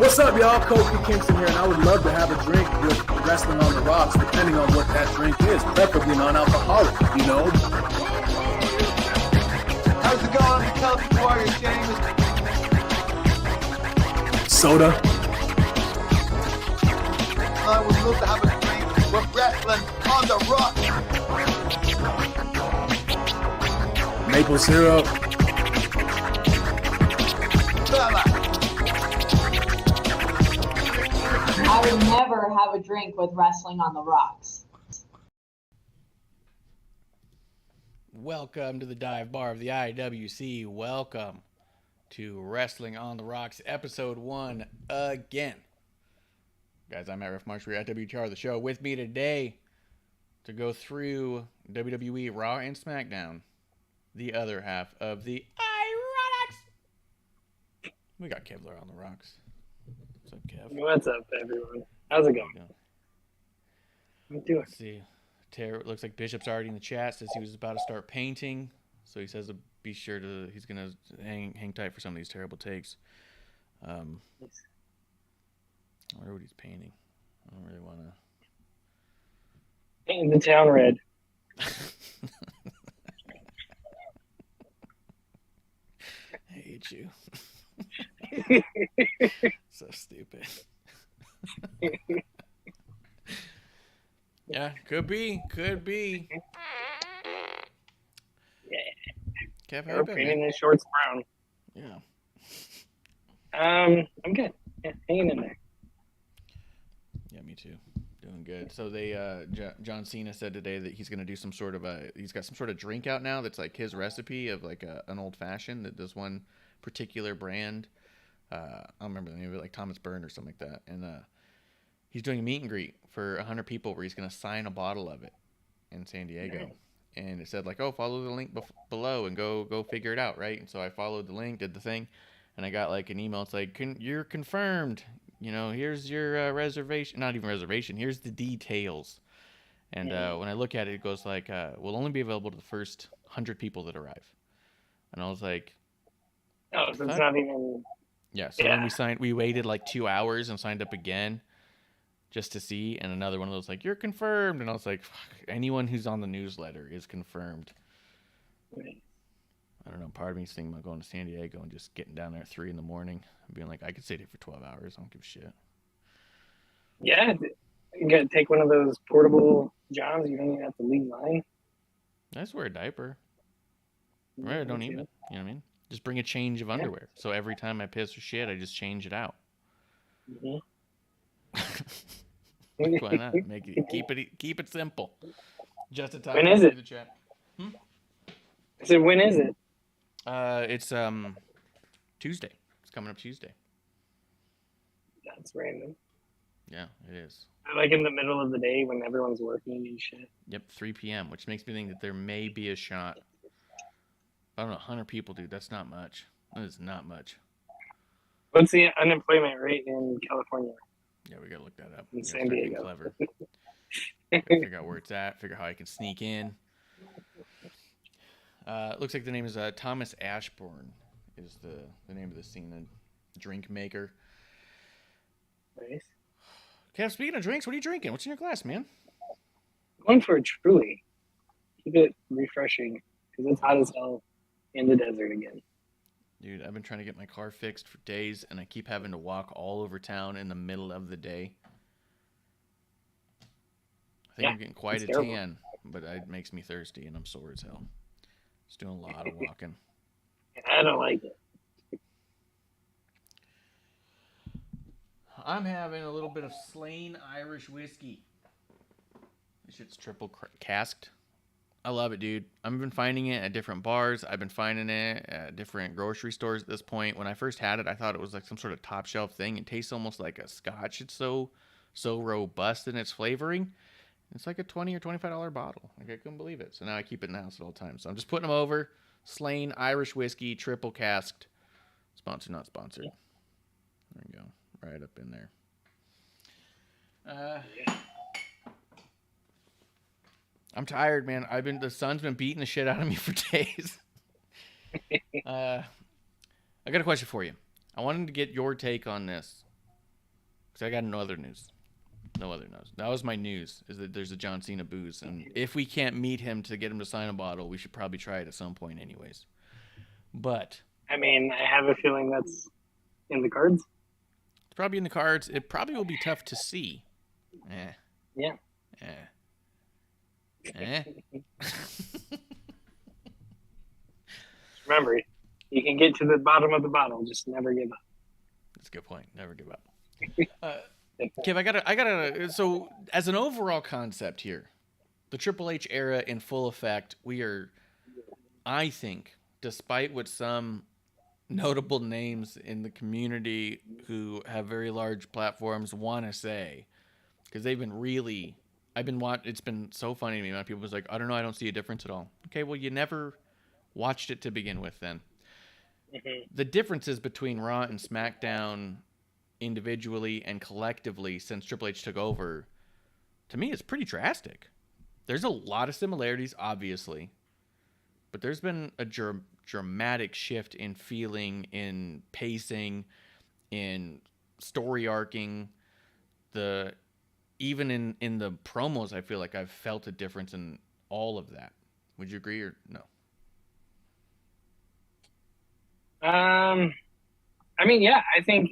What's up, y'all? Kofi Kingston here, and I would love to have a drink with Wrestling on the Rocks, depending on what that drink is, preferably non-alcoholic, you know? How's it going? The Celtic Warrior, James. Soda. I would love to have a drink with Wrestling on the Rocks. Maple syrup. Fella. I would never have a drink with Wrestling on the Rocks. Welcome to the dive bar of the IWC. Welcome to Wrestling on the Rocks, episode 1 again. Guys, I'm at Ref Marsh. We're at WTR, the show. With me today to go through WWE Raw and Smackdown, the other half of the IIRonics. We got Kevlar on the rocks. What's up, Kev? What's up, everyone? How's it going? I'm doing. Let's see. Looks like Bishop's already in the chat. Says he was about to start painting. So he says to be sure to. He's gonna hang tight for some of these terrible takes. I wonder what he's painting. I don't really want to. Painting the town red. I hate you. So stupid. Yeah, could be. Yeah. Kev, how We're you been, painting man? the shorts brown. Yeah. I'm good. Yeah, hanging in there. Yeah, me too. Doing good. So they, John Cena said today that he's gonna do some sort of he's got some sort of drink out now that's like his recipe of like an old fashioned that does one particular brand. I don't remember the name of it, like Thomas Byrne or something like that. And he's doing a meet and greet for 100 people where he's gonna sign a bottle of it in San Diego. Nice. And it said like, oh, follow the link below and go figure it out, right? And so I followed the link, did the thing, and I got like an email. It's like, you're confirmed. You know, here's your reservation. Not even reservation. Here's the details. And when I look at it, it goes like, will only be available to the first 100 people that arrive. And I was like, Oh, so it's not even. yeah. So then we waited like 2 hours and signed up again just to see. And another one of those like, you're confirmed. And I was like, fuck, anyone who's on the newsletter is confirmed. I don't know. Part of me is thinking about going to San Diego and just getting down there at 3 a.m. and being like, I could stay here for 12 hours. I don't give a shit. Yeah, you gotta take one of those portable Johns. You don't even have to leave line. I just wear a diaper. Right, I don't even. You know what I mean? Just bring a change of underwear. So every time I piss or shit, I just change it out. Mhm. Why not? Keep it simple. Just a time. When is it? The chat. I said, when is it? It's Tuesday. It's coming up Tuesday. That's random. Yeah, it is. Like in the middle of the day when everyone's working and shit. Yep, 3 p.m., which makes me think that there may be a shot. I don't know, 100 people, dude. That's not much. That is not much. What's the unemployment rate in California? Yeah, we gotta look that up. In We gotta San start getting Diego. clever. Figure out where it's at. Figure out how I can sneak in. Looks like the name is Thomas Ashbourne is the name of the scene, the drink maker. Nice. Kev, speaking of drinks, what are you drinking? What's in your glass, man? Going for a Truly. Keep it refreshing because it's hot as hell in the desert again. Dude, I've been trying to get my car fixed for days, and I keep having to walk all over town in the middle of the day. I think I'm getting quite a tan, but it makes me thirsty, and I'm sore as hell. Just doing a lot of walking. I don't like it. I'm having a little bit of Slain Irish whiskey. This shit's triple casked. I love it, dude. I've been finding it at different bars. I've been finding it at different grocery stores at this point. When I first had it, I thought it was like some sort of top shelf thing. It tastes almost like a scotch. It's so robust in its flavoring. It's like a $20 or $25 bottle. Like, I couldn't believe it. So now I keep it in the house at all times. So I'm just putting them over. Slain Irish whiskey, triple casked. Sponsored, not sponsored. There you go. Right up in there. I'm tired, man. The sun's been beating the shit out of me for days. I got a question for you. I wanted to get your take on this because I got no other news. No other news. That was my news, is that there's a John Cena booze, and if we can't meet him to get him to sign a bottle, we should probably try it at some point anyways. But I mean, I have a feeling that's in the cards. it's probably in the cards. It probably will be tough to see. Yeah. Remember, you can get to the bottom of the bottle. Just never give up. That's a good point. Never give up. Kev, I gotta. So, as an overall concept here, the Triple H era in full effect. We are, I think, despite what some notable names in the community who have very large platforms want to say, because they've been really. It's been so funny to me. When people was like, I don't know, I don't see a difference at all. Okay, well, you never watched it to begin with. Then the differences between Raw and SmackDown, individually and collectively, since Triple H took over, to me, is pretty drastic. There's a lot of similarities, obviously, but there's been a dramatic shift in feeling, in pacing, in story arcing. Even in the promos, I feel like I've felt a difference in all of that. Would you agree or no? I mean, yeah, I think,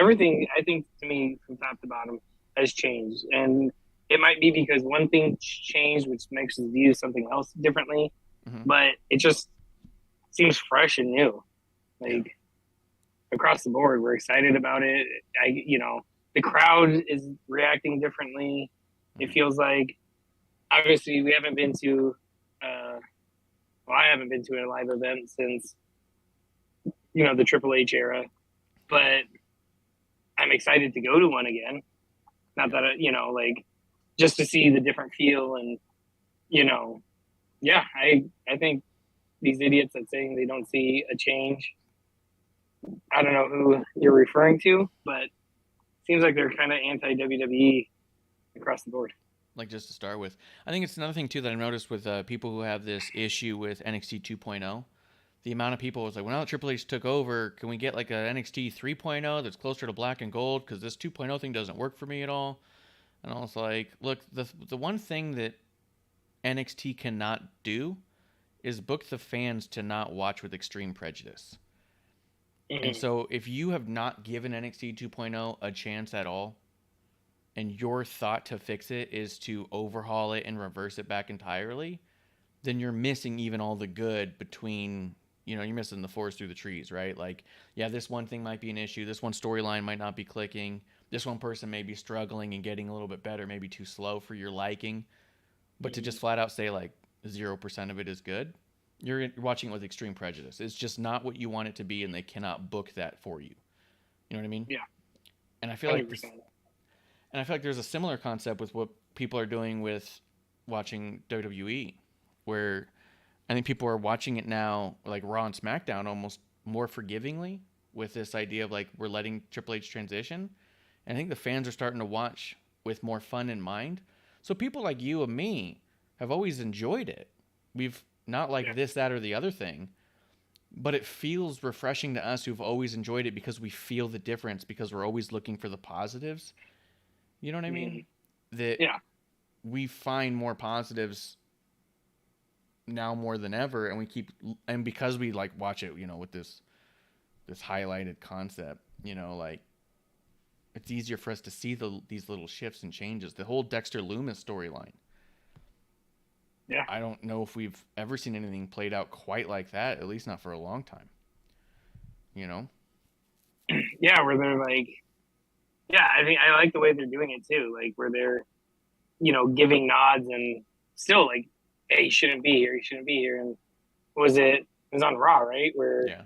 everything, I think, to me, from top to bottom, has changed. And it might be because one thing changed, which makes us view something else differently, but it just seems fresh and new. Like, across the board, we're excited about it. The crowd is reacting differently. It feels like, obviously, we haven't been to, I haven't been to a live event since, the Triple H era, but I'm excited to go to one again. Not that, just to see the different feel and, I think these idiots that saying they don't see a change, I don't know who you're referring to, but seems like they're kind of anti-WWE across the board. Like, just to start with, I think it's another thing, too, that I've noticed with people who have this issue with NXT 2.0. The amount of people was like, well, now that Triple H took over, can we get like a NXT 3.0 that's closer to black and gold? Because this 2.0 thing doesn't work for me at all. And I was like, look, the one thing that NXT cannot do is book the fans to not watch with extreme prejudice. And so if you have not given NXT 2.0 a chance at all, and your thought to fix it is to overhaul it and reverse it back entirely, then you're missing even all the good between you're missing the forest through the trees, right? Like, yeah, this one thing might be an issue. This one storyline might not be clicking. This one person may be struggling and getting a little bit better, maybe too slow for your liking. But to just flat out say like 0% of it is good, you're watching it with extreme prejudice. It's just not what you want it to be, and they cannot book that for you. You know what I mean? Yeah. And I feel 100%. like there's a similar concept with what people are doing with watching WWE, where I think people are watching it now, like Raw and SmackDown, almost more forgivingly with this idea of like we're letting Triple H transition. And I think the fans are starting to watch with more fun in mind. So people like you and me have always enjoyed it. We've not like this, that, or the other thing, but it feels refreshing to us who've always enjoyed it because we feel the difference, because we're always looking for the positives. You know what I mean? That we find more positives now more than ever, and because we like watch it, with this highlighted concept, like it's easier for us to see these little shifts and changes. The whole Dexter Lumis storyline. Yeah. I don't know if we've ever seen anything played out quite like that, at least not for a long time. Yeah, where they're like, I think I like the way they're doing it too. Like where they're, giving nods and still like, hey, he shouldn't be here. He shouldn't be here. And it was on Raw, right? Where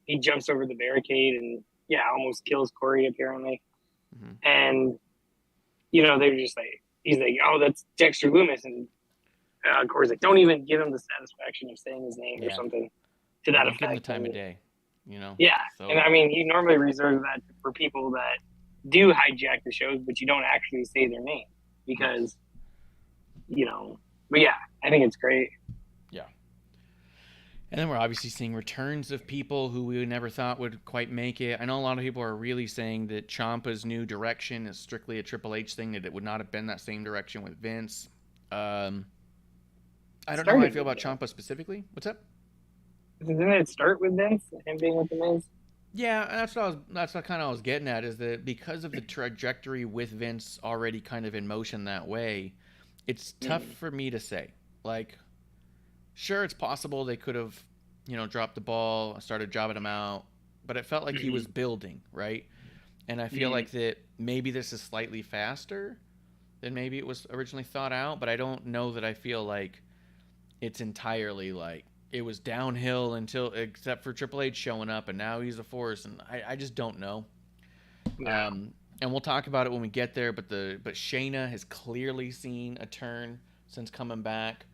he jumps over the barricade and almost kills Corey apparently. Mm-hmm. And, they're just like, he's like, oh, that's Dexter Lumis. And Corey's like, don't even give him the satisfaction of saying his name or something to that effect. Give him the time of day, Yeah. So, and I mean, you normally reserve that for people that do hijack the shows, but you don't actually say their name because, but I think it's great. Yeah. And then we're obviously seeing returns of people who we never thought would quite make it. I know a lot of people are really saying that Ciampa's new direction is strictly a Triple H thing, that it would not have been that same direction with Vince. I don't know how I feel about Ciampa specifically. What's up? Didn't it start with Vince, him being with the Miz? Yeah, and that's what kind of I was getting at, is that because of the trajectory with Vince already kind of in motion that way, it's tough for me to say. Like, sure, it's possible they could have, dropped the ball, started jobbing him out, but it felt like he was building, right? And I feel like that maybe this is slightly faster than maybe it was originally thought out, but I don't know that I feel like it's entirely like it was downhill except for Triple H showing up, and now he's a force, and I just don't know. Yeah. And we'll talk about it when we get there, but Shayna has clearly seen a turn since coming back.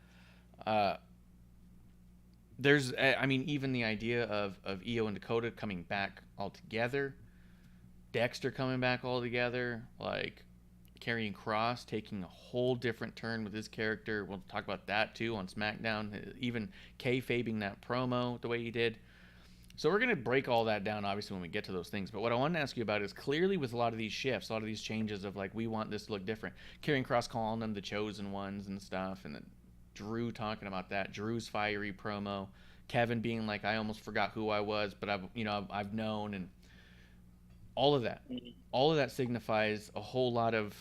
Even the idea of Io and Dakota coming back all together, Dexter coming back all together, like Karrion Kross taking a whole different turn with his character. We'll talk about that too on SmackDown. Even kayfabing that promo the way he did. So we're going to break all that down, obviously, when we get to those things. But what I wanted to ask you about is clearly with a lot of these shifts, a lot of these changes of like, we want this to look different. Karrion Kross calling them the chosen ones and stuff. And then Drew talking about that. Drew's fiery promo. Kevin being like, I almost forgot who I was, but I've known. And all of that. All of that signifies a whole lot of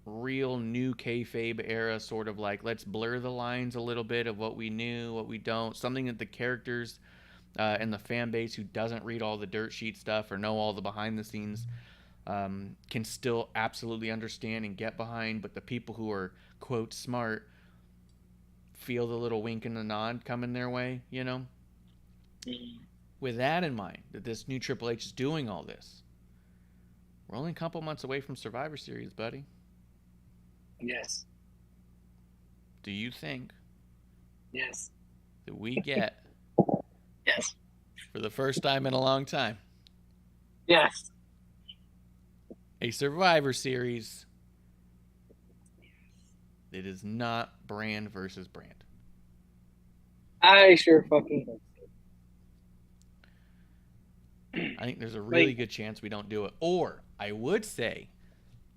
real new kayfabe era, sort of like, let's blur the lines a little bit of what we knew, what we don't. Something that the characters and the fan base who doesn't read all the dirt sheet stuff or know all the behind the scenes can still absolutely understand and get behind, but the people who are, quote, smart feel the little wink and the nod coming their way, With that in mind, that this new Triple H is doing all this, we're only a couple months away from Survivor Series, buddy. Yes. Do you think Yes. that we get, Yes. for the first time in a long time, Yes. a Survivor Series that is not brand versus brand? I sure fucking hope so. I think there's a really good chance we don't do it. Or I would say,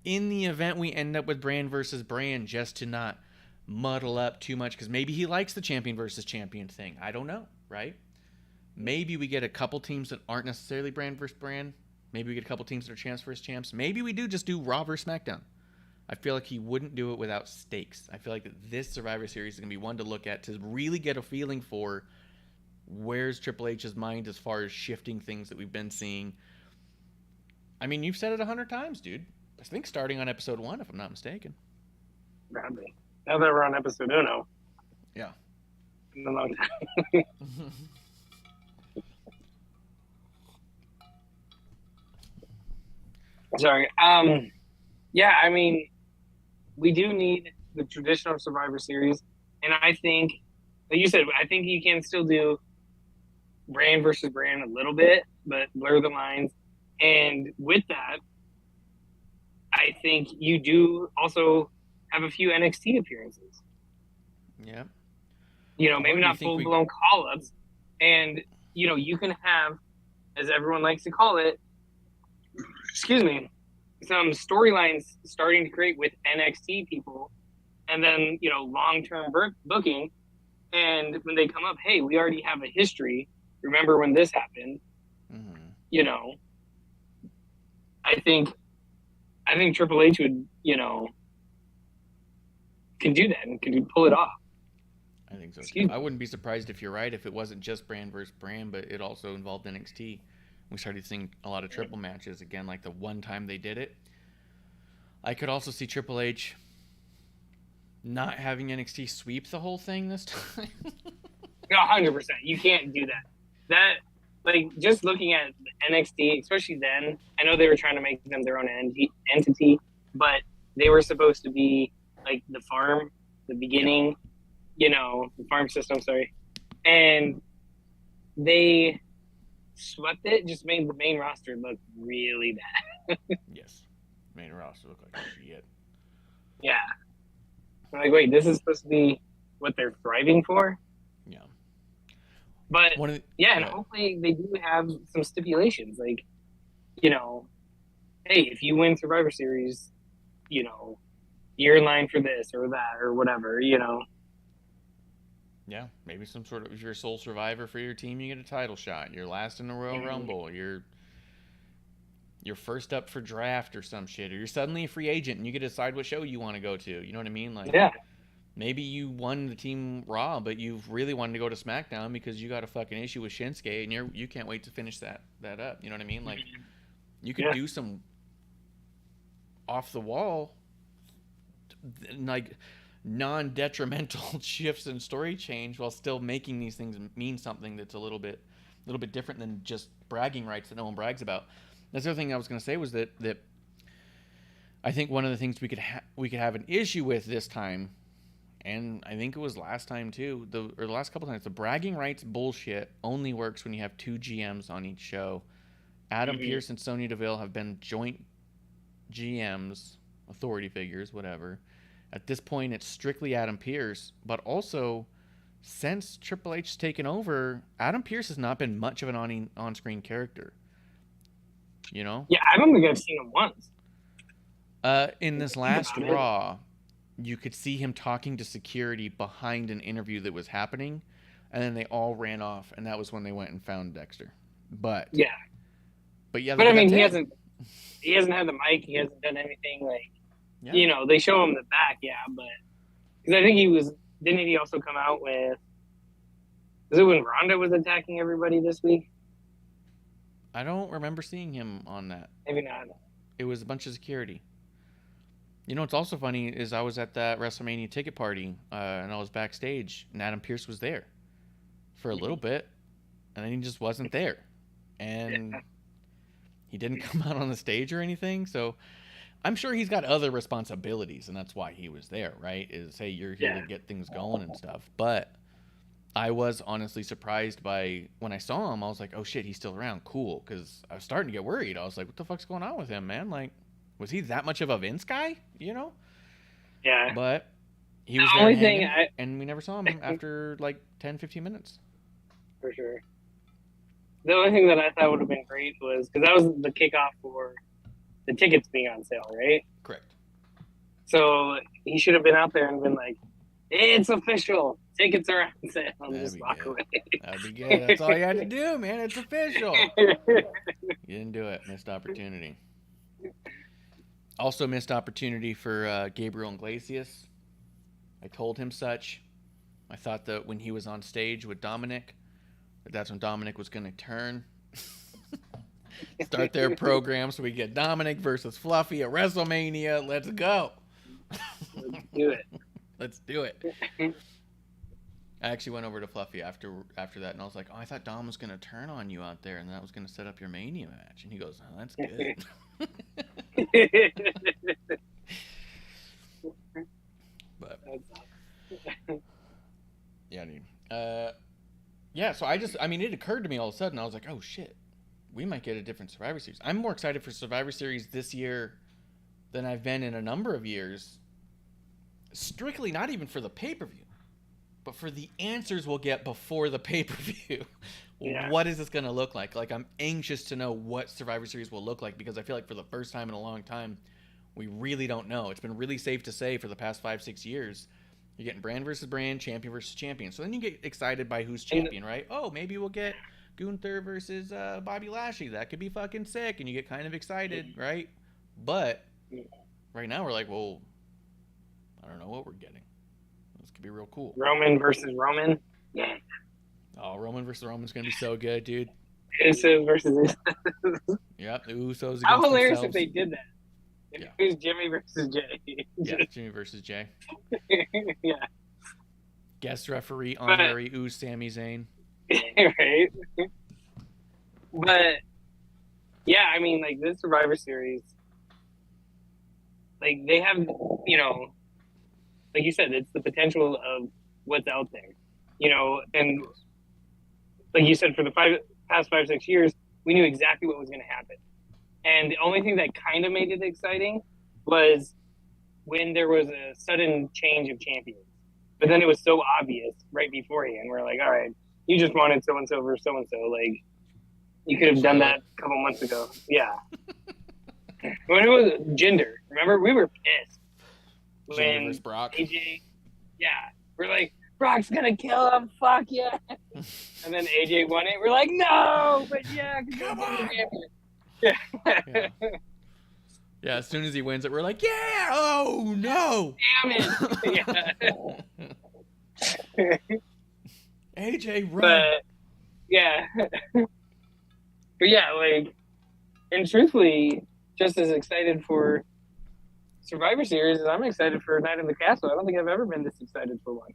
in the event we end up with brand versus brand, just to not muddle up too much, because maybe he likes the champion versus champion thing. I don't know, right? Maybe we get a couple teams that aren't necessarily brand versus brand. Maybe we get a couple teams that are champs versus champs. Maybe we do just do Raw versus SmackDown. I feel like he wouldn't do it without stakes. I feel like that this Survivor Series is going to be one to look at to really get a feeling for where's Triple H's mind as far as shifting things that we've been seeing? I mean, you've said it 100 times, dude. I think starting on episode 1, if I'm not mistaken. Probably. Now that we're on episode 1. Yeah. In a long time. Sorry. Yeah, I mean, we do need the traditional Survivor Series, and I think, like you said, I think you can still do brand versus brand a little bit, but blur the lines. And with that, I think you do also have a few NXT appearances. Yeah. You know, maybe not think full-blown call-ups. And, you know, you can have, as everyone likes to call it, excuse me, some storylines starting to create with NXT people, and then, you know, long-term booking. And when they come up, hey, we already have a history. Remember when this happened? Mm-hmm. You know, I think Triple H would, you know, can do that and can pull it off. I think so too. I wouldn't be surprised if you're right if it wasn't just brand versus brand, but it also involved NXT. We started seeing a lot of triple matches again, like the one time they did it. I could also see Triple H not having NXT sweep the whole thing this time. 100%. You can't do that. That, like, just looking at NXT, especially then, I know they were trying to make them their own entity, but they were supposed to be like the farm, the beginning, you know, the farm system, sorry. And they swept it, just made the main roster look really bad. Yes. Main roster look like shit. Yeah. I'm like, wait, this is supposed to be what they're thriving for? Yeah. But, and hopefully they do have some stipulations. Like, you know, hey, if you win Survivor Series, you know, you're in line for this or that or whatever, you know. Yeah, maybe some sort of, if you're a sole survivor for your team, you get a title shot. You're last in the Royal Rumble. You're first up for draft or some shit. Or you're suddenly a free agent and you get to decide what show you want to go to. You know what I mean? Like, yeah. Maybe you won the Team Raw, but you really wanted to go to SmackDown because you got a fucking issue with Shinsuke and you can't wait to finish that up. You know what I mean? Like, you could do some off the wall, like, non-detrimental shifts in story change while still making these things mean something that's a little bit different than just bragging rights that no one brags about. That's the other thing I was going to say was that I think one of the things we could have an issue with this time, and I think it was last time too, the last couple times, the bragging rights bullshit only works when you have two GMs on each show. Adam Pearce and Sonya Deville have been joint GMs, authority figures, whatever. At this point, it's strictly Adam Pearce, but also, since Triple H's taken over, Adam Pearce has not been much of an on-screen character. You know? Yeah, I don't think I've seen him once. In this last Raw, you could see him talking to security behind an interview that was happening, and then they all ran off, and that was when they went and found Dexter. But I mean, he hasn't had the mic. He hasn't done anything like. Yeah. You know, they show him the back, but because I think didn't he also come out with? Was it when Ronda was attacking everybody this week? I don't remember seeing him on that. Maybe not. It was a bunch of security. You know what's also funny is I was at that WrestleMania ticket party and I was backstage and Adam Pearce was there for a little bit and then he just wasn't there and he didn't come out on the stage or anything. So I'm sure he's got other responsibilities and that's why he was there, right? Is, hey, you're here to get things going and stuff. But I was honestly surprised by when I saw him. I was like, oh shit, he's still around. Cool. Because I was starting to get worried. I was like, what the fuck's going on with him, man? Like, was he that much of a Vince guy? You know? Yeah. But he was there hanging, and we never saw him after like 10, 15 minutes. For sure. The only thing that I thought would have been great was, because that was the kickoff for the tickets being on sale, right? Correct. So he should have been out there and been like, it's official. Tickets are on sale. That'd be good. That's all you had to do, man. It's official. You didn't do it. Missed opportunity. Also missed opportunity for Gabriel Iglesias. I told him such. I thought that when he was on stage with Dominic, That's when Dominic was going to turn. Start their program so we get Dominic versus Fluffy at WrestleMania. Let's go. Let's do it. Let's do it. I actually went over to Fluffy after that, and I was like, "Oh, I thought Dom was gonna turn on you out there, and that was gonna set up your Mania match." And he goes, "Oh, that's good." But yeah, dude. Yeah. So I mean, it occurred to me all of a sudden. I was like, "Oh shit, we might get a different Survivor Series." I'm more excited for Survivor Series this year than I've been in a number of years. Strictly, not even for the pay-per-view, but for the answers we'll get before the pay-per-view. Yeah. What is this going to look like? Like, I'm anxious to know what Survivor Series will look like, because I feel like for the first time in a long time, we really don't know. It's been really safe to say for the past 5-6 years, you're getting brand versus brand, champion versus champion. So then you get excited by who's champion, right? Oh, maybe we'll get Gunther versus Bobby Lashley. That could be fucking sick, and you get kind of excited, right? But right now we're like, well, I don't know what we're getting. This could be real cool. Roman versus Roman. Oh, Roman versus Roman's gonna be so good, dude. Usos versus. Yep, the Usos against How hilarious themselves. if they did that. If it was Jimmy versus Jay. Yeah, Jimmy versus Jay. Yeah. Guest referee honorary Usos Sami Zayn. Right. But yeah, I mean, like, this Survivor Series, like, they have, you know, like you said, it's the potential of what's out there, you know, and like you said, for the past 5-6 years, we knew exactly what was going to happen. And the only thing that kind of made it exciting was when there was a sudden change of champions. But then it was so obvious right beforehand. We're like, all right, you just wanted so-and-so versus so-and-so. Like, you could have done that a couple months ago. Yeah. When it was Jinder, remember? We were pissed. Jinder versus Brock. AJ, yeah. We're like, Brock's going to kill him. Fuck yeah. And then AJ won it. We're like, no, but yeah. Come on. Yeah. Yeah. Yeah, as soon as he wins it, we're like, yeah! Oh, no! Damn it! Yeah. AJ, run! But, yeah. But, yeah, like, and truthfully, just as excited for Survivor Series as I'm excited for Night in the Castle. I don't think I've ever been this excited for one.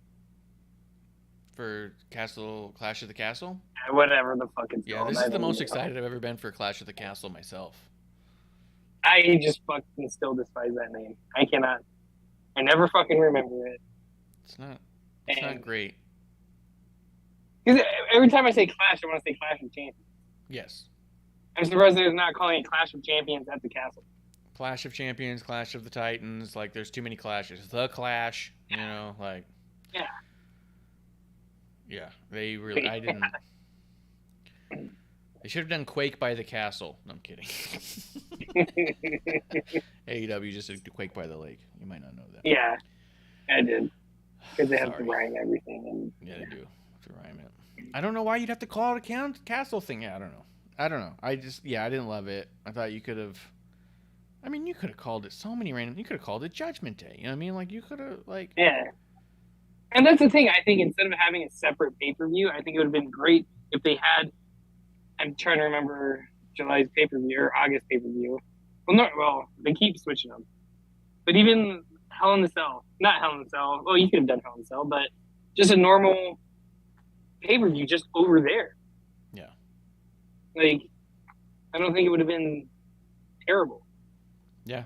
For Clash of the Castle? Whatever the fuck it's called. Yeah, this is the most excited I've ever been for Clash of the Castle myself. I just fucking still despise that name. I never fucking remember it. It's not great. Because every time I say Clash, I want to say Clash of Champions. Yes. I'm surprised they're not calling it Clash of Champions at the castle. Clash of Champions, Clash of the Titans, like, there's too many clashes. The Clash, you know, like... Yeah. Yeah, they really... I didn't... They should have done Quake by the Castle. No, I'm kidding. AEW just did Quake by the Lake. You might not know that. Yeah, I did. Because they have to rhyme everything. And... Yeah, they do have to rhyme it. I don't know why you'd have to call it a castle thing. Yeah, I don't know. I didn't love it. I thought you could have... I mean, you could have called it so many random... You could have called it Judgment Day. You know what I mean? Like, you could have, like... Yeah. And that's the thing. I think instead of having a separate pay-per-view, I think it would have been great if they had... I'm trying to remember July's pay-per-view or August pay-per-view. Well, they keep switching them. But even Hell in the Cell, not Hell in the Cell. Well, you could have done Hell in the Cell, but just a normal pay-per-view just over there. Yeah. Like, I don't think it would have been terrible. Yeah.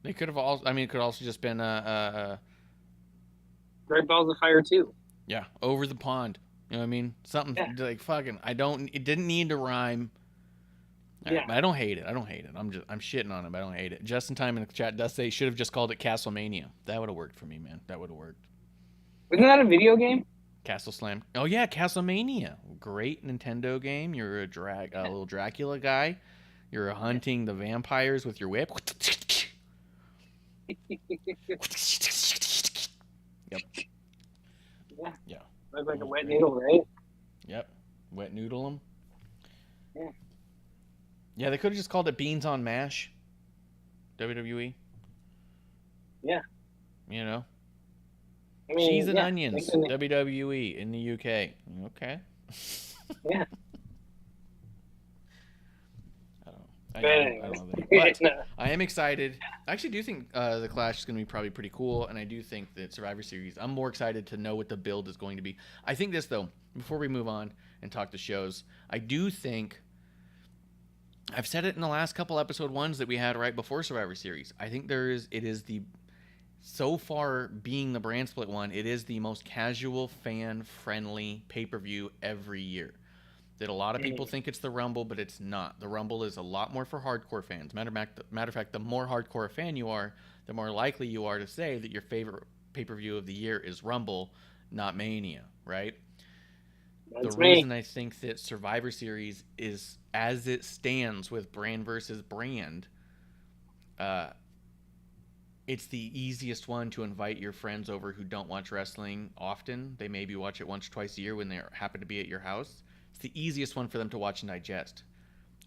They could have also, I mean, it could also just been Great Balls of Fire too. Yeah, over the pond. You know what I mean? Something like fucking. It didn't need to rhyme. Yeah. I don't hate it. I'm shitting on it, but I don't hate it. Just in time in the chat does say should have just called it Castlemania. That would have worked for me, man. That would have worked. Wasn't that a video game? Castle Slam. Oh yeah, Castlemania. Great Nintendo game. You're a little Dracula guy. You're hunting the vampires with your whip. Yep. Yeah. Looks like a wet noodle, right? Yep. Wet noodle them. Yeah. Yeah, they could have just called it Beans on Mash. WWE. Yeah. You know? I mean, Cheese and onions. WWE in the UK. Okay. Yeah. I don't know that. But No. I am excited. I actually do think the Clash is going to be probably pretty cool, and I do think that Survivor Series, I'm more excited to know what the build is going to be. I think this, though, before we move on and talk the shows, I do think, I've said it in the last couple episode ones that we had right before Survivor Series. I think it is the, so far being the brand split one, it is the most casual, fan-friendly pay-per-view every year. That a lot of people think it's the Rumble, but it's not. The Rumble is a lot more for hardcore fans. Matter of fact, the more hardcore a fan you are, the more likely you are to say that your favorite pay-per-view of the year is Rumble, not Mania, right? That's the reason I think that Survivor Series is, as it stands with brand versus brand, it's the easiest one to invite your friends over who don't watch wrestling often. They maybe watch it once or twice a year when they happen to be at your house. It's the easiest one for them to watch and digest.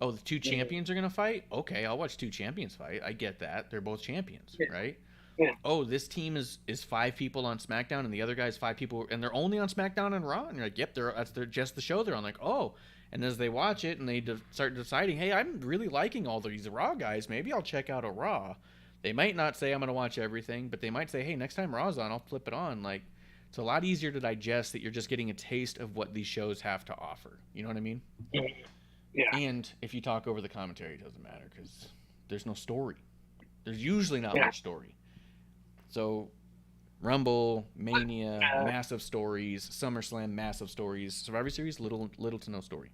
Oh, the two champions are going to fight? Okay, I'll watch two champions fight. I get that. They're both champions, right? Yeah. Oh, this team is 5 people on SmackDown and the other guy's 5 people, and they're only on SmackDown and Raw. And you're like, yep, they're just the show they're on. Like, oh. And as they watch it and they start deciding, hey, I'm really liking all these Raw guys. Maybe I'll check out a Raw. They might not say I'm going to watch everything, but they might say, hey, next time Raw's on, I'll flip it on. Like, it's a lot easier to digest that you're just getting a taste of what these shows have to offer. You know what I mean? Yeah. And if you talk over the commentary, it doesn't matter because there's no story. There's usually not much story. So, Rumble, Mania, massive stories. SummerSlam, massive stories. Survivor Series, little to no story.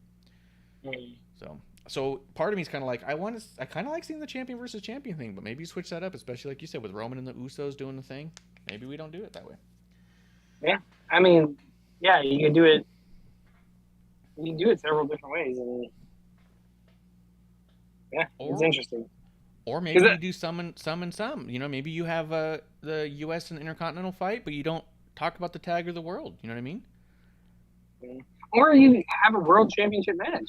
So part of me is kind of like, I kind of like seeing the champion versus champion thing, but maybe you switch that up, especially like you said with Roman and the Usos doing the thing. Maybe we don't do it that way. Yeah, I mean, yeah, you can do it. You can do it several different ways, and yeah, it's interesting. Or maybe you do some and some. You know, maybe you have the U.S. and Intercontinental fight, but you don't talk about the tag or the world. You know what I mean? Or you have a world championship match.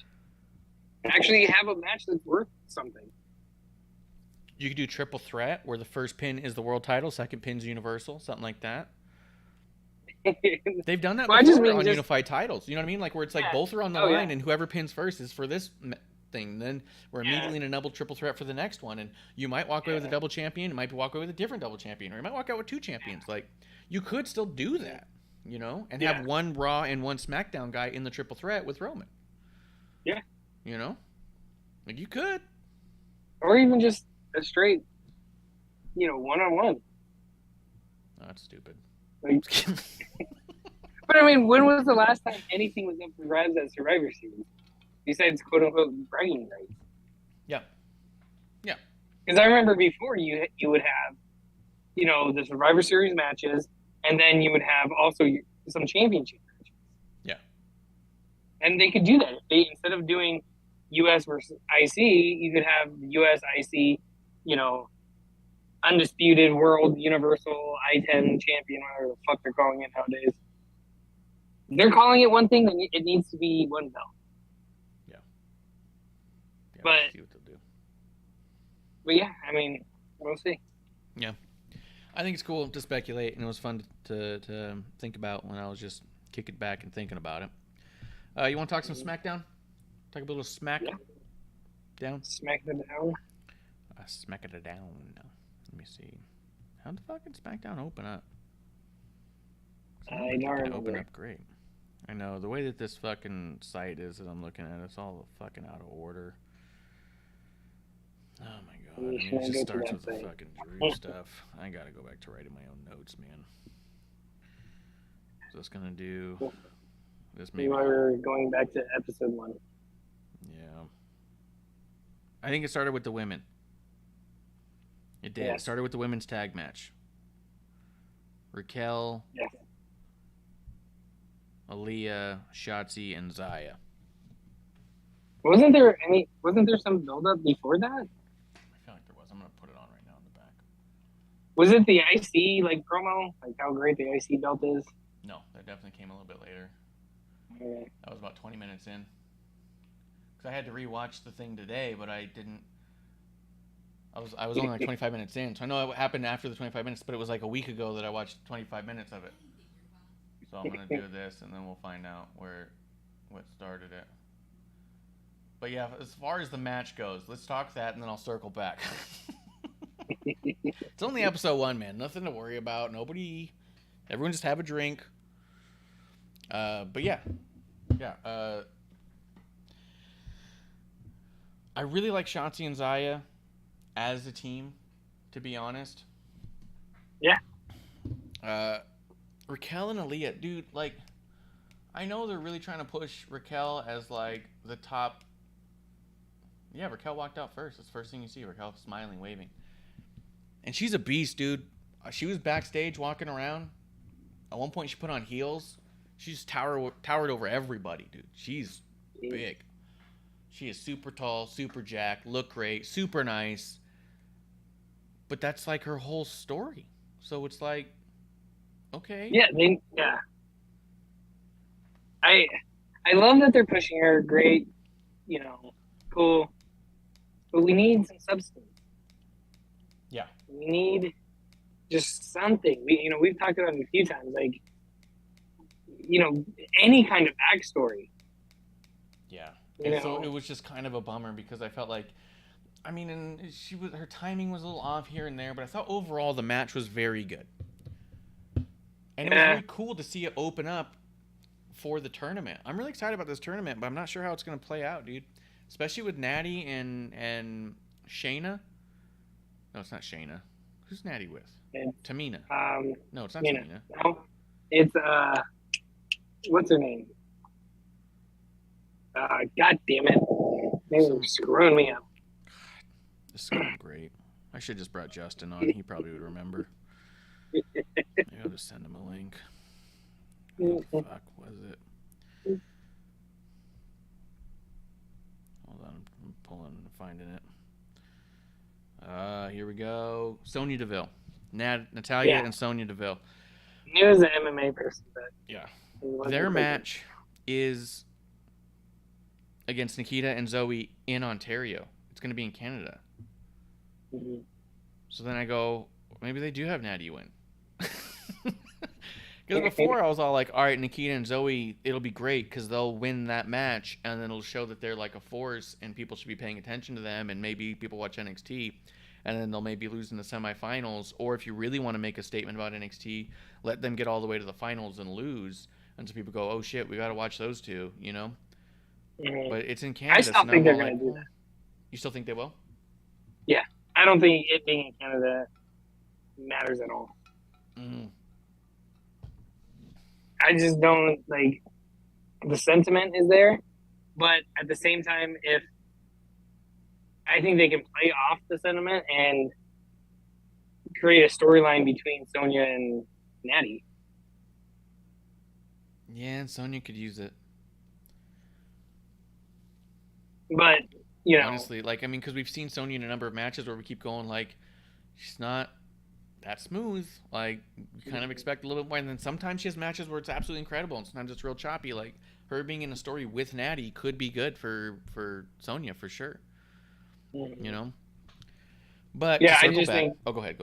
Actually, have a match that's worth something. You could do triple threat, where the first pin is the world title, second pin's universal, something like that. They've done that before on unified titles. You know what I mean? Like where it's like both are on the line, and whoever pins first is for this thing. Then we're immediately in a double triple threat for the next one, and you might walk away with a double champion. You might walk away with a different double champion, or you might walk out with 2 champions. Like you could still do that, you know, and have one Raw and one SmackDown guy in the triple threat with Roman. Yeah. You know, like you could, or even just a straight, you know, 1-on-1. Oh, that's stupid. Like, but I mean, when was the last time anything was up for grabs at Survivor Series? Besides quote unquote bragging rights. Yeah. Because I remember before you would have, you know, the Survivor Series matches, and then you would have also some championship matches. Yeah. And they could do that. Instead of doing U.S. versus IC, you could have U.S. IC, you know, undisputed world universal I-10 champion, whatever the fuck they're calling it nowadays. They're calling it one thing, then it needs to be one belt. Yeah, but we'll see what they'll do. But yeah, I mean, we'll see. Yeah, I think it's cool to speculate, and it was fun to think about when I was just kicking back and thinking about it. You want to talk some SmackDown? Talk a little Smack down. Smack it down. Smack it down. Let me see. How the fuck did SmackDown open up? I don't remember. Open up great. I know the way that this fucking site is that I'm looking at, it's all fucking out of order. Oh my god! I mean, it just starts with the fucking Drew stuff. I gotta go back to writing my own notes, man. So it's gonna do this. Maybe we're going back to episode 1. Yeah. I think it started with the women. It did. It started with the women's tag match. Raquel, Aaliyah, Shotzi, and Zaya. Wasn't there some build up before that? I feel like there was. I'm gonna put it on right now in the back. Was it the IC like promo? Like how great the IC belt is? No, that definitely came a little bit later. Okay. That was about 20 minutes in. Because I had to rewatch the thing today, but I didn't. I was only like 25 minutes in, so I know it happened after the 25 minutes, but it was like a week ago that I watched 25 minutes of it. So I'm gonna do this, and then we'll find out where what started it. But yeah, as far as the match goes, let's talk that and then I'll circle back. It's only episode 1, man. Nothing to worry about. Everyone just have a drink. But yeah. I really like Shotzi and Zaya as a team, to be honest. Yeah. Raquel and Aaliyah, dude, like, I know they're really trying to push Raquel as, like, the top. Yeah, Raquel walked out first. That's the first thing you see. Raquel smiling, waving. And she's a beast, dude. She was backstage walking around. At one point, she put on heels. She just towered over everybody, dude. She's big. She is super tall, super jacked, look great, super nice. But that's like her whole story. So it's like, okay. Yeah, I love that they're pushing her. Great, cool. But we need some substance. Yeah. We need just something. We've talked about it a few times. Like, any kind of backstory. Yeah. And so it was just kind of a bummer because I felt like, I mean, and her timing was a little off here and there, but I thought overall the match was very good. And it was really cool to see it open up for the tournament. I'm really excited about this tournament, but I'm not sure how it's going to play out, dude. Especially with Natty and Shayna. No, it's not Shayna. Who's Natty with? Tamina. No, it's not Tamina. No, it's what's her name? God damn it! They're screwing me up. This is going great. I should have just brought Justin on. He probably would remember. Maybe I'll just send him a link. What the fuck was it? Hold on, I'm pulling and finding it. Here we go. Sonya Deville. Natalia and Sonya Deville. Knew as an MMA person, but yeah, their match is against Nikita and Zoe in Ontario. It's going to be in Canada. Mm-hmm. So then I go, maybe they do have Natty win. Because before I was all like, all right, Nikita and Zoe, it'll be great because they'll win that match and then it'll show that they're like a force and people should be paying attention to them and maybe people watch NXT and then they'll maybe lose in the semifinals. Or if you really want to make a statement about NXT, let them get all the way to the finals and lose. And so people go, oh shit, we got to watch those two, Mm-hmm. But it's in Canada. I still think they're going to do that. You still think they will? Yeah. I don't think it being in Canada matters at all. Mm-hmm. I just don't, the sentiment is there, but at the same time, if I think they can play off the sentiment and create a storyline between Sonya and Natty. Yeah, and Sonya could use it. But, honestly, because we've seen Sonya in a number of matches where we keep going, she's not that smooth. We kind of expect a little bit more. And then sometimes she has matches where it's absolutely incredible, and sometimes it's real choppy. Her being in a story with Natty could be good for Sonya, for sure. Mm-hmm. But yeah, to I just back, think. Oh, go ahead.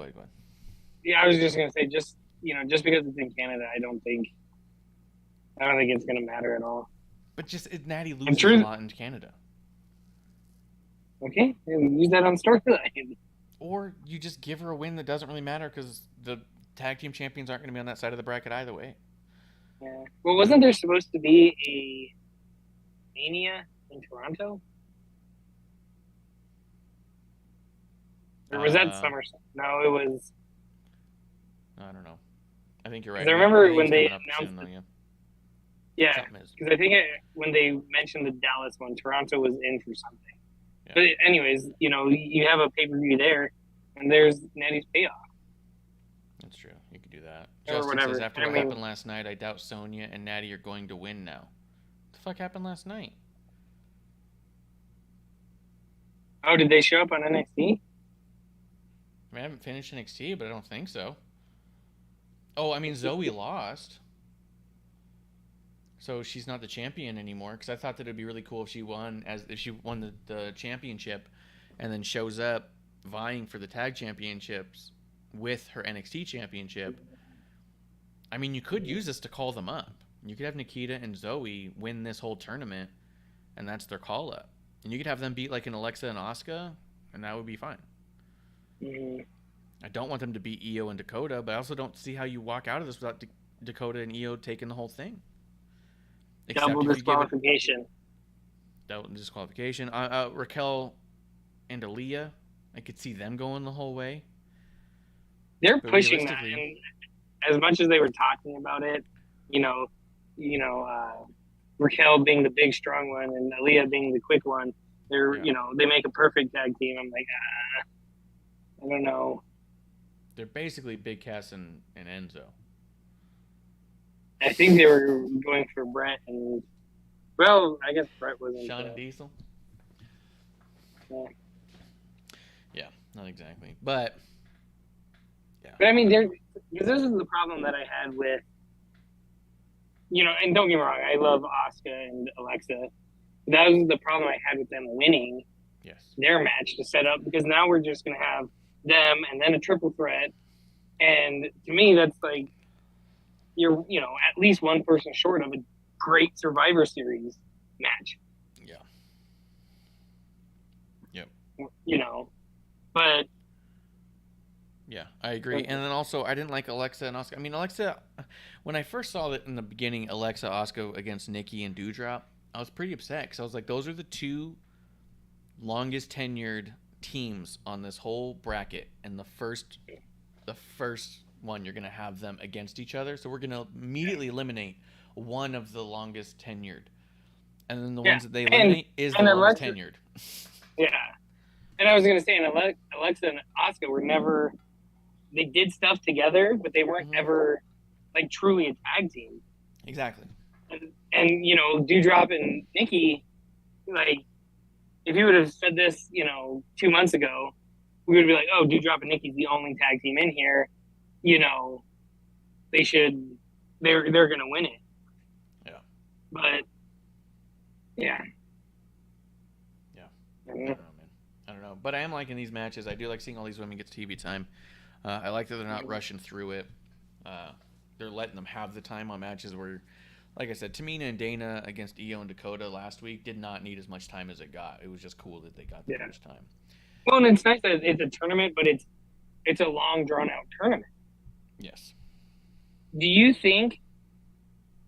Yeah, I was just gonna say, just because it's in Canada, I don't think it's gonna matter at all. But Natty loses a lot in Canada. Okay, use that on storyline. Or you just give her a win that doesn't really matter because the tag team champions aren't going to be on that side of the bracket either way. Yeah. Well, wasn't there supposed to be a Mania in Toronto? Or was that SummerSlam? No, it was. I don't know. I think you're right. I remember when they announced it. Yeah, because I think when they mentioned the Dallas one, Toronto was in for something. Yeah. But anyways, you have a pay-per-view there, and there's Natty's payoff. That's true. You could do that. Or Justin whatever. says, after what happened last night, I doubt Sonya and Natty are going to win now. What the fuck happened last night? Oh, did they show up on NXT? I haven't finished NXT, but I don't think so. Oh, Zoe lost. So she's not the champion anymore, because I thought that it'd be really cool if she won the championship and then shows up vying for the tag championships with her NXT championship. You could use this to call them up. You could have Nikita and Zoe win this whole tournament, and that's their call up. And you could have them beat like an Alexa and Asuka, and that would be fine. Mm-hmm. I don't want them to beat Io and Dakota, but I also don't see how you walk out of this without Dakota and Io taking the whole thing. Double disqualification. Double disqualification. Raquel and Aaliyah, I could see them going the whole way. They're pushing that, and as much as they were talking about it, Raquel being the big strong one and Aaliyah being the quick one, they make a perfect tag team. I'm like, I don't know. They're basically Big Cass and Enzo. I think they were going for Brett and, well, I guess Brett wasn't. Shawn and Diesel? Yeah, not exactly. But, yeah. But I mean, this is the problem that I had with, and don't get me wrong, I love Asuka and Alexa. That was the problem I had with them winning their match to set up, because now we're just going to have them and then a triple threat. And to me, that's like, you're, at least one person short of a great Survivor Series match. Yeah. Yep. But. Yeah, I agree. And then also, I didn't like Alexa and Asuka. I mean, Alexa, when I first saw that in the beginning, Alexa, Asuka against Nikki and Doudrop, I was pretty upset because I was like, those are the two longest tenured teams on this whole bracket. And the first one, you're going to have them against each other. So we're going to immediately eliminate one of the longest tenured. And then the ones that they eliminate is the longest tenured. Yeah. And I was going to say, and Alexa and Asuka were never, they did stuff together, but they weren't ever like truly a tag team. Exactly. And Doudrop and Nikki, like, if you would have said this, 2 months ago, we would be like, oh, Doudrop and Nikki's the only tag team in here. They should, they're going to win it. Yeah. But, yeah. Yeah. I don't know, man. I don't know. But I am liking these matches. I do like seeing all these women get TV time. I like that they're not rushing through it. They're letting them have the time on matches where, like I said, Tamina and Dana against Io and Dakota last week did not need as much time as it got. It was just cool that they got that much time. Well, and it's nice that it's a tournament, but it's a long, drawn-out tournament. Yes. Do you think,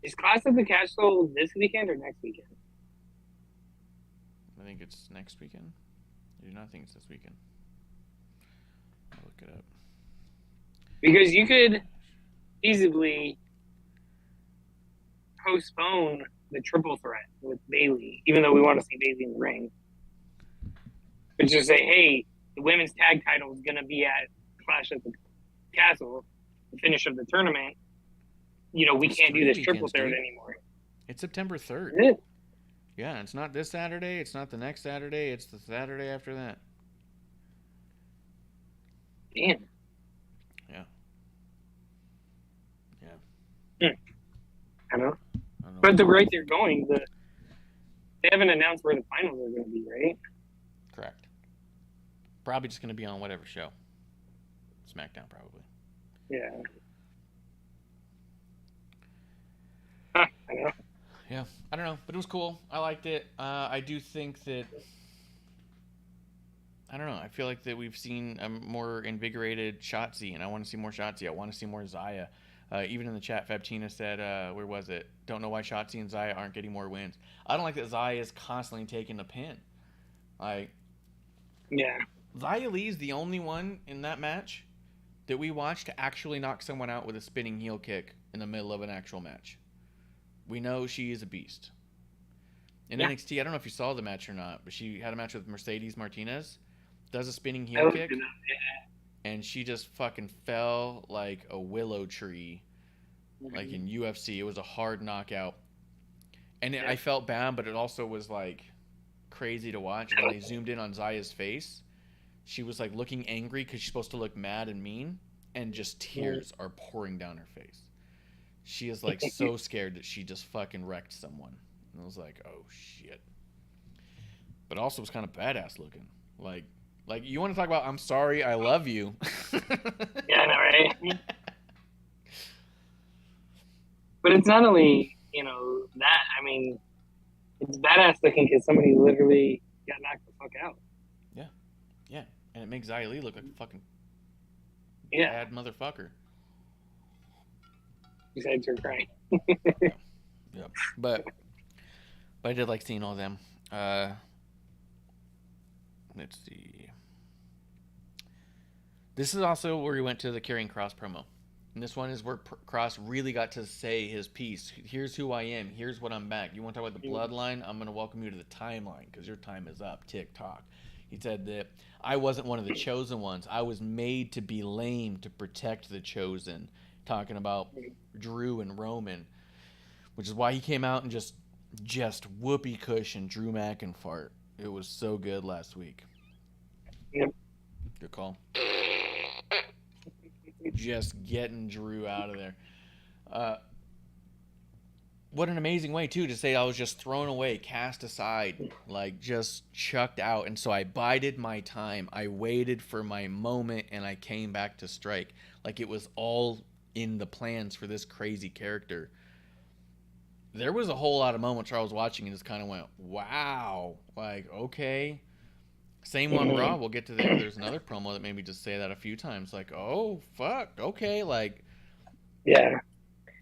is Clash of the Castle this weekend or next weekend? I think it's next weekend. I do not think it's this weekend. I'll look it up. Because you could feasibly postpone the triple threat with Bayley, even though we want to see Bayley in the ring. But just say, hey, the women's tag title is going to be at Clash at the Castle, the finish of the tournament. We can't do this triple threat anymore. It's September 3rd. Is it? Yeah, it's not this Saturday. It's not the next Saturday. It's the Saturday after that. Damn. Yeah. I don't know. But the rate they're going, they haven't announced where the finals are going to be, right? Correct. Probably just going to be on whatever show. Smackdown, probably. Yeah. I know. Yeah, I don't know, but it was cool. I liked it. I do think that, I don't know, I feel like that we've seen a more invigorated Shotzi, and I want to see more Shotzi. I want to see more Zaya. Even in the chat, Fabtina said, where was it? Don't know why Shotzi and Zaya aren't getting more wins. I don't like that Zaya is constantly taking the pin. Yeah. Zaya Lee's the only one in that match that we watched to actually knock someone out with a spinning heel kick in the middle of an actual match. We know she is a beast. In NXT, I don't know if you saw the match or not, but she had a match with Mercedes Martinez. Does a spinning heel kick. And she just fucking fell like a willow tree. Like in UFC. It was a hard knockout. And I felt bad, but it also was like crazy to watch. When they zoomed in on Zaya's face, she was like looking angry because she's supposed to look mad and mean. And just tears are pouring down her face. She is like so scared that she just fucking wrecked someone. And I was like, oh shit. But also it was kind of badass looking. Like you want to talk about I'm sorry, I love you. Yeah, I know, right? But it's not only that, I mean, it's badass looking because somebody literally got knocked the fuck out. Yeah, and it makes Xia Li look like a fucking Yeah. bad motherfucker. Besides her crying. Yep. But I did like seeing all them. Let's see. This is also where we went to the Karrion Kross promo. And this one is where Kross really got to say his piece. Here's who I am. Here's what I'm back. You want to talk about the bloodline? I'm going to welcome you to the timeline because your time is up. Tick-tock. He said that I wasn't one of the chosen ones. I was made to be lame to protect the chosen. Talking about Drew and Roman, which is why he came out and just whoopee cushion Drew McIntyre. It was so good last week. Yep. Good call. Just getting Drew out of there. What an amazing way, too, to say I was just thrown away, cast aside, like just chucked out. And so I bided my time. I waited for my moment, and I came back to strike. Like it was all in the plans for this crazy character. There was a whole lot of moments where I was watching and just kind of went, wow. Like, okay. Same on Raw. We'll get to that. There's another promo that made me just say that a few times. Like, oh, fuck. Okay. Like, yeah.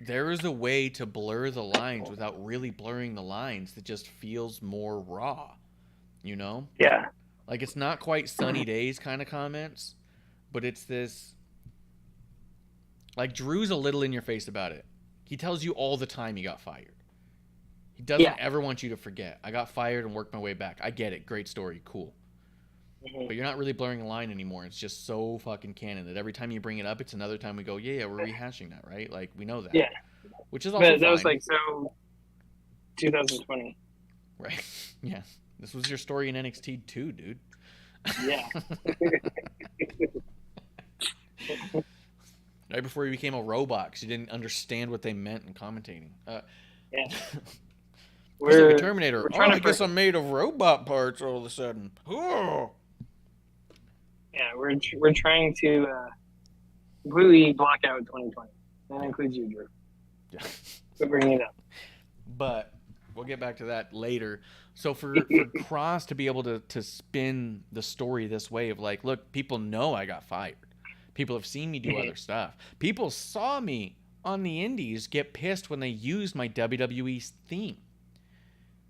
There is a way to blur the lines without really blurring the lines that just feels more raw, you know? Yeah. Like, it's not quite sunny days kind of comments, but it's this, like, Drew's a little in your face about it. He tells you all the time he got fired. He doesn't ever want you to forget. I got fired and worked my way back. I get it. Great story. Cool. But you're not really blurring a line anymore. It's just so fucking canon that every time you bring it up, it's another time we go, yeah, we're rehashing that, right? Like, we know that. Yeah. Which is also But that was fine. like so 2020. Right. Yeah. This was your story in NXT too, dude. Yeah. Right before you became a robot because you didn't understand what they meant in commentating. Yeah. It's like a Terminator. We're trying I guess I'm made of robot parts all of a sudden. Oh. Yeah, we're trying to completely block out 2020. That includes you, Drew. Yeah. For bringing it up. But we'll get back to that later. So for Kross to be able to spin the story this way of like, look, people know I got fired. People have seen me do other stuff. People saw me on the indies get pissed when they used my WWE theme.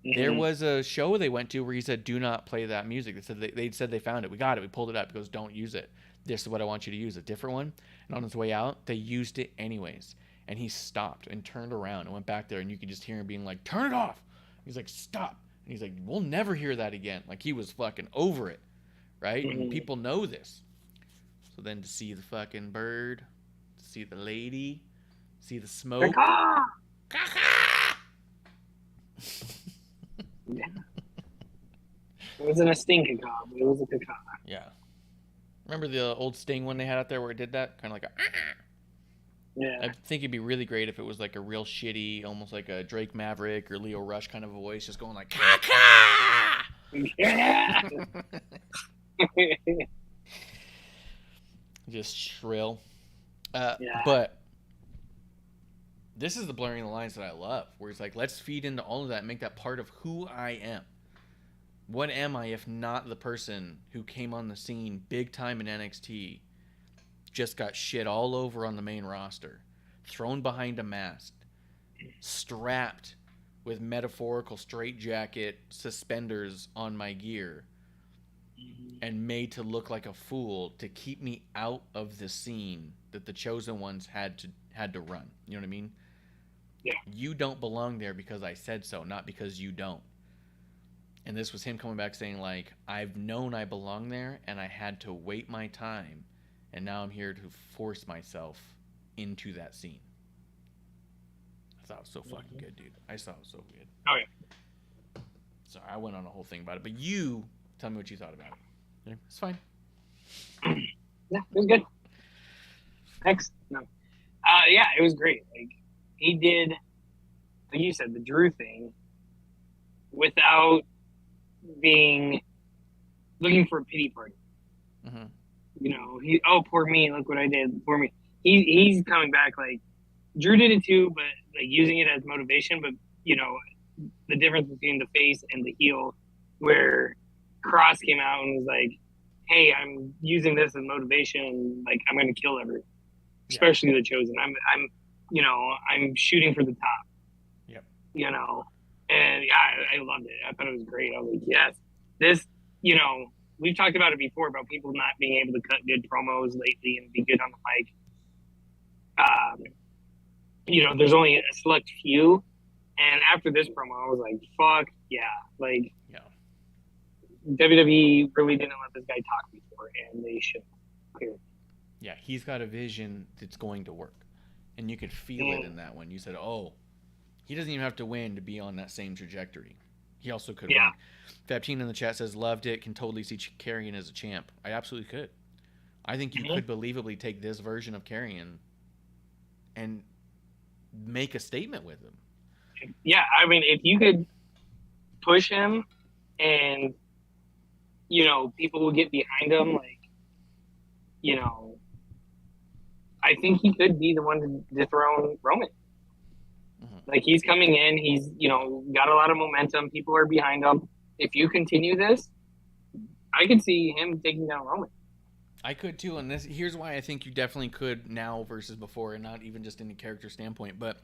There was a show they went to where he said, do not play that music. They said they found it. We got it. We pulled it up. He goes, don't use it. This is what I want you to use, a different one. And on his way out, they used it anyways. And he stopped and turned around and went back there, and you could just hear him being like, turn it off. He's like, stop. And he's like, we'll never hear that again. Like, he was fucking over it, right? And people know this. So then to see the fucking bird, to see the lady, see the smoke. Yeah. It wasn't a stinking cob, it was a caca. Yeah. Remember the old Sting one they had out there where it did that? Kind of like a... Yeah. I think it'd be really great if it was like a real shitty, almost like a Drake Maverick or Leo Rush kind of a voice, just going like, caca! Yeah. Just shrill. Yeah. But this is the blurring the lines that I love, where it's like, let's feed into all of that and make that part of who I am. What am I if not the person who came on the scene big time in NXT, just got shit all over on the main roster, thrown behind a mask, strapped with metaphorical straitjacket suspenders on my gear, and made to look like a fool to keep me out of the scene that the chosen ones had to run. You know what I mean? Yeah. You don't belong there because I said so, not because you don't. And this was him coming back saying, like, I've known I belong there, and I had to wait my time, and now I'm here to force myself into that scene. I thought it was so fucking good, dude. I thought it was so good. Oh, yeah. Sorry, I went on a whole thing about it, but you tell me what you thought about it. Yeah, it's fine. Yeah, it was good. Next. No. Yeah, it was great. Like, he did, like you said, the Drew thing without being looking for a pity party. Mm-hmm. You know, poor me, look what I did, poor me. He's coming back like, Drew did it too, but like using it as motivation. But you know, the difference between the face and the heel, where Cross came out and was like, "Hey, I'm using this as motivation. Like, I'm going to kill everyone, especially the chosen. I'm shooting for the top. Yep. You know, and yeah, I loved it. I thought it was great. I was like, yes, this. You know, we've talked about it before about people not being able to cut good promos lately and be good on the mic. You know, there's only a select few. And after this promo, I was like, fuck yeah. Like, WWE really didn't let this guy talk before, and they should. Clearly. Yeah, he's got a vision that's going to work. And you could feel it in that one. You said, oh, he doesn't even have to win to be on that same trajectory. He also could win. Fabteen in the chat says, loved it, can totally see Karrion as a champ. I absolutely could. I think you could believably take this version of Karrion and make a statement with him. Yeah, I mean, if you could push him and, you know, people will get behind him, like, you know, I think he could be the one to dethrone Roman. Like, he's coming in, he's, you know, got a lot of momentum, people are behind him. If you continue this, I could see him taking down Roman. I could too, and here's why I think you definitely could now versus before, and not even just in a character standpoint, but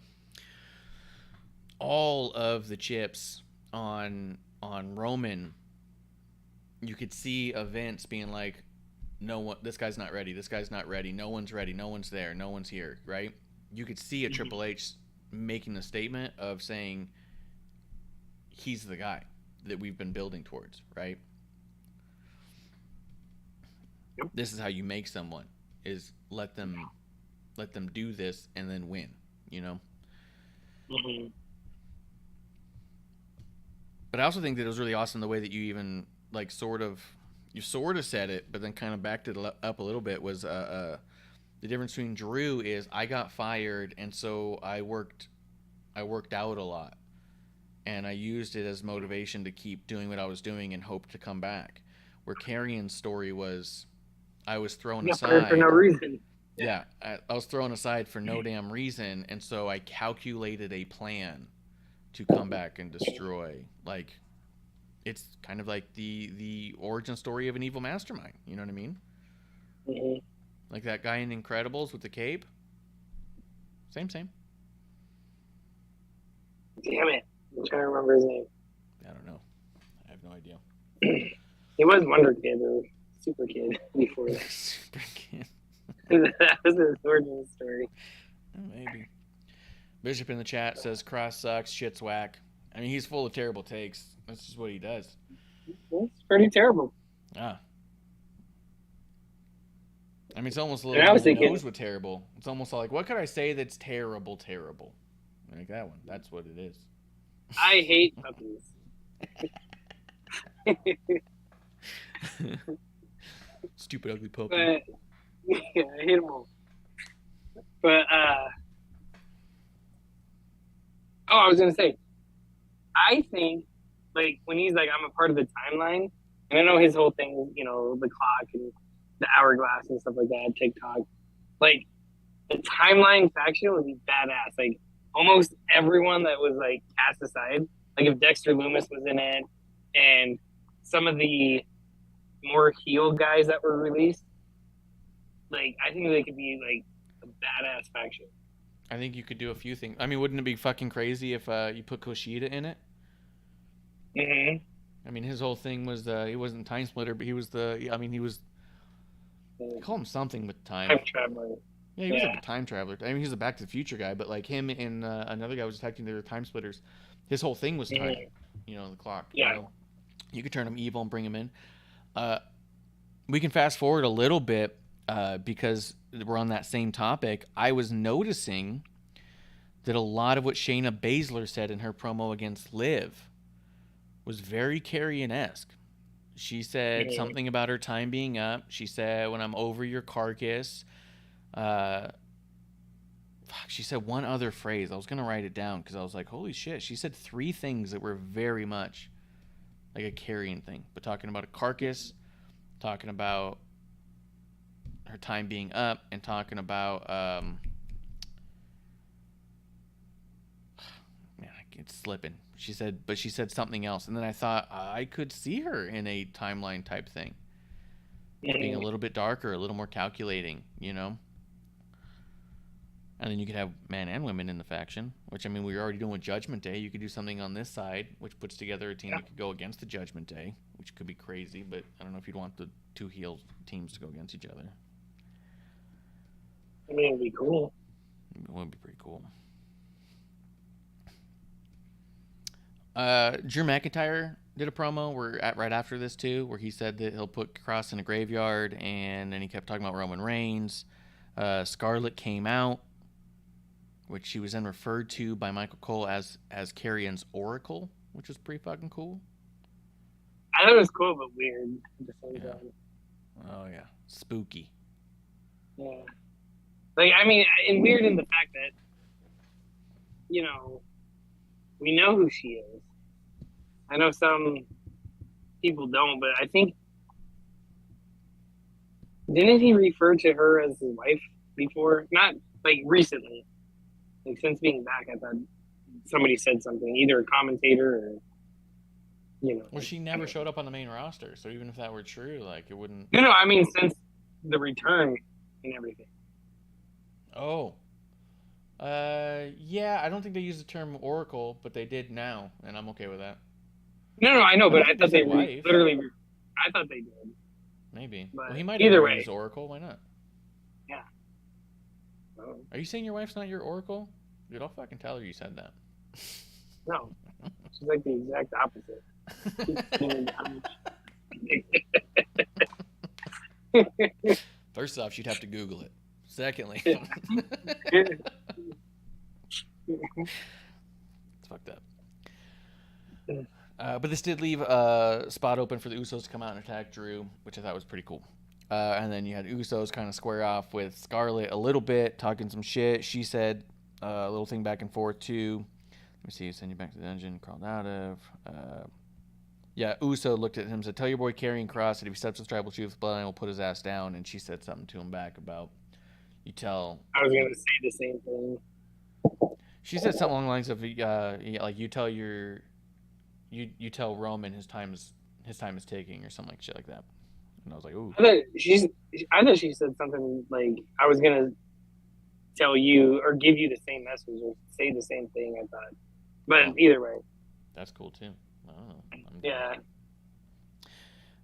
all of the chips on Roman, you could see events being like, no one, this guy's not ready, no one's ready, no one's there, no one's here, right? You could see a Triple H making the statement of saying he's the guy that we've been building towards, right? Yep. This is how you make someone, is let them do this and then win, you know? But I also think that it was really awesome the way that you even like sort of said it, but then kind of backed it up a little bit, was the difference between Drew is I got fired, and so I worked out a lot, and I used it as motivation to keep doing what I was doing and hope to come back. Where Karrion's story was, I was thrown aside for no reason. Yeah, I was thrown aside for no damn reason, and so I calculated a plan to come back and destroy. Like, it's kind of like the origin story of an evil mastermind. You know what I mean? Like that guy in Incredibles with the cape. Same. Damn it! I'm trying to remember his name. I don't know. I have no idea. He was Wonder Kid or Super Kid before that. Super Kid. That was his origin story. Maybe. Bishop in the chat says Cross sucks, shit's whack. I mean, he's full of terrible takes. That's just what he does. It's pretty terrible. Ah. I mean, it's almost a little bit knows what terrible. It's almost like, what could I say that's terrible? Like that one. That's what it is. I hate puppies. Stupid, ugly puppy. But, yeah, I hate them all. But, I was going to say, I think, like, when he's like, I'm a part of the timeline, and I know his whole thing, you know, the clock and the hourglass and stuff like that, TikTok, like, the timeline faction would be badass. Like, almost everyone that was, like, cast aside, like, if Dexter Lumis was in it, and some of the more heel guys that were released, like, I think they could be, like, a badass faction. I think you could do a few things. I mean, wouldn't it be fucking crazy if you put Kushida in it? I mean, his whole thing was he wasn't Time Splitter, but he was they call him something with time. Time Traveler. Yeah, he was like a time traveler. I mean, he's a Back to the Future guy, but like him and another guy was attacking their time splitters. His whole thing was time, you know, the clock. Yeah. You know? You could turn him evil and bring him in. We can fast forward a little bit because we're on that same topic. I was noticing that a lot of what Shayna Baszler said in her promo against Liv was very Karrion-esque. She said something about her time being up. She said, when I'm over your carcass. She said one other phrase. I was going to write it down because I was like, holy shit. She said 3 things that were very much like a Karrion thing. But talking about a carcass, talking about her time being up, and talking about it's slipping. She said something else, and then I thought I could see her in a timeline type thing, being a little bit darker, a little more calculating, you know. And then you could have men and women in the faction, which, I mean, we were already doing with Judgment Day. You could do something on this side, which puts together a team that could go against the Judgment Day, which could be crazy, but I don't know if you'd want the two heel teams to go against each other. I mean, it'd be cool. It would be pretty cool. Drew McIntyre did a promo right after this too, where he said that he'll put Cross in a graveyard, and then he kept talking about Roman Reigns. Scarlett came out, which she was then referred to by Michael Cole as Karrion's Oracle, which was pretty fucking cool. I thought it was cool, but weird at the same time. Oh yeah, spooky. Yeah, like, I mean, and weird in the fact that, you know, we know who she is. I know some people don't, but I think, didn't he refer to her as his wife before? Not like recently. Like, since being back, I thought somebody said something, either a commentator or, you know. Well, she never showed up on the main roster, so even if that were true, like, it wouldn't. No, I mean, since the return and everything. Oh. Yeah, I don't think they use the term Oracle, but they did now, and I'm okay with that. No, I know, but I thought they wife. I thought they did. Maybe. But Well, he might either have way. used Oracle. Why not? Yeah. Oh, Are you saying your wife's not your Oracle? Dude, I'll fucking tell her you said that. no, she's like the exact opposite. First off, she'd have to Google it. Secondly, it's fucked up. But this did leave a spot open for the Usos to come out and attack Drew, which I thought was pretty cool. And then you had Usos kind of square off with Scarlett a little bit, talking some shit. She said a little thing back and forth too. Let me see. Send you back to the dungeon. Crawled out of. Yeah, Uso looked at him and said, "Tell your boy Karrion Kross that if he steps with tribal chief with bloodline, we'll put his ass down." And she said something to him back about, you tell. I was gonna say the same thing. She said something along the lines of, like you tell Roman his time is ticking, or something like shit like that. And I was like, ooh. I thought she said something like, I was gonna tell you or give you the same message or say the same thing. I thought, but either way, that's cool too. I don't know. Yeah.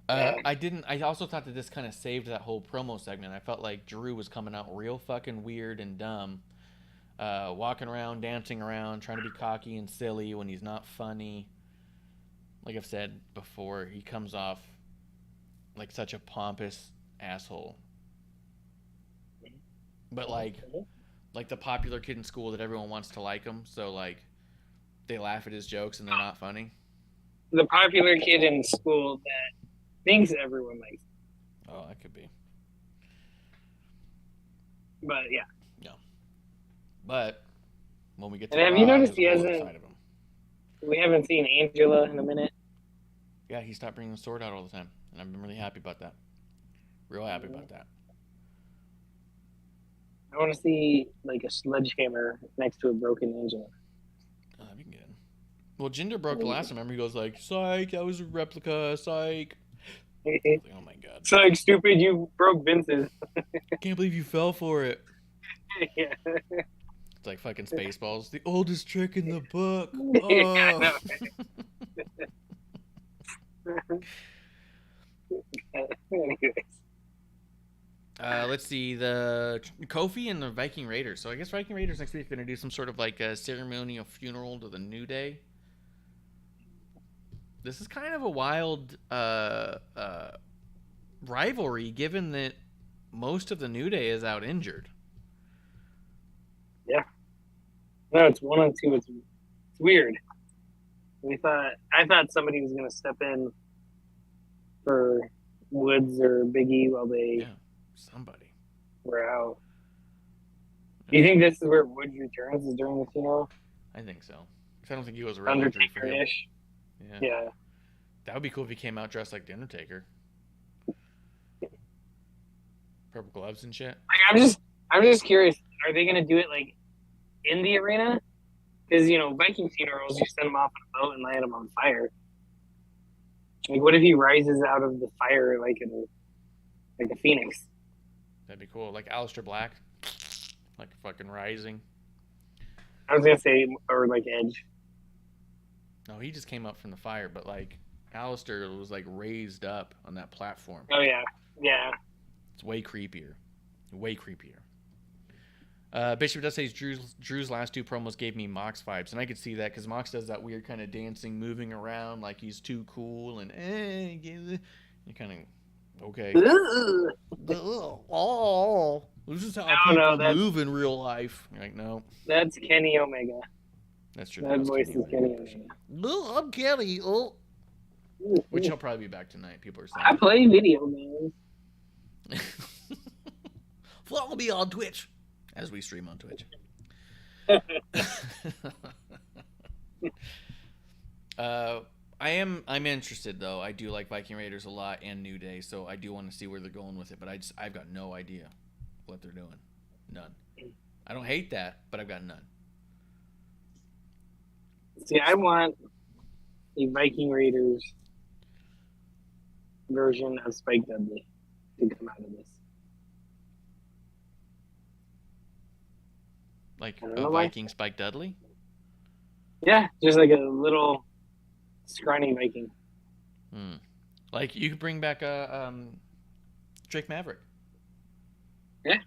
I also thought that this kind of saved that whole promo segment. I felt like Drew was coming out real fucking weird and dumb, walking around, dancing around, trying to be cocky and silly when he's not funny. Like I've said before, he comes off like such a pompous asshole. But like the popular kid in school that everyone wants to like him, so like they laugh at his jokes and they're not funny. The popular kid in school that thinks everyone likes him. Oh, that could be. But yeah. No. But when we get to And have you noticed he hasn't? hasn't? We haven't seen Angela in a minute. Yeah, he stopped bringing the sword out all the time, and I've been really happy about that. Real happy about that. I want to see like a sledgehammer next to a broken Angela. Oh, that'd be good. Well, Jinder broke the last time. Remember, he goes like, "Psych, that was a replica. Psych." Like, oh my god. It's like, stupid, you broke Vince's. Can't believe you fell for it. Yeah. It's like fucking Spaceballs. The oldest trick in the book. Oh. Yeah, I know. Anyways. Let's see, the Kofi and the Viking Raiders. So I guess Viking Raiders next week are going to do some sort of like a ceremonial funeral to the New Day. This is kind of a wild rivalry, given that most of the New Day is out injured. Yeah. No, it's 1-on-2. It's weird. I thought somebody was going to step in for Woods or Big E while they somebody were out. Do you think this is where Woods returns, is during the funeral? I think so. Because I don't think he was a real injury for him. Undertaker-ish. Yeah. That would be cool if he came out dressed like the Undertaker. Purple gloves and shit. Like, I'm just curious. Are they going to do it like in the arena? Because, Viking funerals, you send them off on a boat and land them on fire. Like, what if he rises out of the fire like a phoenix? That'd be cool. Like Aleister Black. Like fucking rising. I was going to say, or like Edge. No, he just came up from the fire, but like Aleister was like raised up on that platform. Oh, yeah. Yeah. It's way creepier. Way creepier. Bishop does say Drew's last 2 promos gave me Mox vibes, and I could see that because Mox does that weird kind of dancing, moving around like he's too cool, and you kind of okay. Oh, this is how people move in real life. You're like, no, that's Kenny Omega. That's true. That voice is Kenny Omega. No, I'm Kenny. Oh, which he'll probably be back tonight. People are saying. I play video games. Follow me on Twitch. As we stream on Twitch. I'm interested though. I do like Viking Raiders a lot and New Day, so I do want to see where they're going with it, but I've got no idea what they're doing. None. I don't hate that, but I've got none. See, I want a Viking Raiders version of Spike Dudley to come out of this. Like a Viking Spike Dudley? Yeah, just like a little scrawny Viking. Like you could bring back Drake Maverick. Yeah.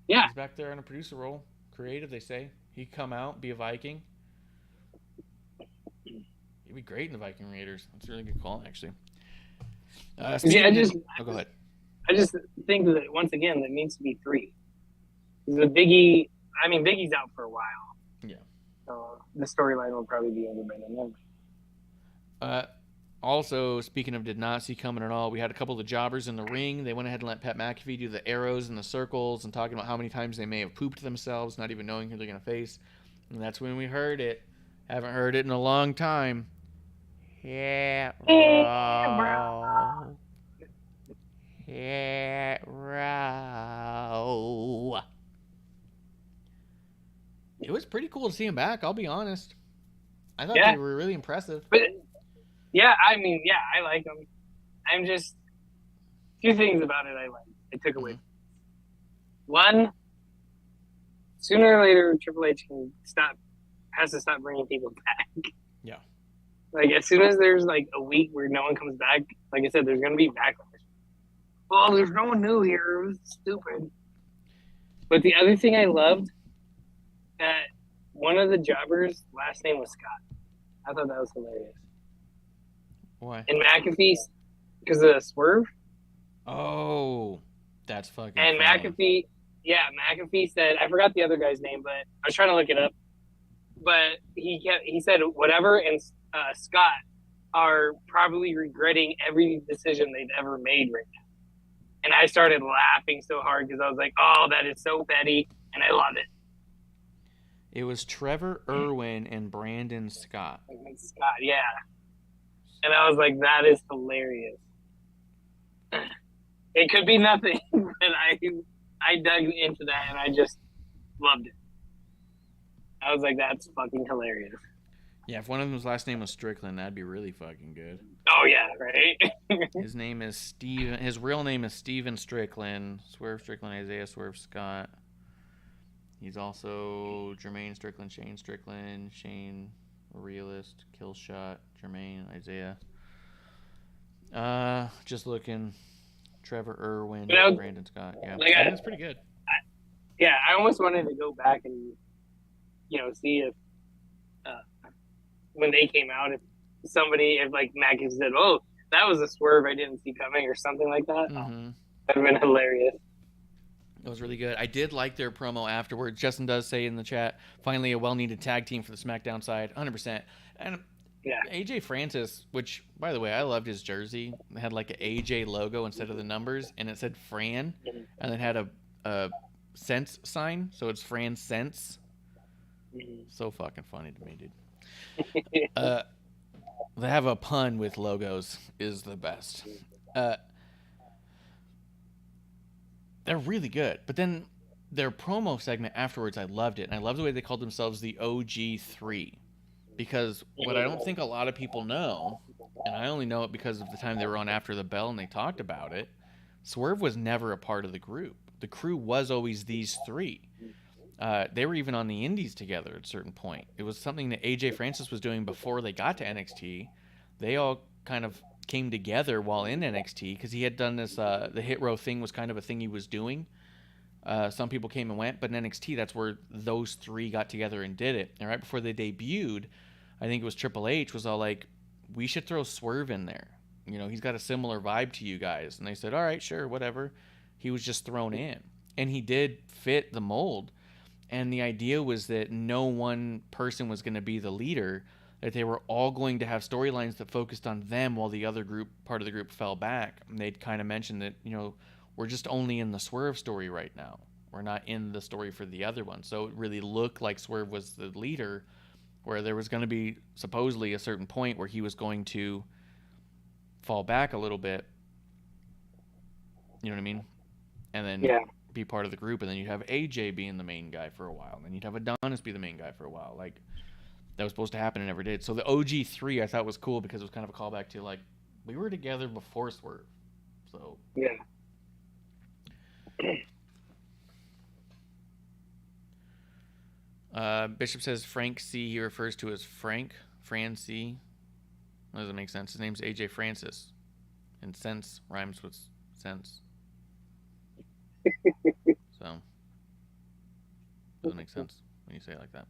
Yeah. He's back there in a producer role. Creative, they say. He'd come out, be a Viking. He'd be great in the Viking Raiders. That's a really good call, actually. Go ahead. I just think that, once again, there needs to be 3. Biggie's out for a while. Yeah. So the storyline will probably be over by then. Also, speaking of did not see coming at all, we had a couple of the jobbers in the ring. They went ahead and let Pat McAfee do the arrows and the circles and talking about how many times they may have pooped themselves, not even knowing who they're going to face. And that's when we heard it. Haven't heard it in a long time. Yeah, bro. Yeah, bro. It was pretty cool to see him back, I'll be honest. I thought they were really impressive. But, I like him. I'm just... 2 things about it I like. I took away. One, sooner or later, Triple H has to stop bringing people back. Yeah. Like, as soon as there's, like, a week where no one comes back, like I said, there's going to be backlash. Well, there's no one new here. It was stupid. But the other thing I loved, that one of the jobbers' last name was Scott. I thought that was hilarious. Why? And McAfee, because of the swerve. Oh, that's fucking And funny. McAfee said, I forgot the other guy's name, but I was trying to look it up. But he said whatever, and Scott are probably regretting every decision they've ever made right now. And I started laughing so hard because I was like, oh, that is so petty, and I love it. It was Trevor Irwin and Brandon Scott. Scott, yeah. And I was like, that is hilarious. It could be nothing, but I dug into that, and I just loved it. I was like, that's fucking hilarious. Yeah, if one of them's last name was Strickland, that'd be really fucking good. Oh, yeah, right? His name is Steven. His real name is Steven Strickland. Swerve Strickland, Isaiah Swerve Scott. He's also Jermaine Strickland, Shane, a realist, Killshot, Jermaine, Isaiah. Just looking. Trevor Irwin, Brandon Scott. Yeah, that's pretty good. I almost wanted to go back and, see if when they came out, if Mackie said, oh, that was a swerve I didn't see coming or something like that. Mm-hmm. That would have been hilarious. It was really good. I did like their promo afterwards. Justin does say in the chat, finally a well-needed tag team for the SmackDown side, 100%. And AJ Francis, which, by the way, I loved his jersey. It had like an AJ logo instead of the numbers, and it said Fran, and it had a sense sign, so it's Fran Sense. So fucking funny to me, dude. They have a pun with logos is the best. They're really good. But then their promo segment afterwards, I loved it. And I love the way they called themselves the OG3. Because what I don't think a lot of people know, and I only know it because of the time they were on After the Bell and they talked about it, Swerve was never a part of the group. The crew was always these three. They were even on the indies together at a certain point. It was something that AJ Francis was doing before they got to NXT. They all kind of came together while in NXT because he had done this, the Hit Row thing was kind of a thing he was doing. Some people came and went, but in NXT, that's where those three got together and did it. And right before they debuted, I think it was Triple H was all like, we should throw Swerve in there. You know, he's got a similar vibe to you guys. And they said, all right, sure, whatever. He was just thrown in. And he did fit the mold. And the idea was that no one person was going to be the leader, that they were all going to have storylines that focused on them while the other part of the group fell back. And they'd kind of mentioned that, you know, we're just only in the Swerve story right now. We're not in the story for the other one. So it really looked like Swerve was the leader, where there was going to be supposedly a certain point where he was going to fall back a little bit. You know what I mean? And then be part of the group. And then you'd have AJ being the main guy for a while. And then you'd have Adonis be the main guy for a while. Like, that was supposed to happen and never did. So the OG3 I thought was cool because it was kind of a callback to, like, we were together before Swerve. So. Yeah. Bishop says Frank C. he refers to as Fran C. That doesn't make sense. His name's AJ Francis. And sense rhymes with sense. So, doesn't make sense when you say it like that.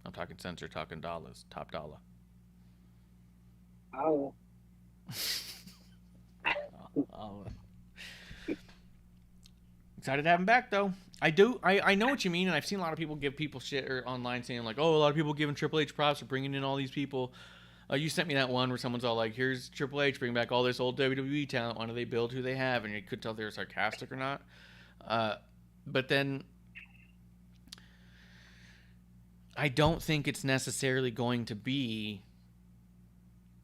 I'm talking cents or talking dollars. Top dollar. Oh. Excited to have him back, though. I know what you mean, and I've seen a lot of people give people shit or online saying, like, oh, a lot of people giving Triple H props for bringing in all these people. You sent me that one where someone's all like, here's Triple H, bring back all this old WWE talent. Why don't they build who they have? And you could tell if they were sarcastic or not. But then I don't think it's necessarily going to be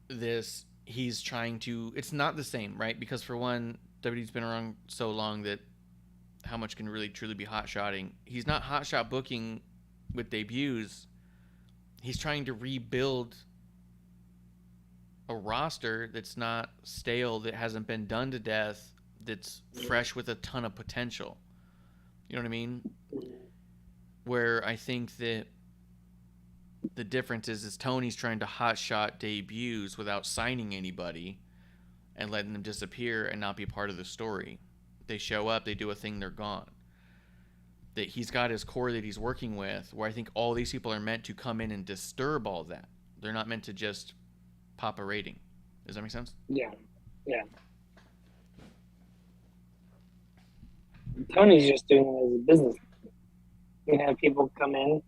this, he's trying to, it's not the same, right? Because for one, WWE's been around so long that how much can really truly be hot-shotting. He's not hot-shot booking with debuts. He's trying to rebuild a roster that's not stale, that hasn't been done to death, that's fresh with a ton of potential. You know what I mean? Where I think that the difference is Tony's trying to hot-shot debuts without signing anybody and letting them disappear and not be part of the story. They show up, they do a thing, they're gone. That he's got his core that he's working with, where I think all these people are meant to come in and disturb all that. They're not meant to just pop a rating. Does that make sense? Yeah. Yeah. Tony's just doing it as a business. You can have people come in,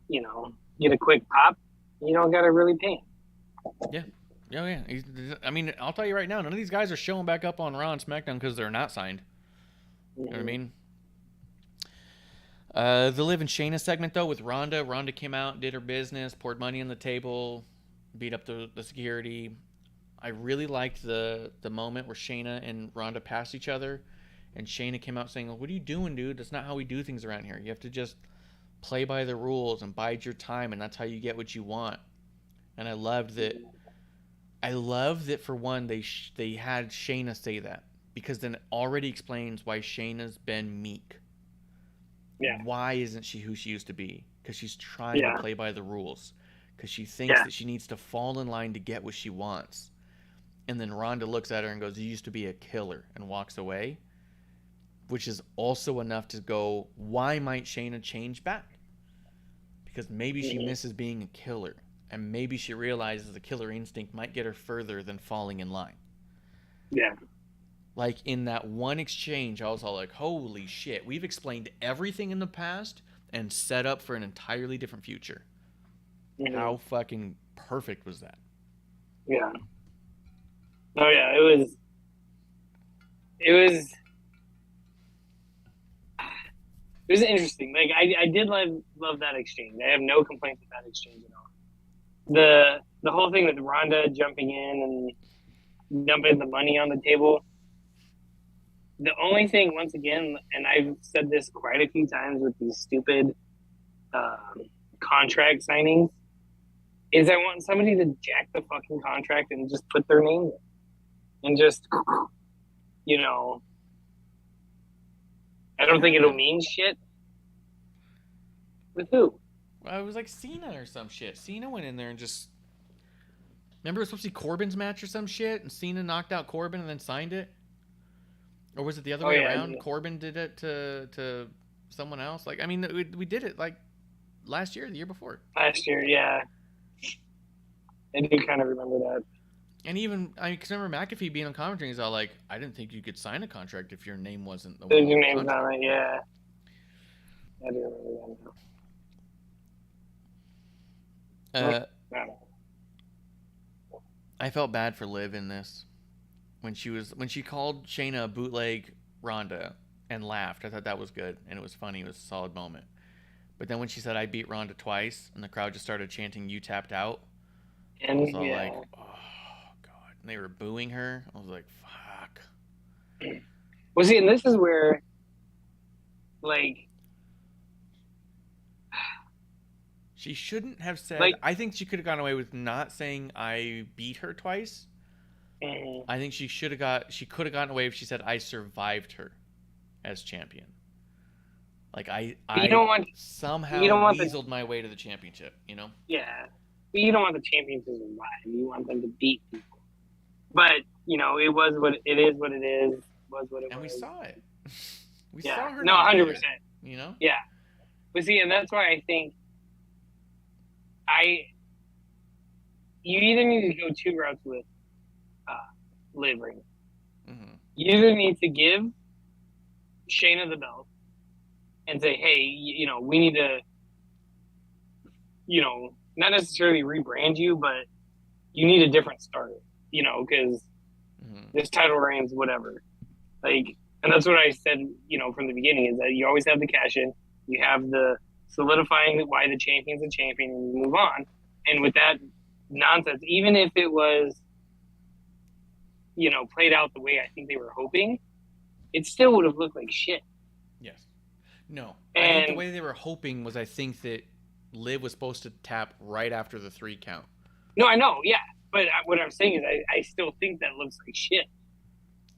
you know, get a quick pop. You don't got to really pay him. Yeah. Oh, yeah. I mean, I'll tell you right now, none of these guys are showing back up on Raw and SmackDown because they're not signed. You know what I mean? The Liv and Shayna segment, though, with Ronda. Ronda came out, did her business, poured money on the table, beat up the security. I really liked the moment where Shayna and Ronda passed each other, and Shayna came out saying, what are you doing, dude? That's not how we do things around here. You have to just play by the rules and bide your time, and that's how you get what you want. And I loved that. I love that, for one, they had Shayna say that, because then it already explains why Shayna's been meek. Yeah. Why isn't she who she used to be? Because she's trying to play by the rules. Because she thinks that she needs to fall in line to get what she wants. And then Ronda looks at her and goes, you used to be a killer, and walks away. Which is also enough to go, why might Shayna change back? Because maybe she misses being a killer. And maybe she realizes the killer instinct might get her further than falling in line. Yeah. Like, in that one exchange, I was all like, holy shit, we've explained everything in the past and set up for an entirely different future. Mm-hmm. How fucking perfect was that? Yeah. Oh, yeah, it was interesting. Like, I did love that exchange. I have no complaints with that exchange at all. The whole thing with Ronda jumping in and dumping the money on the table, The only thing, once again, and I've said this quite a few times with these stupid contract signings, is I want somebody to jack the fucking contract and just put their name in. And just, you know, I don't think it'll mean shit. With who? Well, it was like Cena or some shit. Cena went in there and just... Remember it was supposed to be Corbin's match or some shit? And Cena knocked out Corbin and then signed it? Or was it the other way around? Yeah. Corbin did it to someone else? Like, I mean, we did it like last year, the year before. Last year, yeah. I do kind of remember that. And even, I mean, because I remember McAfee being on commentary, he's all like, I didn't think you could sign a contract if your name wasn't the one. Your name's not it, yeah. I do remember that now. I felt bad for Liv in this. When she called Shayna a bootleg Ronda and laughed, I thought that was good and it was funny. It was a solid moment. But then when she said I beat Ronda twice and the crowd just started chanting "You tapped out," and I was all like, "Oh god!" And they were booing her. I was like, "Fuck." Well, see, and this is where, like, she shouldn't have said. Like, I think she could have gone away with not saying I beat her twice. I think she could have gotten away if she said I survived her as champion. Like I somehow weaseled my way to the championship, you know? Yeah. But you don't want the champion to survive. You want them to beat people. But, you know, it was what it is what it is. Was what it and was. We saw it. We saw her. No, 100%. You know? Yeah. But see, and that's why I think you either need to go two routes with Liv right now. Mm-hmm. You either need to give Shayna the belt and say, hey, you know, we need to, you know, not necessarily rebrand you, but you need a different starter, you know, because this title reigns, whatever. Like, and that's what I said, you know, from the beginning, is that you always have the cash in, you have the solidifying why the champion's a champion, and you move on. And with that nonsense, even if it was, you know, played out the way I think they were hoping, it still would have looked like shit. Yes. No. I think the way they were hoping was, I think that Liv was supposed to tap right after the 3 count. No, I know, yeah. But what I'm saying is I still think that looks like shit.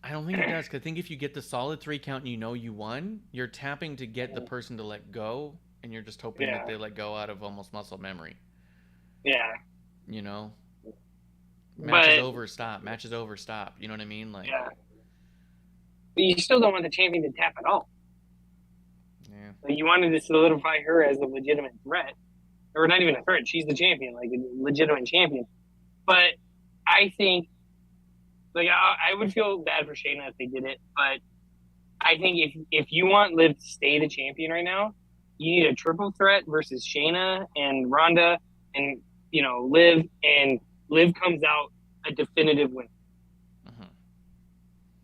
I don't think it does, because I think if you get the solid 3 count and you know you won, you're tapping to get the person to let go, and you're just hoping that they let go out of almost muscle memory. Yeah. You know? Match is over, stop. Match is over, stop. You know what I mean? Like, yeah. But you still don't want the champion to tap at all. Yeah. Like, you wanted to solidify her as a legitimate threat. Or not even a threat. She's the champion, like a legitimate champion. But I think, like, I would feel bad for Shayna if they did it. But I think if you want Liv to stay the champion right now, you need a triple threat versus Shayna and Ronda and, you know, Liv, and Liv comes out a definitive win. Uh-huh.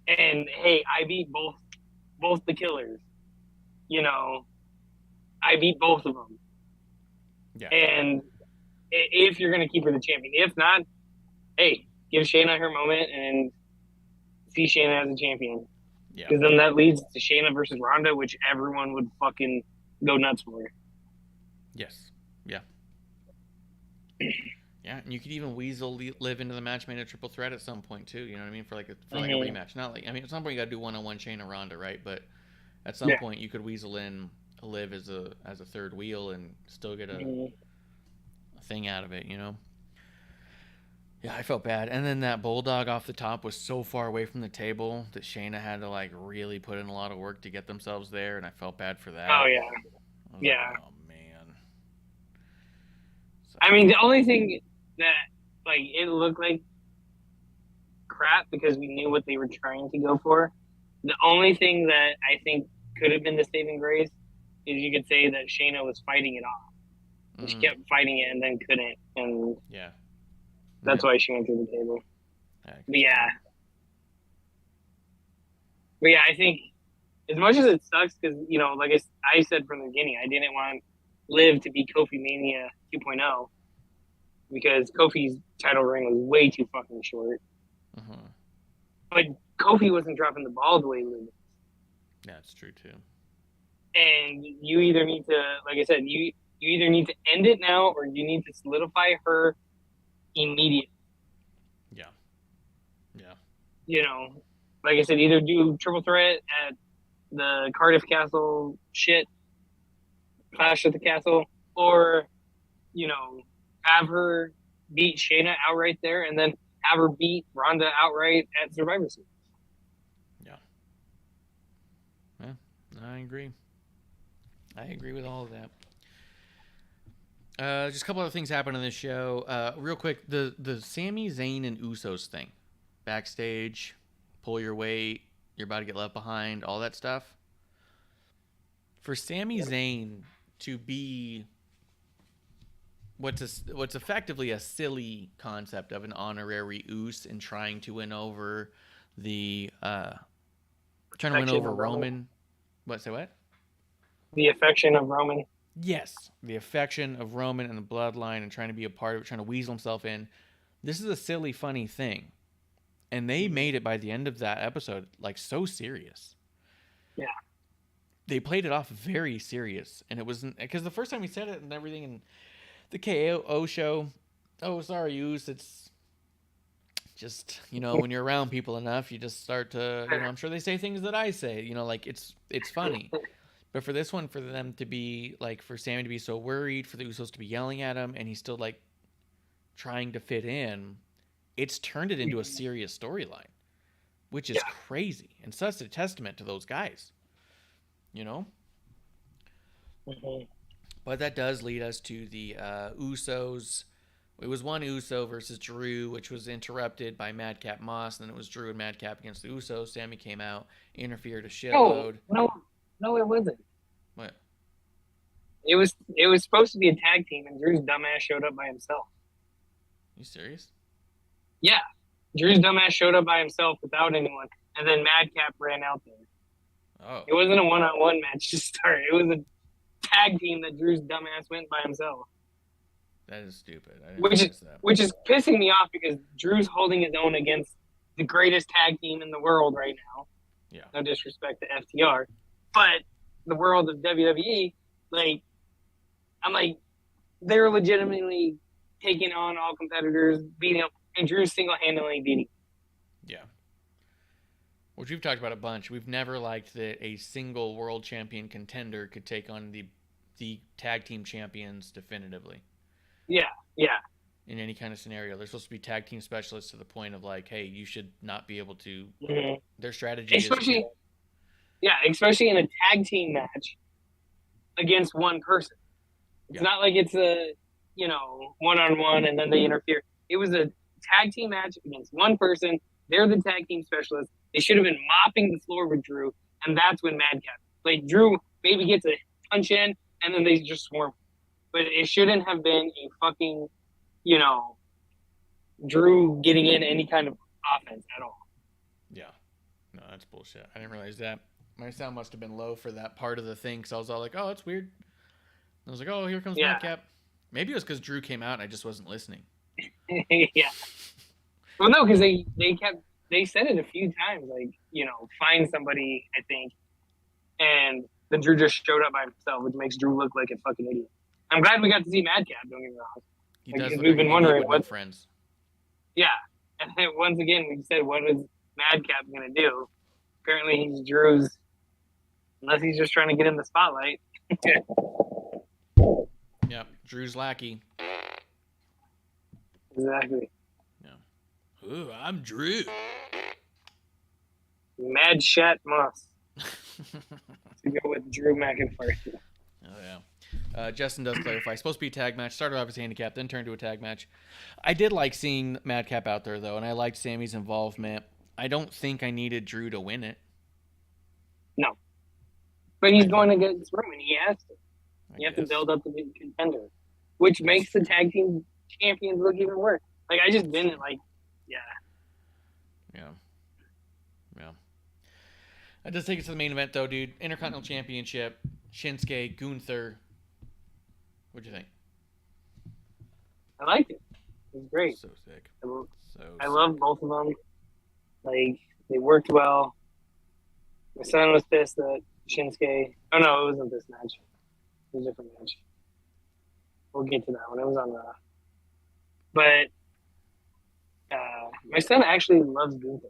And hey, I beat both the killers. You know, I beat both of them. Yeah. And if you're gonna keep her the champion, if not, hey, give Shayna her moment and see Shayna as a champion. Yeah. Because then that leads to Shayna versus Ronda, which everyone would fucking go nuts for. Yes. Yeah. Yeah, and you could even weasel Liv into the match made a triple threat at some point too. You know what I mean? For like a rematch. Not like, I mean, at some point you got to do 1-on-1 Shayna Ronda, right? But at some point you could weasel in Liv as a third wheel and still get a thing out of it. You know? Yeah, I felt bad. And then that bulldog off the top was so far away from the table that Shayna had to like really put in a lot of work to get themselves there, and I felt bad for that. Oh yeah, yeah. Like, oh man. So, I mean, the only thing that, like, it looked like crap because we knew what they were trying to go for. The only thing that I think could have been the saving grace is you could say that Shayna was fighting it off. And she kept fighting it and then couldn't. And that's why she went through the table. But yeah, I think as much as it sucks, because, you know, like I said from the beginning, I didn't want Liv to be Kofi Mania 2.0 because Kofi's title reign was way too fucking short. But Kofi wasn't dropping the ball the way Liv is. That's true too. And you either need to, like I said, you either need to end it now or you need to solidify her immediately. Yeah. Yeah. You know, like I said, either do triple threat at the Cardiff Castle shit, Clash at the Castle, or, you know, have her beat Shayna outright there and then have her beat Ronda outright at Survivor Series. Yeah. Yeah, I agree. I agree with all of that. Just a couple other things happened in this show. Real quick, the Sami, Zayn, and Usos thing. Backstage, pull your weight, you're about to get left behind, all that stuff. For Sami Zayn to be what's effectively a silly concept of an honorary Us and trying to win over Roman. What, say what? The affection of Roman. Yes, the affection of Roman and the bloodline and trying to be a part of it, trying to weasel himself in. This is a silly, funny thing. And they made it by the end of that episode, like, so serious. Yeah. They played it off very serious. And it wasn't, because the first time we said it and everything in the KO show, oh, sorry, Us, it's just, you know, when you're around people enough, you just start to, you know, I'm sure they say things that I say, you know, like, it's funny. But for this one, for them to be, like, for Sami to be so worried, for the Usos to be yelling at him, and he's still, like, trying to fit in, it's turned it into a serious storyline, which is crazy. And such a testament to those guys, you know? Mm-hmm. But that does lead us to the Usos. It was one Uso versus Drew, which was interrupted by Madcap Moss, and then it was Drew and Madcap against the Usos. Sami came out, interfered a shitload. No, it wasn't. What? It was supposed to be a tag team, and Drew's dumbass showed up by himself. You serious? Yeah. Drew's dumbass showed up by himself without anyone, and then Madcap ran out there. Oh. It wasn't a one-on-one match to start. It was a tag team that Drew's dumbass went by himself. That is stupid. I didn't realize that. Which is pissing me off because Drew's holding his own against the greatest tag team in the world right now. Yeah. No disrespect to FTR. But the world of WWE, like, I'm like, they're legitimately taking on all competitors, beating up, and Drew's single-handedly beating. Yeah. Which we've talked about a bunch. We've never liked that a single world champion contender could take on the tag team champions definitively. Yeah, yeah. In any kind of scenario. They're supposed to be tag team specialists to the point of, like, hey, you should not be able to... Mm-hmm. Their strategy especially, is... Yeah, especially in a tag team match against one person. It's not like it's a, you know, one-on-one and then they interfere. It was a tag team match against one person. They're the tag team specialists. They should have been mopping the floor with Drew, and that's when Madcap. Like, Drew maybe gets a punch in, and then they just swarm. But it shouldn't have been a fucking, you know, Drew getting in any kind of offense at all. Yeah. No, that's bullshit. I didn't realize that. My sound must have been low for that part of the thing, because I was all like, oh, that's weird. And I was like, oh, here comes Madcap. Maybe it was because Drew came out and I just wasn't listening. Yeah. Well, no, because they said it a few times, like, you know, find somebody, I think. And then Drew just showed up by himself, which makes Drew look like a fucking idiot. I'm glad we got to see Madcap, don't get me wrong. He like, does look we've been wondering what friends. Yeah. And then once again, we said, what is Madcap going to do? Apparently he's Drew's, unless he's just trying to get in the spotlight. Yep, Drew's lackey. Exactly. Yeah. Ooh, I'm Drew. Mad Shat Moss. To go with Drew McIntyre. Oh, yeah. Justin does clarify. Supposed to be a tag match. Started off as handicap, then turned to a tag match. I did like seeing Madcap out there, though, and I liked Sami's involvement. I don't think I needed Drew to win it. No. But he's going against Roman. He has to. You have to build up the big contender, which makes the tag team champions look even worse. Like, I just didn't like, yeah. That does take us to the main event, though, dude. Intercontinental Championship, Shinsuke, Gunther. What'd you think? I liked it. It was great. So sick. I love both of them. Like, they worked well. My son was pissed that Shinsuke. Oh no, it wasn't this match. It was a different match. We'll get to that one. It was on Raw. But my son actually loves Gunther.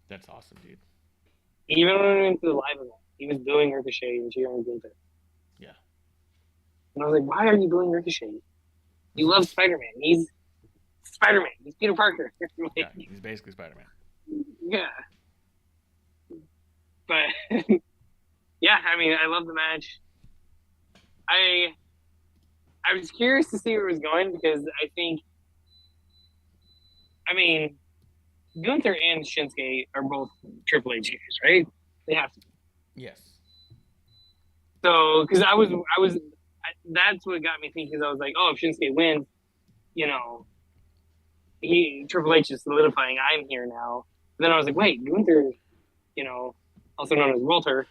That's awesome, dude. Even when we went to the live event, he was booing Ricochet and cheering Gunther. Yeah. And I was like, why are you booing Ricochet? You love Spider-Man. He's Spider-Man. He's Peter Parker. Yeah, he's basically Spider-Man. Yeah. But, yeah, I mean, I love the match. I was curious to see where it was going because I mean, Gunther and Shinsuke are both Triple H guys, right? They have to be. Yes. So, because that's what got me thinking. Because I was like, oh, if Shinsuke wins, you know, Triple H is solidifying. I'm here now. And then I was like, wait, Gunther, you know, also known as Walter,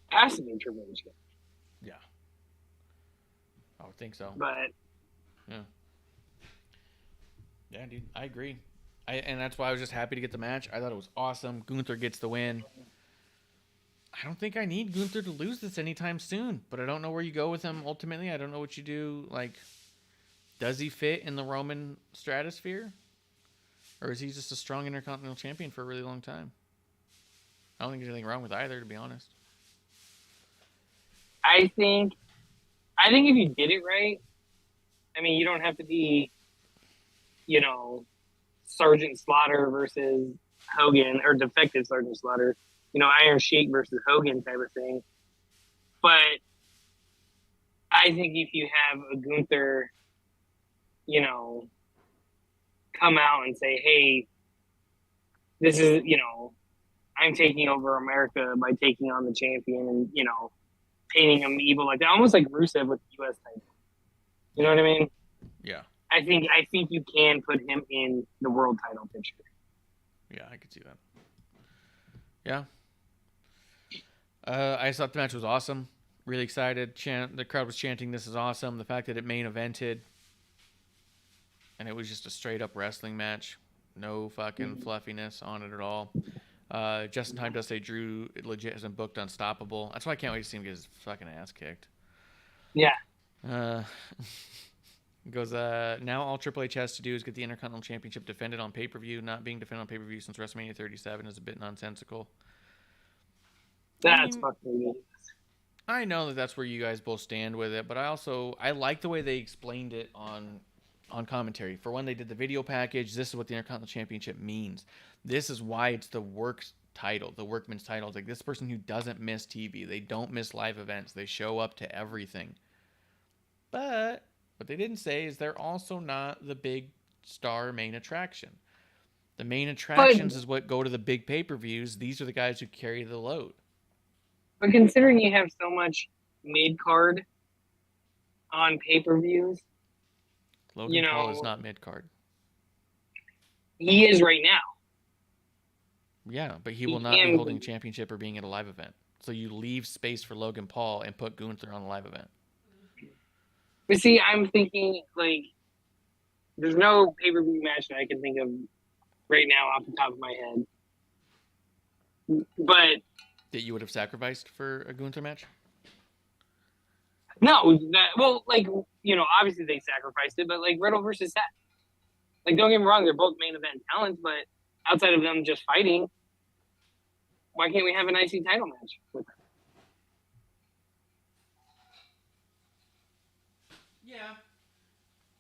has to be Triple H guy. Yeah. I would think so. But yeah, dude, I agree. And that's why I was just happy to get the match. I thought it was awesome. Gunther gets the win. I don't think I need Gunther to lose this anytime soon, but I don't know where you go with him ultimately. I don't know what you do. Like, does he fit in the Roman stratosphere? Or is he just a strong Intercontinental Champion for a really long time? I don't think there's anything wrong with either, to be honest. I think if you did it right, I mean, you don't have to be, you know, Sergeant Slaughter versus Hogan or defective Sergeant Slaughter, you know, Iron Sheik versus Hogan type of thing. But I think if you have a Gunther, you know, come out and say, hey, this is, you know, I'm taking over America by taking on the champion and, you know, painting him evil like that, almost like Rusev with the U.S. title. You know what I mean? Yeah. I think you can put him in the world title picture. Yeah, I could see that. Yeah. I thought the match was awesome. Really excited. The crowd was chanting, "This is awesome." The fact that it main evented, and it was just a straight up wrestling match. No fucking fluffiness on it at all. Just in time does say Drew legit hasn't booked Unstoppable. That's why I can't wait to see him get his fucking ass kicked. Yeah. Goes, now all Triple H has to do is get the Intercontinental Championship defended on pay-per-view. Not being defended on payper-view since WrestleMania 37 is a bit nonsensical. That's fucking ridiculous. I know that that's where you guys both stand with it, but I like the way they explained it on commentary. For when they did the video package, this is what the Intercontinental Championship means. This is why it's the works title, the workman's title. It's like this person who doesn't miss TV. They don't miss live events. They show up to everything. But what they didn't say is they're also not the big star main attraction. The main attractions is what go to the big pay-per-views. These are the guys who carry the load. But considering you have so much mid-card on pay-per-views, Logan Paul is not mid-card. He is right now. Yeah, but he will not be holding a championship or being at a live event. So you leave space for Logan Paul and put Gunther on a live event. But see, I'm thinking, like, there's no pay-per-view match that I can think of right now off the top of my head. But that you would have sacrificed for a Gunther match? No, like, you know, obviously they sacrificed it, but like Riddle versus Seth. Like, don't get me wrong, they're both main event talents, but outside of them just fighting, why can't we have an IC title match with them? Yeah.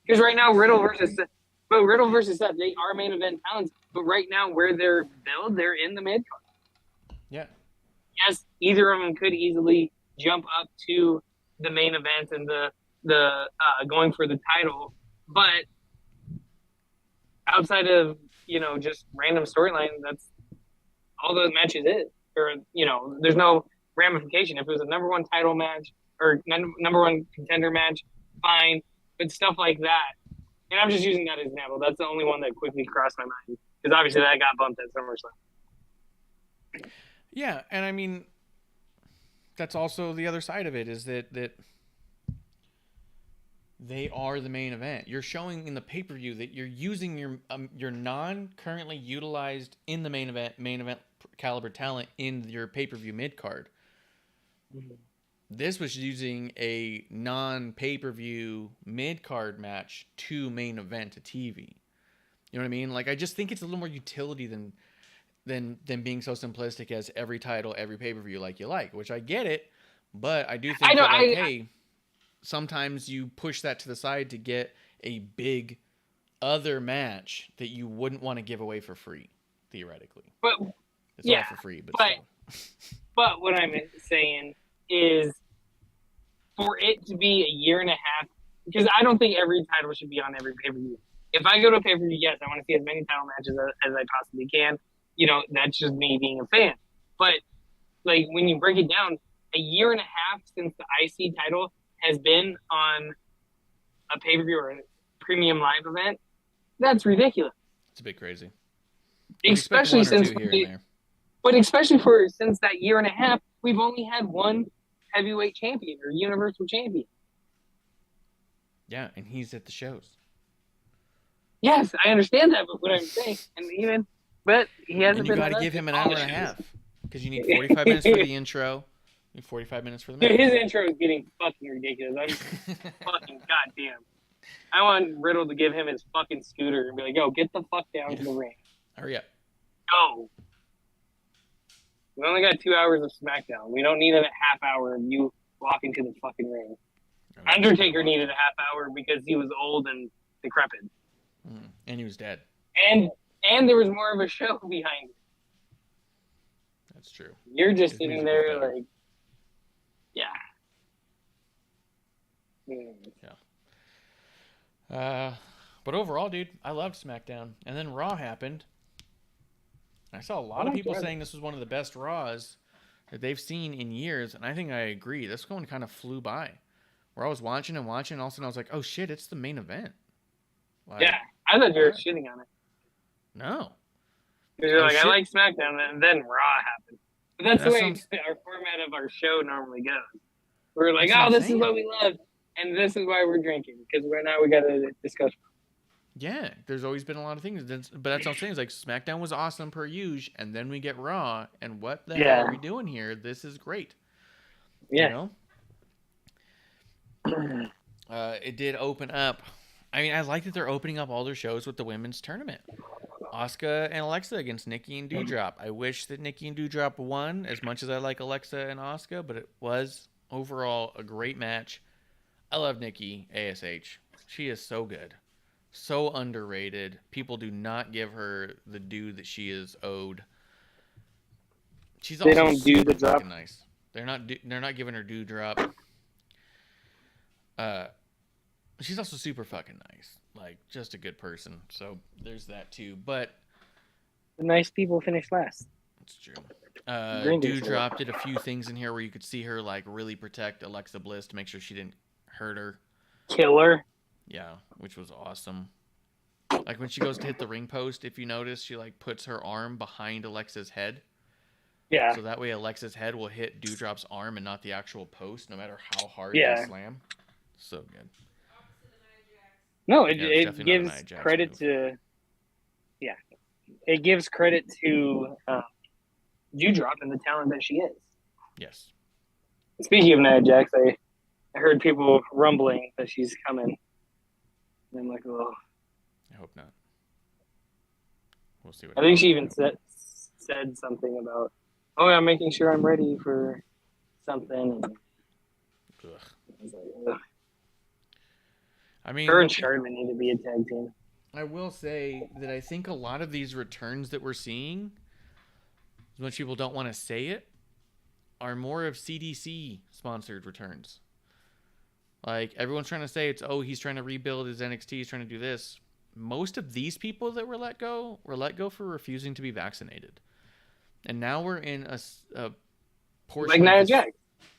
Because right now, Riddle versus Seth, they are main event talents, but right now where they're billed, they're in the mid card. Yeah. Yes, either of them could easily jump up to the main event and the going for the title, but outside of, you know, just random storyline, that's all those matches is. Or, you know, there's no ramification. If it was a number one title match or number one contender match, fine, but stuff like that. And I'm just using that as an example. That's the only one that quickly crossed my mind because obviously that got bumped at SummerSlam. Yeah, and I mean, that's also the other side of it is that They are the main event. You're showing in the pay-per-view that you're using your non-currently utilized in the main event caliber talent in your pay-per-view mid-card. This was using a non-pay-per-view mid-card match to main event a TV. You know what I mean? Like, I just think it's a little more utility than being so simplistic as every title, every pay-per-view like you like, which I get it, but I do think hey, sometimes you push that to the side to get a big other match that you wouldn't want to give away for free, theoretically. But it's not for free, but still. But what I'm saying is, for it to be a year and a half, because I don't think every title should be on every pay-per-view. If I go to a pay-per-view, yes, I want to see as many title matches as I possibly can. You know, that's just me being a fan. But, like, when you break it down, a year and a half since the IC title has been on a pay-per-view or a premium live event, that's ridiculous. It's a bit crazy. Especially since since that year and a half, we've only had one heavyweight champion or universal champion. Yeah, and he's at the shows. Yes, I understand that, but what I'm saying, but he hasn't been. You got to give him an hour and a half because you need 45 minutes for the intro. You need 45 minutes for the match. Dude, his intro is getting fucking ridiculous. I'm fucking goddamn. I want Riddle to give him his fucking scooter and be like, "Yo, get the fuck down to the ring. Hurry up. Go." We only got 2 hours of SmackDown. We don't need a half hour of you walking to the fucking ring. Undertaker needed a half hour because he was old and decrepit. And he was dead. And there was more of a show behind it. That's true. You're just sitting there like, yeah. But overall, dude, I loved SmackDown. And then Raw happened. I saw a lot of people saying this was one of the best Raws that they've seen in years, and I think I agree. This one kind of flew by. Where I was watching, and all of a sudden I was like, oh shit, it's the main event. Like, yeah, I thought you were shitting on it. No. Because you're like, I like SmackDown, and then Raw happened. But that's the way our format of our show normally goes. We're like, this is what we love, and this is why we're drinking, because right now we got to discuss. Yeah, there's always been a lot of things. But that's what I'm saying. It's like SmackDown was awesome per usual, and then we get Raw, and what the hell are we doing here? This is great. Yeah. You know? It did open up. I mean, I like that they're opening up all their shows with the women's tournament. Asuka and Alexa against Nikki and Doudrop. I wish that Nikki and Doudrop won as much as I like Alexa and Asuka, but it was overall a great match. I love Nikki ASH. She is so good. So underrated. People do not give her the due that she is owed. She's also super fucking nice. They're not giving her Doudrop. She's also super fucking nice. Like, just a good person. So there's that too. But the nice people finish last. That's true. Doudrop did a few things in here where you could see her like really protect Alexa Bliss to make sure she didn't hurt her. Kill her. Yeah, which was awesome. Like when she goes to hit the ring post, if you notice, she like puts her arm behind Alexa's head. Yeah. So that way Alexa's head will hit Doudrop's arm and not the actual post, no matter how hard they slam. So good. No, it gives credit to. Yeah, it gives credit to Doudrop and the talent that she is. Yes. Speaking of Nia Jax, I heard people rumbling that she's coming. And I'm like, oh. I hope not. We'll see what I think she even said something about, I'm making sure I'm ready for something. Ugh. I mean, her and Charlotte need to be a tag team. I will say that I think a lot of these returns that we're seeing, as much people don't want to say it, are more of CDC sponsored returns. Like, everyone's trying to say he's trying to rebuild his NXT, he's trying to do this. Most of these people that were let go for refusing to be vaccinated. And now we're in a portion like Nia Jax.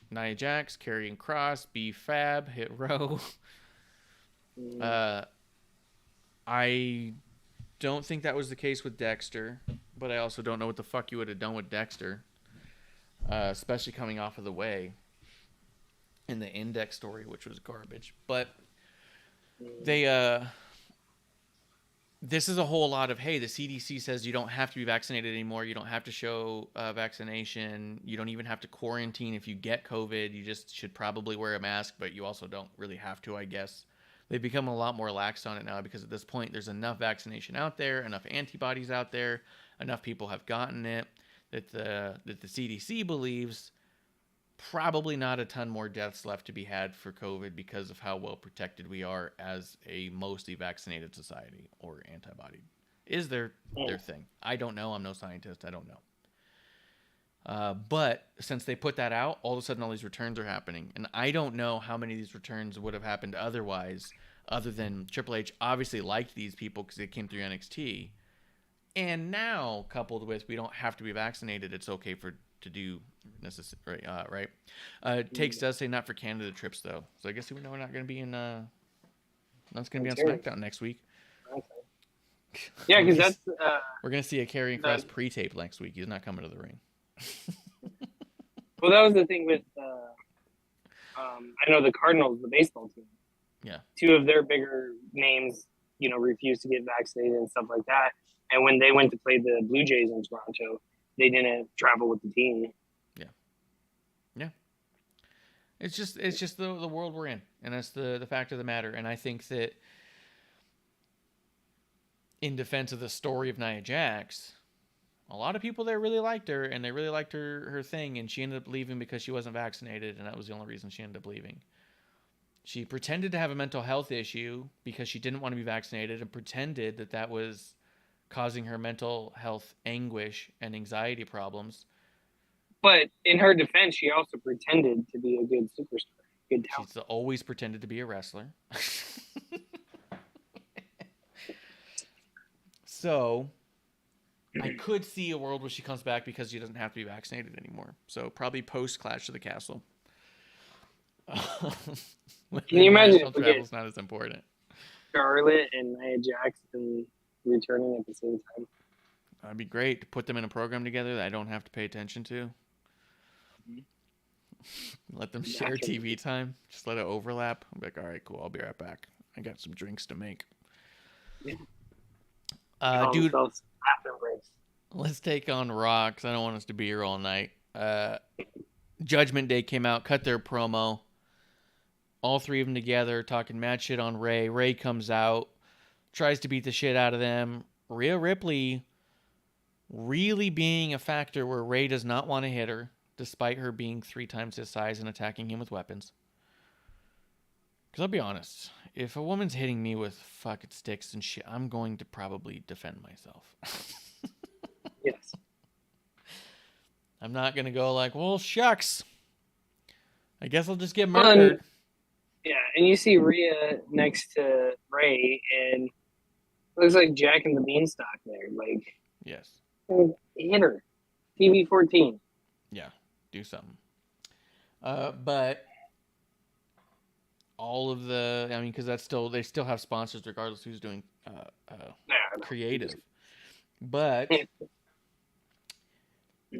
Nia Jax, Karrion Kross, B-Fab, Hit Row. I don't think that was the case with Dexter, but I also don't know what the fuck you would have done with Dexter, especially coming off of the way in the Index story, which was garbage. But they this is a whole lot of, hey, the CDC says you don't have to be vaccinated anymore. You don't have to show vaccination. You don't even have to quarantine if you get COVID. You just should probably wear a mask, but you also don't really have to, I guess. They've become a lot more lax on it now because at this point there's enough vaccination out there, enough antibodies out there, enough people have gotten it that the CDC believes probably not a ton more deaths left to be had for COVID because of how well protected we are as a mostly vaccinated society or antibodied. Is their thing? I don't know. I'm no scientist. I don't know. But since they put that out, all of a sudden all these returns are happening. And I don't know how many of these returns would have happened otherwise, other than Triple H obviously liked these people because they came through NXT. And now, coupled with we don't have to be vaccinated, it's okay to do necessary, right? Takes does say not for Canada trips though, so I guess we're not going to be in. That's going to be on SmackDown next week. Okay. Yeah, because that's we're going to see a Karrion Kross pre-tape next week. He's not coming to the ring. Well, that was the thing with I know the Cardinals, the baseball team. Yeah. 2 of their bigger names, refused to get vaccinated and stuff like that. And when they went to play the Blue Jays in Toronto, they didn't travel with the team. Yeah. It's just the world we're in, and that's the fact of the matter. And I think that in defense of the story of Nia Jax, a lot of people there really liked her, and they really liked her thing, and she ended up leaving because she wasn't vaccinated, and that was the only reason she ended up leaving. She pretended to have a mental health issue because she didn't want to be vaccinated and pretended that was causing her mental health anguish and anxiety problems. But in her defense, she also pretended to be a good superstar, good talent. She's always pretended to be a wrestler. So I could see a world where she comes back because she doesn't have to be vaccinated anymore. So probably post Clash of the Castle. Can you imagine if travel's not as important? Charlotte and Nia Jax returning at the same time. That'd be great to put them in a program together that I don't have to pay attention to. Let them share TV time. Just let it overlap. I'm like, all right, cool. I'll be right back. I got some drinks to make. Yeah. Dude, let's take on Raw because I don't want us to be here all night. Judgment Day came out, cut their promo. All 3 of them together talking mad shit on Ray. Ray comes out, tries to beat the shit out of them. Rhea Ripley really being a factor where Ray does not want to hit her, despite her being 3 times his size and attacking him with weapons. Because I'll be honest, if a woman's hitting me with fucking sticks and shit, I'm going to probably defend myself. Yes. I'm not going to go like, well, shucks. I guess I'll just get murdered. Yeah, and you see Rhea next to Ray, and it looks like Jack and the Beanstalk there. Like, yes. Hit her. TV-14. Yeah, do something. But all of because they still have sponsors regardless who's doing creative. But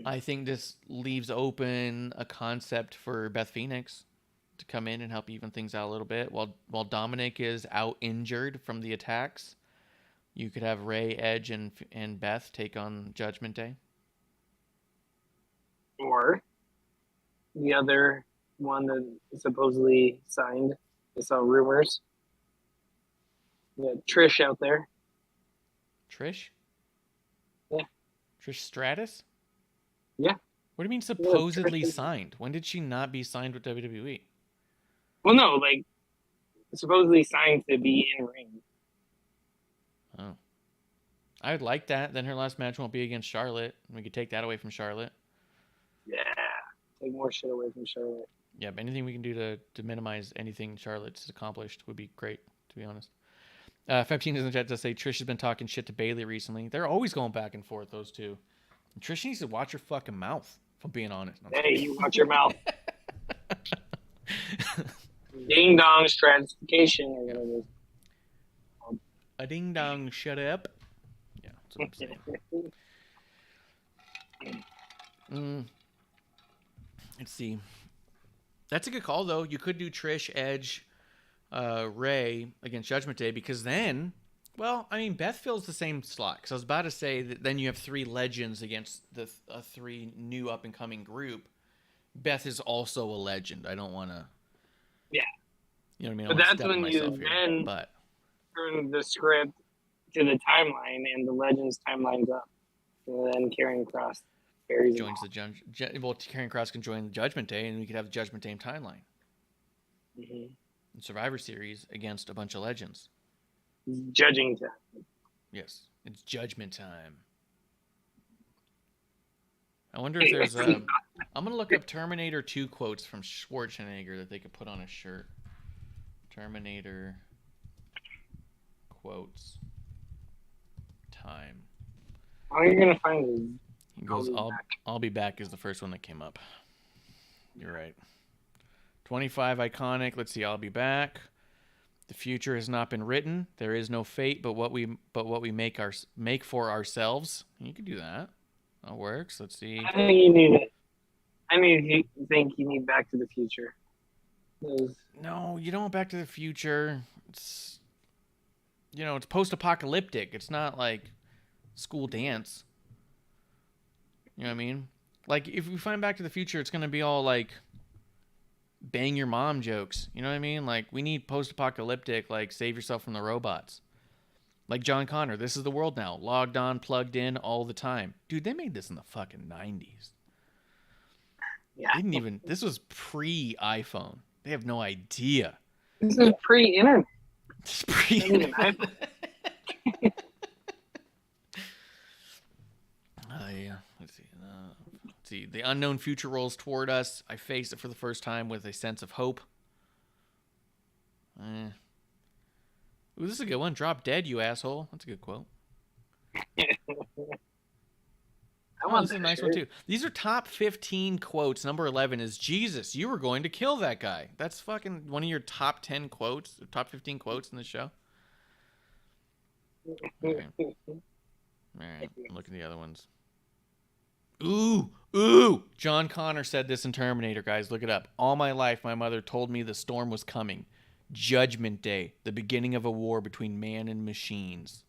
I think this leaves open a concept for Beth Phoenix to come in and help even things out a little bit. While Dominic is out injured from the attacks, you could have Ray, Edge, and Beth take on Judgment Day. Or the other one that supposedly signed. I saw rumors. Yeah, Trish out there. Trish? Yeah. Trish Stratus? Yeah. What do you mean supposedly signed? When did she not be signed with WWE? Well, no, like, supposedly signed to be in ring. Oh. I would like that. Then her last match won't be against Charlotte. We could take that away from Charlotte. Yeah. Take more shit away from Charlotte. Yeah, but anything we can do to minimize anything Charlotte's accomplished would be great, to be honest. 15 in the chat does say Trish has been talking shit to Bayley recently. They're always going back and forth, those two. And Trish needs to watch her fucking mouth, if I'm being honest. Hey, you watch your mouth. Ding dong stratification or whatever. A ding dong, shut up. Yeah, that's what I'm saying. Let's see. That's a good call, though. You could do Trish, Edge, Ray against Judgment Day, because then, well, I mean, Beth fills the same slot. Because I was about to say that then you have 3 legends against the 3 new up and coming group. Beth is also a legend. I don't want to. Yeah. You know what I mean? But that's when you then turn the script to the timeline, and the Legends timeline's up. And then Karrion Kross joins the well, Karrion Kross can join the Judgment Day, and we could have the Judgment Day timeline. Mm-hmm. Survivor Series against a bunch of legends. Judging time. Yes, it's judgment time. I wonder if there's I'm gonna look up Terminator 2 quotes from Schwarzenegger that they could put on a shirt. Terminator quotes time. How are you gonna find this? He goes, I'll be back is the first one that came up. You're right. 25 iconic. Let's see. I'll be back. The future has not been written. There is no fate, but what we make for ourselves. You could do that. That works. Let's see. I think you need it. Think you need Back to the Future. No, you don't want Back to the Future. It's it's post-apocalyptic. It's not like school dance. You know what I mean? Like, if we find Back to the Future, it's going to be all, like, bang your mom jokes. You know what I mean? Like, we need post-apocalyptic, like, save yourself from the robots. Like John Connor, this is the world now. Logged on, plugged in, all the time. Dude, they made this in the fucking 90s. Yeah. This was pre-iPhone. They have no idea. This is pre-internet. It's pre-internet. Yeah. Let's see. The unknown future rolls toward us. I face it for the first time with a sense of hope. Ooh, this is a good one. Drop dead, you asshole. That's a good quote. This is a nice one, too. These are top 15 quotes. Number 11 is, Jesus, you were going to kill that guy. That's fucking one of your top 10 quotes, top 15 quotes in the show. Okay. All right. Look at the other ones. Ooh. John Connor said this in Terminator, guys. Look it up. All my life, my mother told me the storm was coming. Judgment Day, the beginning of a war between man and machines.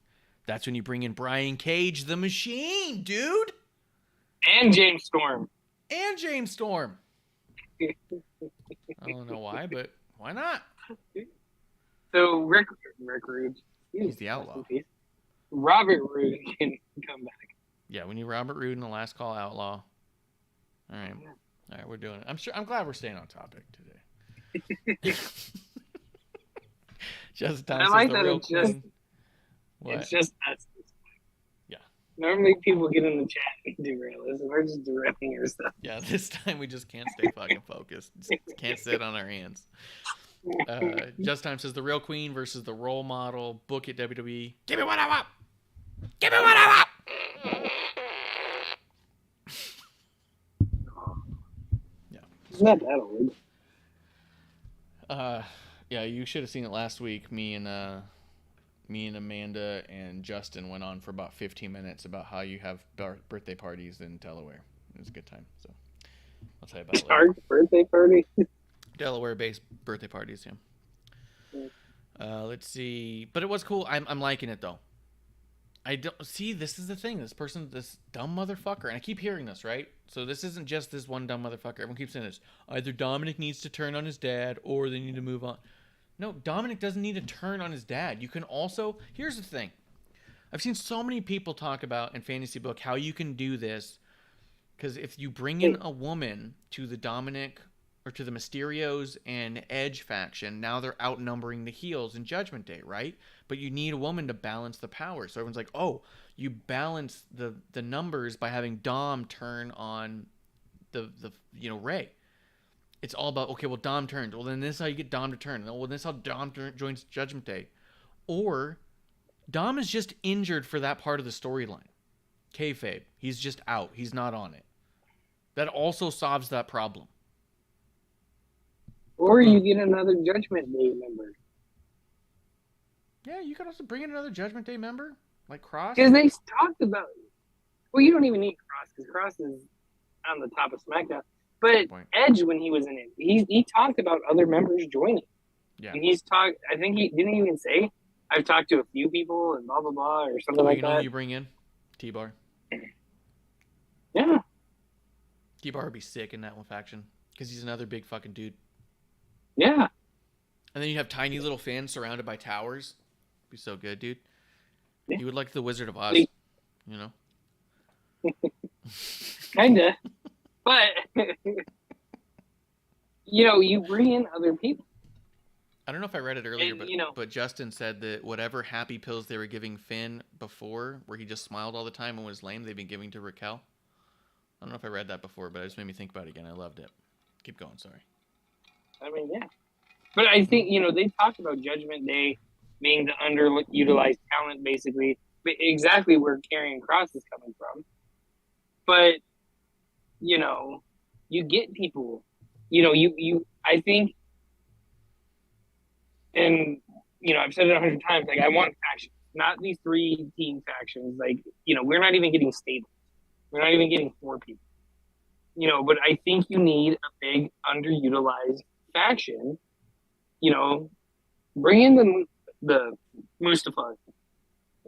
That's when you bring in Brian Cage, the Machine, dude. And James Storm. I don't know why, but why not? So Rick Rude. He's the outlaw. Robert Roode can come back. Yeah, we need Robert Roode in the Last Call Outlaw. All right, we're doing it. I'm glad we're staying on topic today. Just I like that it's just us. Yeah. Normally people get in the chat and derail us, and we're just derailing yourself. Yeah, this time we just can't stay fucking focused. Just can't sit on our hands. Just Time says the real queen versus the role model. Book it, WWE. Give me what I want. Give me what I want. Yeah. It's not that old. Yeah, you should have seen it last week. Me and Amanda and Justin went on for about 15 minutes about how you have birthday parties in Delaware. It was a good time. So I'll tell you about it later. Our birthday party? Delaware-based birthday parties, yeah. Let's see. But it was cool. I'm liking it, though. I don't see. This is the thing. This dumb motherfucker, and I keep hearing this, right? So this isn't just this one dumb motherfucker. Everyone keeps saying this. Either Dominic needs to turn on his dad, or they need to move on. No, Dominic doesn't need to turn on his dad. You can also. Here's the thing. I've seen so many people talk about in Fantasy Book how you can do this, because if you bring in a woman to the Dominic or to the Mysterios and Edge faction, now they're outnumbering the heels in Judgment Day, right? But you need a woman to balance the power. So everyone's like, oh, you balance the numbers by having Dom turn on the Ray. It's all about, okay, well, Dom turned. Well, then this is how you get Dom to turn. Well, this is how Dom joins Judgment Day. Or Dom is just injured for that part of the storyline. Kayfabe. He's just out. He's not on it. That also solves that problem. Or you get another Judgment Day member. Yeah, you could also bring in another Judgment Day member, like Cross. Because they talked about it. Well, you don't even need Cross, because Cross is on the top of SmackDown. But Edge, when he was in it, he talked about other members joining. Yeah. And he's talked. I think he didn't even say, "I've talked to a few people and blah blah blah" or something like You know that. who you bring in? T-Bar. Yeah. T-Bar would be sick in that one faction because he's another big fucking dude. Yeah. And then you have tiny little fans surrounded by towers. Be so good, dude. Yeah. He would like the Wizard of Oz, you know. Kinda. But you bring in other people. I don't know if I read it earlier, And, but Justin said that whatever happy pills they were giving Finn before, where he just smiled all the time and was lame, they've been giving to Raquel. I don't know if I read that before, but it just made me think about it again. I loved it. Keep going, sorry. I mean, yeah. But I think, they talked about Judgment Day being the underutilized talent, basically. But exactly where Karrion Kross is coming from. But, you get people. I think, and, I've said it 100 times, like, I want factions, not these 3-team factions. Like, we're not even getting stable. We're not even getting 4 people. But I think you need a big underutilized faction. Bring in the Mustafa,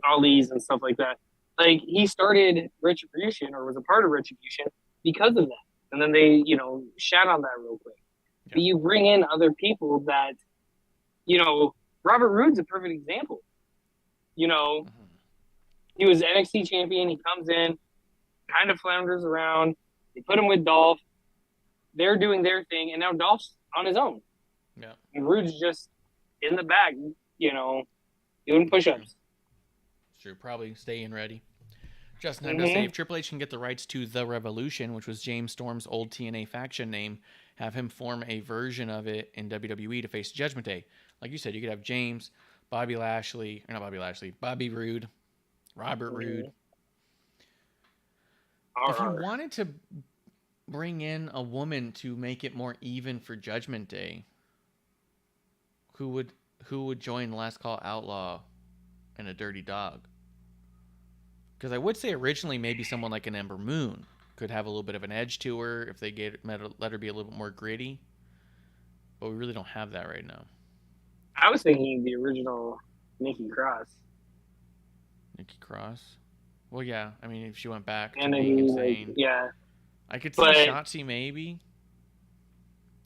Ali's and stuff like that. Like, he started Retribution or was a part of Retribution because of that. And then they, shat on that real quick. Yeah. But you bring in other people that, Robert Roode's a perfect example. He was NXT champion. He comes in, kind of flounders around. They put him with Dolph. They're doing their thing, and now Dolph's on his own. Yeah. And Rude's just in the back, doing push-ups. True. Probably staying ready. Justin had to say, if Triple H can get the rights to The Revolution, which was James Storm's old TNA faction name, have him form a version of it in WWE to face Judgment Day. Like you said, you could have James, Bobby Roode, Robert Roode. If you wanted to bring in a woman to make it more even for Judgment Day, who would join Last Call Outlaw and a Dirty Dog? Because I would say originally maybe someone like an Ember Moon could have a little bit of an edge to her if they let her be a little bit more gritty. But we really don't have that right now. I was thinking the original Nikki Cross. Nikki Cross? Well, yeah. I mean, if she went back and to being insane. Yeah. I could see Shotzi maybe.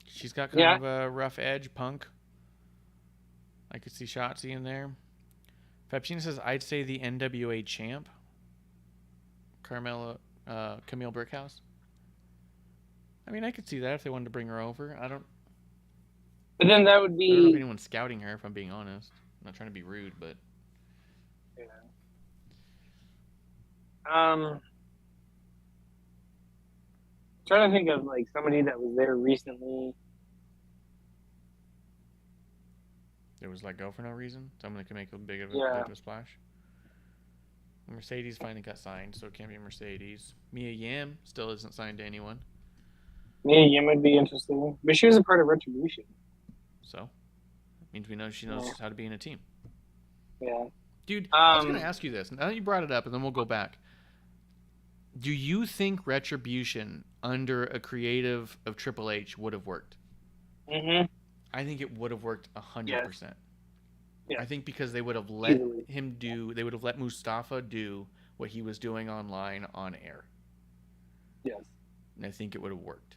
She's got kind of a rough edge, punk. I could see Shotzi in there. Fabcina says, I'd say the NWA champ. Camille Brickhouse. I mean, I could see that if they wanted to bring her over. But then that would be... I don't know if anyone's scouting her, if I'm being honest. I'm not trying to be rude, but... Yeah. Trying to think of like somebody that was there recently. It was let go for no reason. Someone that can make a big of a splash. Mercedes finally got signed, so it can't be Mercedes. Mia Yim still isn't signed to anyone. Mia Yim would be interesting, but she was a part of Retribution. So, means we know she knows how to be in a team. Yeah. Dude, I was going to ask you this. Now that you brought it up, and then we'll go back. Do you think Retribution under a creative of Triple H would have worked? Mm-hmm. I think it would have worked 100%. Yes. I think because they would have let they would have let Mustafa do what he was doing online on air. Yes. And I think it would have worked.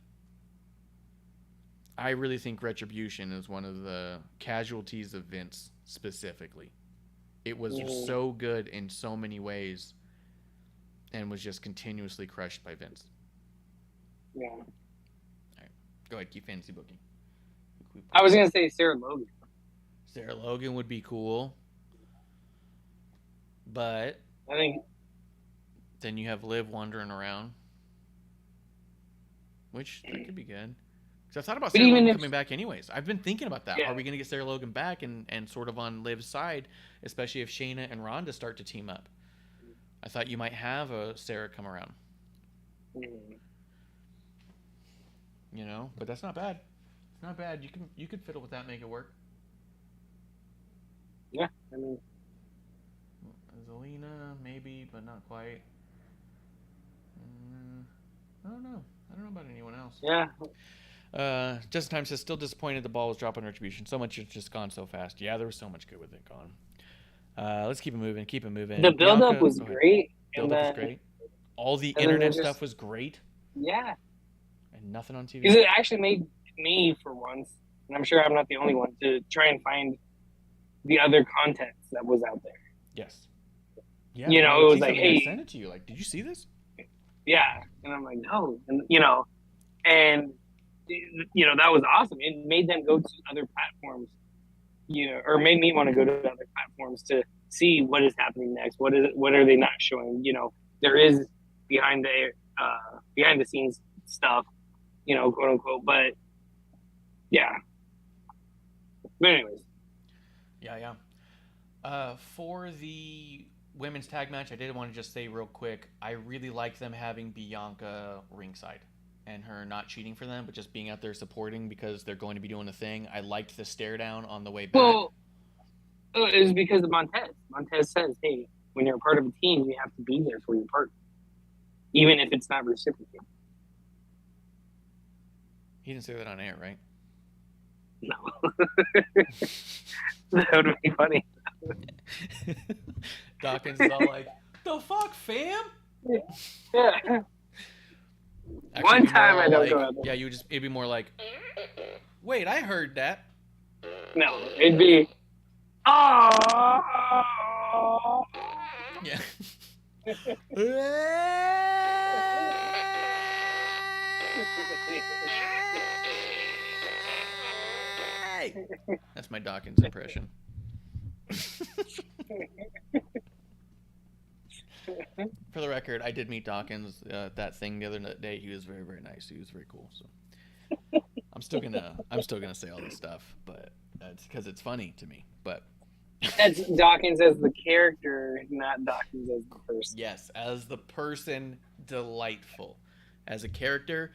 I really think Retribution is one of the casualties of Vince specifically. It was so good in so many ways and was just continuously crushed by Vince. Yeah. All right. Go ahead, keep fantasy booking. I was going to say Sarah Logan. Sarah Logan would be cool. But I think then you have Liv wandering around. Which that could be good. Because I thought about Sarah Logan coming back anyways. I've been thinking about that. Yeah. Are we going to get Sarah Logan back and sort of on Liv's side, especially if Shayna and Ronda start to team up? I thought you might have a Sarah come around. You know, but that's not bad. It's not bad. You could fiddle with that, make it work. Yeah, I mean, Zelina maybe, but not quite. I don't know. I don't know about anyone else. Yeah. Just in time says, still disappointed the ball was dropped on Retribution. So much has just gone so fast. Yeah, there was so much good with it gone. Let's keep it moving. Keep it moving. The build-up Bianca, was go ahead. great. Build-up was great. All the and then internet just- stuff was great. Yeah. And nothing on TV. Because it actually made me, for once, and I'm sure I'm not the only one, to try and find the other content that was out there. Yes. Yeah. You know, when it was she like, sent me, I hey- sent it to you. Like, did you see this? Yeah. And I'm like, no. And, you know, and, you know, that was awesome. It made them go to other platforms, you know, or made me want to go to other platforms to see what is happening next. What are they not showing? You know, there is behind the scenes stuff, you know, quote unquote. But yeah. But anyways. Yeah. For the women's tag match, I did want to just say real quick, I really liked them having Bianca ringside and her not cheating for them, but just being out there supporting because they're going to be doing a thing. I liked the stare down on the way back. Well, it was because of Montez. Montez says, hey, when you're a part of a team, you have to be there for your partner, even if it's not reciprocated. He didn't say that on air, right? No. That would be funny. Dawkins is all like, the fuck, fam? Yeah. Actually, One it'd be more time I don't like, go out there. yeah, it'd be more like, wait, I heard that. No, it'd be, oh. Yeah. That's my Dawkins impression. For the record, I did meet Dawkins at that thing the other day. He was very, very nice. He was very cool. So I'm still gonna say all this stuff, but that's because it's funny to me. But That's Dawkins as the character, not Dawkins as the person. yes, as the person, delightful. As a character,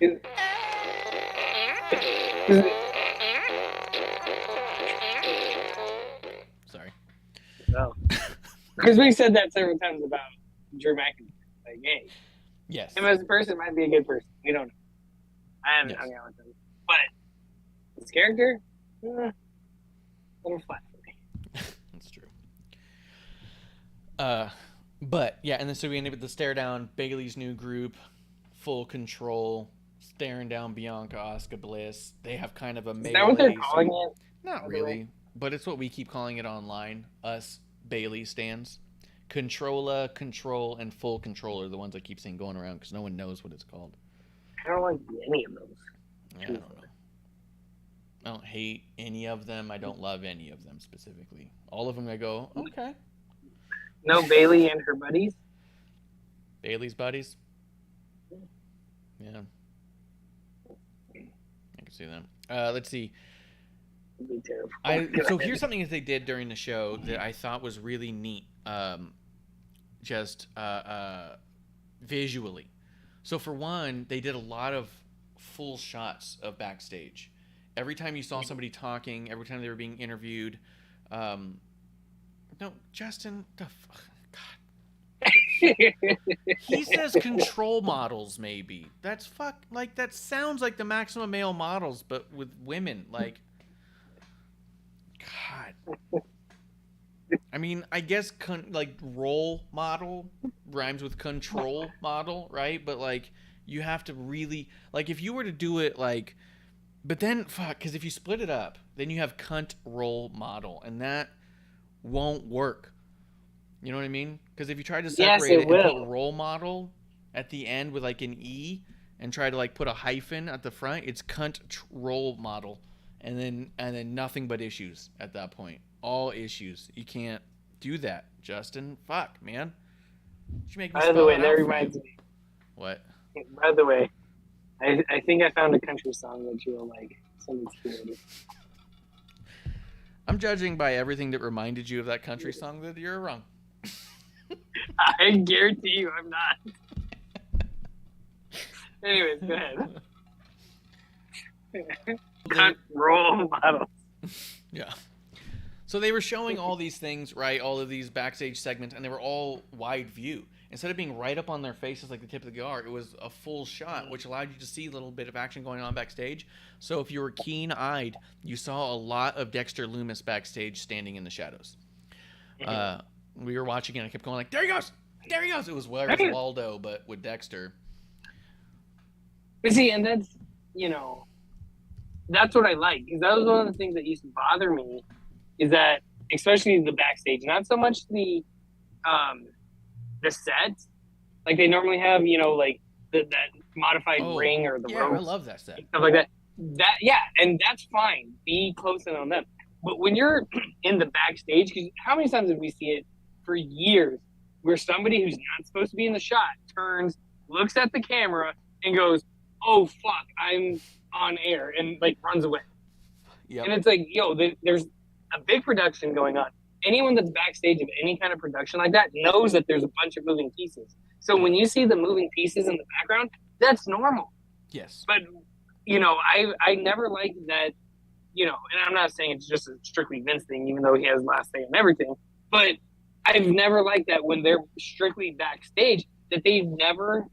sorry. No. Because we said that several times about Drew McIntyre. Like, hey, Yes. him as a person might be a good person. We don't know. I haven't Yes. hung out with him. But his character, a little flat for me. That's true. But yeah, and then so we ended with the stare down, Bailey's new group, Full Control, staring down Bianca, Asuka, Bliss. They have kind of a melee. Is that what they're calling it? Not by the really, but it's what we keep calling it online. Us Bailey stands. Controlla, Control, and Full Control are the ones I keep seeing going around because no one knows what it's called. I don't like any of those. Yeah, I don't know. I don't hate any of them. I don't love any of them specifically. All of them I go, okay. No Bailey and her buddies. Bailey's buddies. Yeah. I can see that. Let's see. It'd be terrible. So here's something that they did during the show that I thought was really neat. Just visually. So for one, they did a lot of full shots of backstage. Every time you saw somebody talking, every time they were being interviewed. No, Justin, God. He says control models, maybe. That's that sounds like the Maximum Male Models, but with women. Like, God. I mean, I guess role model rhymes with control model, right? But like, you have to really if you were to do it but then because if you split it up, then you have cunt role model, and that won't work. You know what I mean? Because if you try to separate it and put role model at the end with an E and try to put a hyphen at the front, it's cunt role model, and then nothing but issues at that point. All issues. You can't do that, Justin. Fuck, man. You make me By the way, spell it that out for reminds you. me. What? By the way, I think I found a country song that you will like. Somebody's created. I'm judging by everything that reminded you of that country song that you're wrong. I guarantee you I'm not. Anyways, go ahead. Cunt role model. Yeah. So they were showing all these things, right? All of these backstage segments, and they were all wide view. instead of being right up on their faces like the tip of the guard, it was a full shot, which allowed you to see a little bit of action going on backstage. So if you were keen-eyed, you saw a lot of Dexter Lumis backstage standing in the shadows. We were watching and I kept going like, there he goes! There he goes! It was Waldo, but with Dexter. But see, and that's, that's what I like. Because that was one of the things that used to bother me, is that, especially the backstage, not so much the set, like they normally have, like that modified ring or the ropes. I love that set. Stuff like that. And that's fine. Be close in on them. But when you're in the backstage, because how many times did we see it for years, where somebody who's not supposed to be in the shot turns, looks at the camera, and goes, "Oh fuck, I'm on air," and like runs away. Yep. And it's like, there's a big production going on. Anyone that's backstage of any kind of production like that knows that there's a bunch of moving pieces. So when you see the moving pieces in the background, that's normal. Yes. But, I never liked that, and I'm not saying it's just a strictly Vince thing, even though he has last say on everything, but I've never liked that when they're strictly backstage, that they've never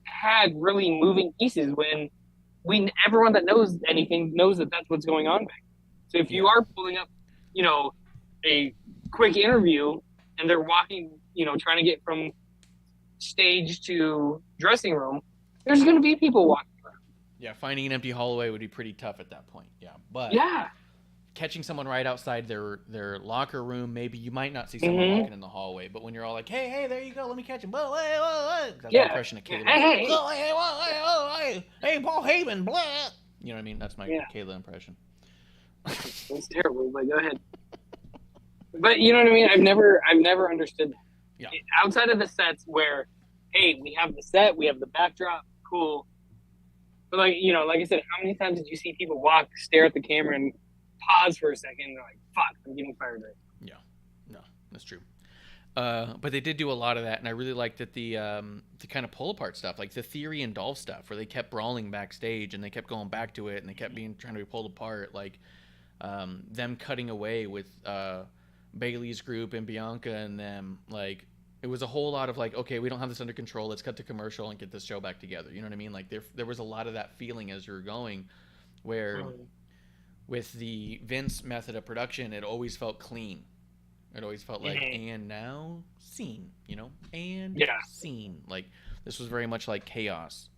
had really moving pieces when everyone that knows anything knows that that's what's going on back. So if you are pulling up, a quick interview and they're walking, trying to get from stage to dressing room, there's going to be people walking around. Yeah, finding an empty hallway would be pretty tough at that point. Yeah, but catching someone right outside their locker room, maybe you might not see someone walking in the hallway, but when you're all like, hey, there you go, let me catch him. Whoa, hey. That's my impression of Kayla. Hey, Paul Heyman, blah. You know what I mean? That's my Kayla impression. That's terrible, but go ahead. But you know what I mean? I've never understood that. Yeah. Outside of the sets where, hey, we have the set, we have the backdrop, cool. But like I said, how many times did you see people walk, stare at the camera, and pause for a second, and they're like, "Fuck, I'm getting fired right." Yeah, no, that's true. But they did do a lot of that, and I really liked that the kind of pull apart stuff, like the Theory and Dolph stuff, where they kept brawling backstage and they kept going back to it, and they kept trying to be pulled apart, like them cutting away with Bailey's group and Bianca and them. Like it was a whole lot of like, okay, we don't have this under control. Let's cut to commercial and get this show back together. You know what I mean? Like there was a lot of that feeling as you were going, where with the Vince method of production, it always felt clean. It always felt like, and now scene, and scene. Like this was very much like chaos,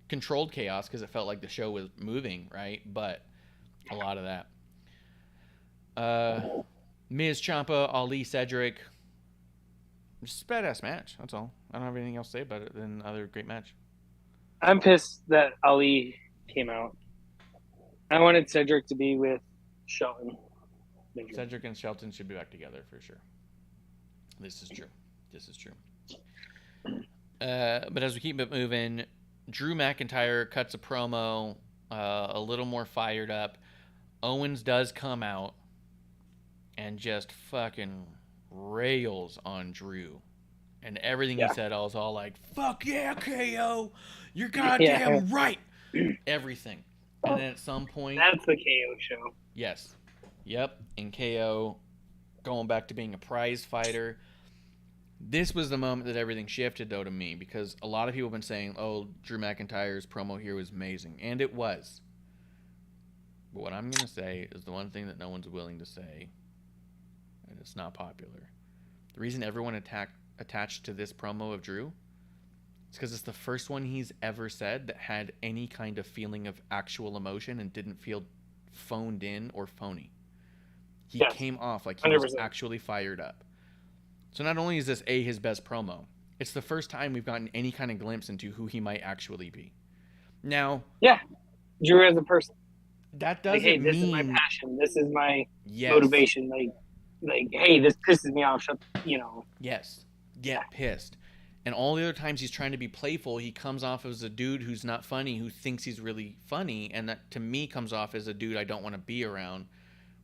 controlled chaos, because it felt like the show was moving, right? But a lot of that. Miz, Ciampa, Ali, Cedric. Just a badass match. That's all. I don't have anything else to say about it than another great match. I'm pissed that Ali came out. I wanted Cedric to be with Shelton. Cedric and Shelton should be back together for sure. This is true. But as we keep it moving, Drew McIntyre cuts a promo, a little more fired up. Owens does come out and just fucking rails on Drew. And everything he said, I was all like, fuck yeah, KO. You're goddamn right. Everything. And then at some point... That's the KO show. Yes. Yep. And KO going back to being a prize fighter. This was the moment that everything shifted, though, to me. Because a lot of people have been saying, oh, Drew McIntyre's promo here was amazing. And it was. But what I'm going to say is the one thing that no one's willing to say. And it's not popular. The reason everyone attached to this promo of Drew is because it's the first one he's ever said that had any kind of feeling of actual emotion and didn't feel phoned in or phony. He came off like he 100%. Was actually fired up. So not only is this his best promo, it's the first time we've gotten any kind of glimpse into who he might actually be. Now, Drew as a person. That doesn't mean this is my passion. This is my motivation. Like, hey, this pisses me off. Yes. Get pissed. And all the other times he's trying to be playful, he comes off as a dude who's not funny, who thinks he's really funny, and that to me comes off as a dude I don't want to be around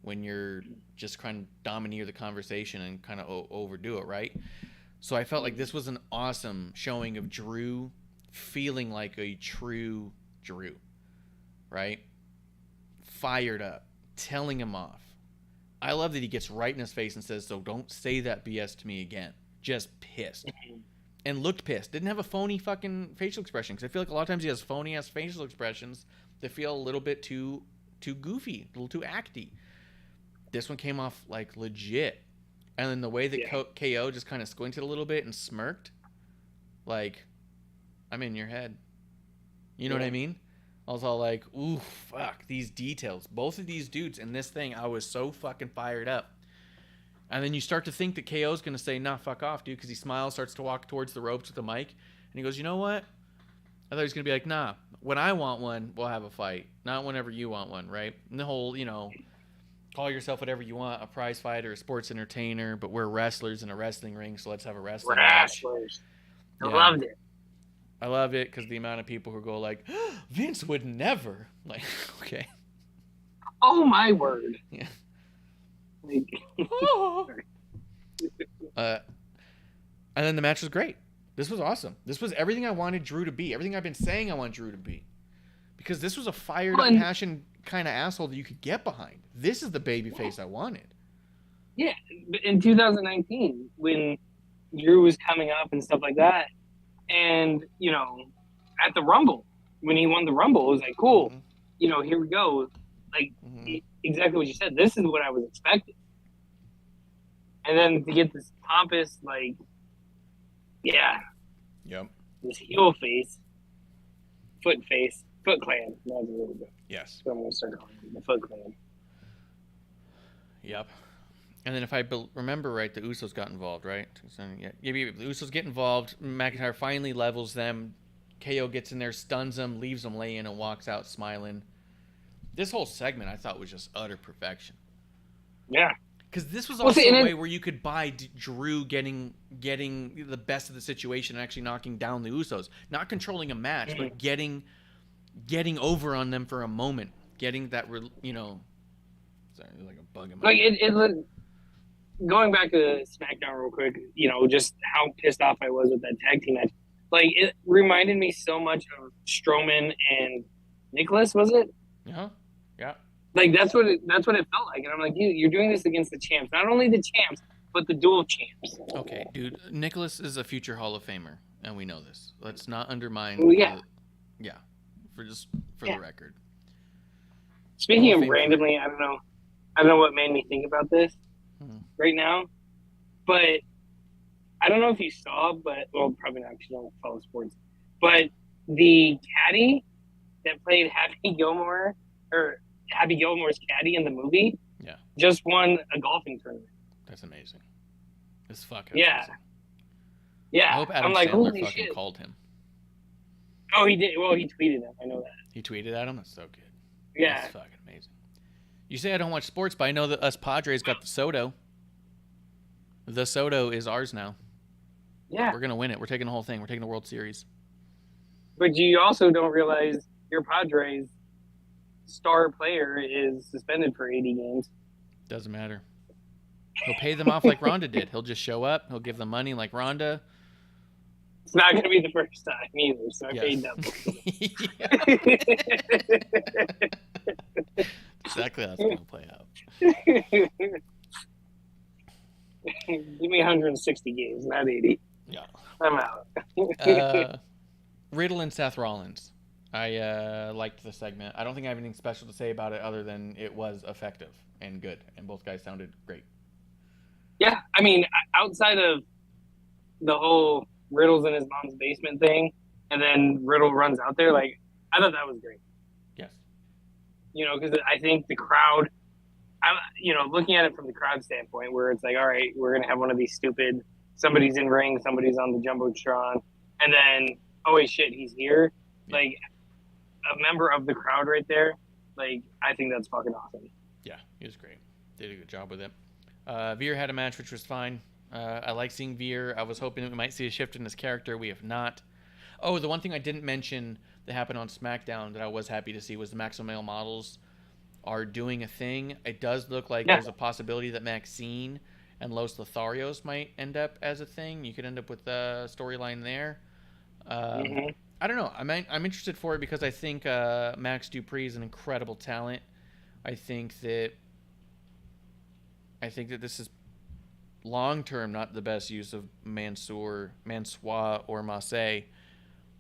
when you're just trying to domineer the conversation and kind of overdo it, right? So I felt like this was an awesome showing of Drew feeling like a true Drew, right? Fired up, telling him off. I love that he gets right in his face and says, so don't say that BS to me again. just pissed. And looked pissed. Didn't have a phony fucking facial expression. Because I feel like a lot of times he has phony-ass facial expressions that feel a little bit too goofy, a little too acty. This one came off like legit. And then the way that KO just kind of squinted a little bit and smirked, like, I'm in your head. You know what I mean? I was all like, ooh, fuck, these details. Both of these dudes in this thing, I was so fucking fired up. And then you start to think that KO's going to say, nah, fuck off, dude, because he smiles, starts to walk towards the ropes with the mic. And he goes, you know what? I thought he was going to be like, nah, when I want one, we'll have a fight. Not whenever you want one, right? And the whole, call yourself whatever you want, a prize fighter, a sports entertainer, but we're wrestlers in a wrestling ring, so let's have a wrestling match. I loved it. I loved it because the amount of people who go like, Vince would never. Like, okay. Oh, my word. Yeah. Like, and then the match was great. This was awesome. This was everything I wanted Drew to be. Everything I've been saying I want Drew to be. Because this was a fired up, passion kind of asshole that you could get behind. This is the babyface I wanted. Yeah, in 2019, when Drew was coming up and stuff like that, and, at the Rumble, when he won the Rumble, it was like, cool, here we go. Like, exactly what you said. This is what I was expecting. And then to get this pompous, like, this heel face, Foot Clan. That was a little bit. Yes. So I'm going to start calling it the Foot Clan. Yep. And then if I remember right, the Usos got involved, right? So, the Usos get involved. McIntyre finally levels them. KO gets in there, stuns them, leaves them lay in, and walks out smiling. This whole segment I thought was just utter perfection. Yeah. Because this was also a way where you could buy Drew getting the best of the situation and actually knocking down the Usos. Not controlling a match, but getting over on them for a moment. Getting that, sorry, like a bug in my Like, going back to SmackDown real quick, just how pissed off I was with that tag team match. Like, it reminded me so much of Strowman and Nicholas, was it? Yeah. Like, that's what it felt like. And I'm like, you're doing this against the champs. Not only the champs, but the dual champs. Okay, dude. Nicholas is a future Hall of Famer, and we know this. Let's not undermine. Well, yeah. For the record. Speaking of randomly, I don't know what made me think about this right now, but I don't know if you saw, probably not because you don't follow sports, but the caddy that played Happy Gilmore's caddy in the movie, just won a golfing tournament. That's amazing. It's fucking amazing. Yeah. I hope Adam Sandler fucking called him. Oh, he did. Well, he tweeted him. I know that. He tweeted at him? That's so good. Yeah. That's fucking amazing. You say I don't watch sports, but I know that us Padres got the Soto. The Soto is ours now. Yeah. We're going to win it. We're taking the whole thing. We're taking the World Series. But you also don't realize your Padres star player is suspended for 80 games. Doesn't matter. He'll pay them off like Ronda did. He'll just show up. He'll give them money like Ronda. It's not going to be the first time either, so I paid double. Exactly how it's going to play out. Give me 160 games, not 80. Yeah. I'm out. Riddle and Seth Rollins. I liked the segment. I don't think I have anything special to say about it other than it was effective and good, and both guys sounded great. Yeah, I mean, outside of the whole Riddle's in his mom's basement thing, and then Riddle runs out there, like, I thought that was great. Yes. Because I think the crowd, looking at it from the crowd standpoint, where it's like, all right, we're going to have one of these stupid, somebody's in ring, somebody's on the Jumbotron, and then, oh, wait, shit, he's here. Yeah. Like, a member of the crowd right there, like, I think that's fucking awesome. Yeah, he was great. Did a good job with it. Veer had a match, which was fine. I like seeing Veer. I was hoping we might see a shift in his character. We have not. Oh, the one thing I didn't mention that happened on SmackDown that I was happy to see was the Maximum Male Models are doing a thing. It does look like there's a possibility that Maxine and Los Lotharios might end up as a thing. You could end up with a storyline there. I don't know. I'm interested for it because I think Max Dupree is an incredible talent. I think that this is long term not the best use of Mansoor or Massey,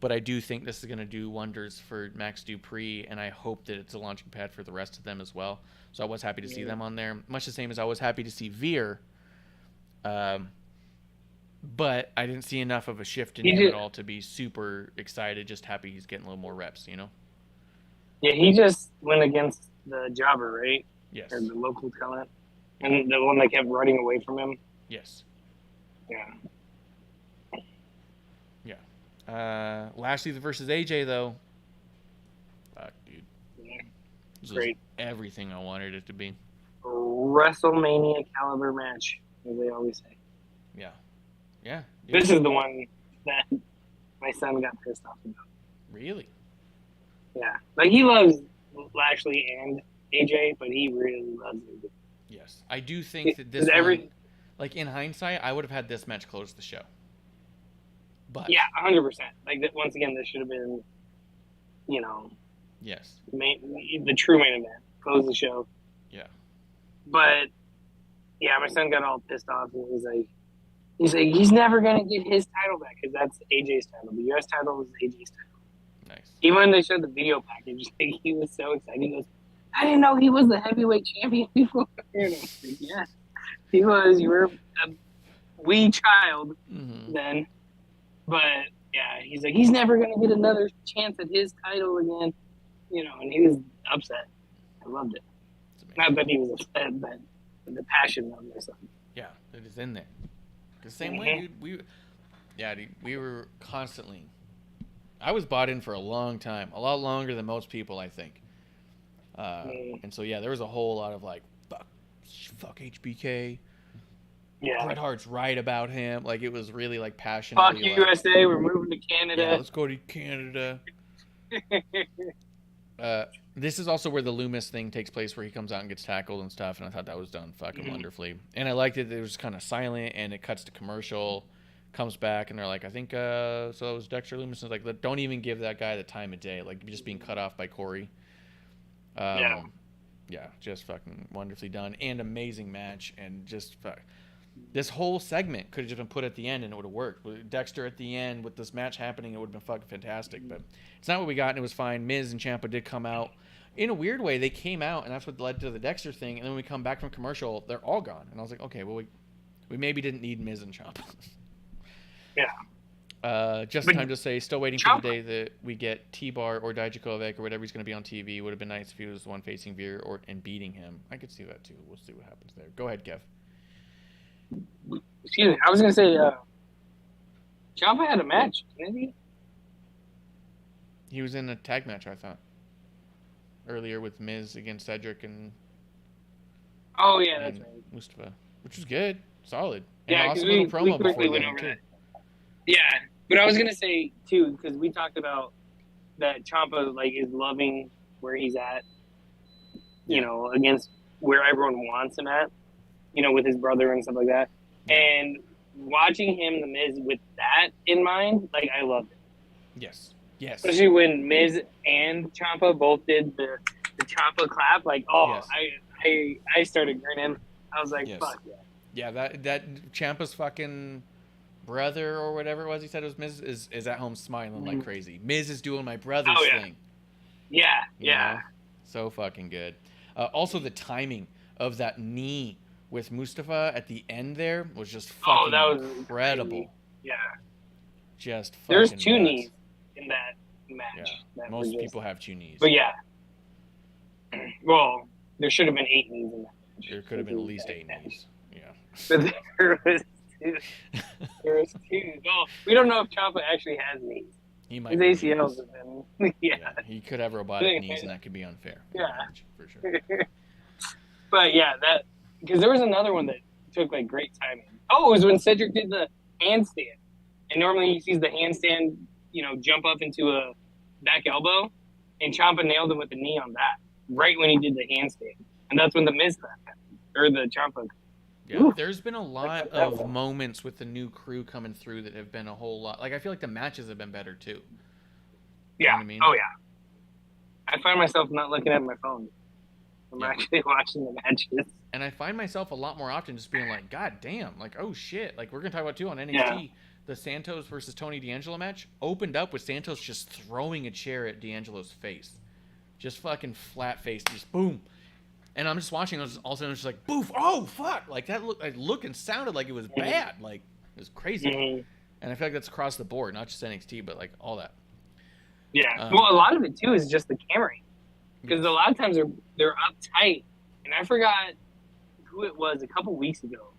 but I do think this is going to do wonders for Max Dupree, and I hope that it's a launching pad for the rest of them as well. So I was happy to see them on there, much the same as I was happy to see Veer. But I didn't see enough of a shift in him at all to be super excited. Just happy he's getting a little more reps, you know? Yeah, he just went against the jobber, right? Yes. Or the local talent. And the one that kept running away from him. Yes. Yeah. Yeah. Lashley versus AJ, though. Fuck, dude. Yeah. This Great. was everything I wanted it to be. WrestleMania caliber match, as they always say. Yeah. Yeah. Dude. This is the one that my son got pissed off about. Really? Yeah. Like, he loves Lashley and AJ, but he really loves AJ. Yes. I do think that this one, like, in hindsight, I would have had this match close the show. But yeah, 100%. Like, once again, this should have been, you know, yes, the true main event. Close the show. Yeah. But, yeah, my son got all pissed off, and he's never going to get his title back, because that's AJ's title. The U.S. title is AJ's title. Nice. Even when they showed the video package, like, he was so excited. He goes, I didn't know he was the heavyweight champion before. And I was like, yeah, he was. You were a wee child then. But, yeah, he's like, he's never going to get another chance at his title again. You know, and he was upset. I loved it. Not that he was upset, but the passion on their side. Yeah, it is in there. The same way, dude. We were constantly. I was bought in for a long time, a lot longer than most people, I think. And so, yeah, there was a whole lot of like, fuck HBK. Yeah. Bret Hart's right about him. Like, it was really like passionate. Fuck USA, we're moving to Canada. Yeah, let's go to Canada. This is also where the Lumis thing takes place, where he comes out and gets tackled and stuff, and I thought that was done fucking wonderfully. And I liked it. It was kind of silent, and it cuts to commercial, comes back, and they're like, I think, so it was Dexter Lumis. And like, don't even give that guy the time of day. Like, just being cut off by Corey. Yeah, just fucking wonderfully done, and amazing match, and just this whole segment could have just been put at the end, and it would have worked. With Dexter at the end, with this match happening, it would have been fucking fantastic. But it's not what we got, and it was fine. Miz and Ciampa did come out. In a weird way, they came out, and that's what led to the Dexter thing. And then when we come back from commercial, they're all gone. And I was like, okay, well, we maybe didn't need Miz and Ciampa. Yeah. Just in time to say, still waiting for the day that we get T-Bar or Dijakovic or whatever he's going to be on TV. Would have been nice if he was the one facing Veer and beating him. I could see that, too. We'll see what happens there. Go ahead, Kev. Excuse me. I was going to say, Ciampa had a match, didn't he? He was in a tag match, I thought. Earlier with Miz against Cedric and oh yeah, that's right. Mustafa, which was good, solid. And yeah, awesome little promo quickly before went that over too. that. Yeah, but I was gonna say too, because we talked about that Ciampa like is loving where he's at, you know, against where everyone wants him at, you know, with his brother and stuff like that. And watching him, the Miz, with that in mind, like I loved it. Yes. Yes. Especially when Miz and Ciampa both did the Ciampa clap, like, oh, yes. I started grinning. I was like, fuck yeah. Yeah, that Ciampa's fucking brother or whatever it was he said it was Miz is at home smiling like crazy. Miz is doing my brother's thing. Yeah, you know? So fucking good. Also, the timing of that knee with Mustafa at the end there was just fucking that was incredible. Crazy. Yeah. Just fucking There's two nuts. knees in that match. Yeah. Most people have two knees. But yeah. Well, there should have been 8 knees in that match. There could have been at least 8 knees. Yeah. But there was 2. There was 2. Well, we don't know if Ciampa actually has knees. He might. His ACLs have been. Yeah. He could have robotic knees, and that could be unfair. Yeah. For sure. But yeah, that because there was another one that took like great timing. Oh, it was when Cedric did the handstand. And normally he sees the handstand, you know, jump up into a back elbow, and Ciampa nailed him with the knee on that right when he did the handstand, and that's when the Miz clap happened, or the Ciampa. Yeah, there's been a lot of moments with the new crew coming through that have been a whole lot. Like I feel like the matches have been better too. Yeah. You know what I mean? Oh yeah. I find myself not looking at my phone. I'm actually watching the matches. And I find myself a lot more often just being like, God damn, like, oh shit. Like, we're going to talk about, too, on NXT, Yeah. the Santos versus Tony D'Angelo match opened up with Santos just throwing a chair at D'Angelo's face. Just fucking flat face, just boom. And I'm just watching, all of a sudden, it's just like, boof, oh, fuck. Like, that looked and sounded like it was bad. Like, it was crazy. Mm-hmm. And I feel like that's across the board, not just NXT, but, like, all that. Yeah. Well, a lot of it, too, is just the cameraing. Because a lot of times they're uptight. And I forgot who it was a couple weeks ago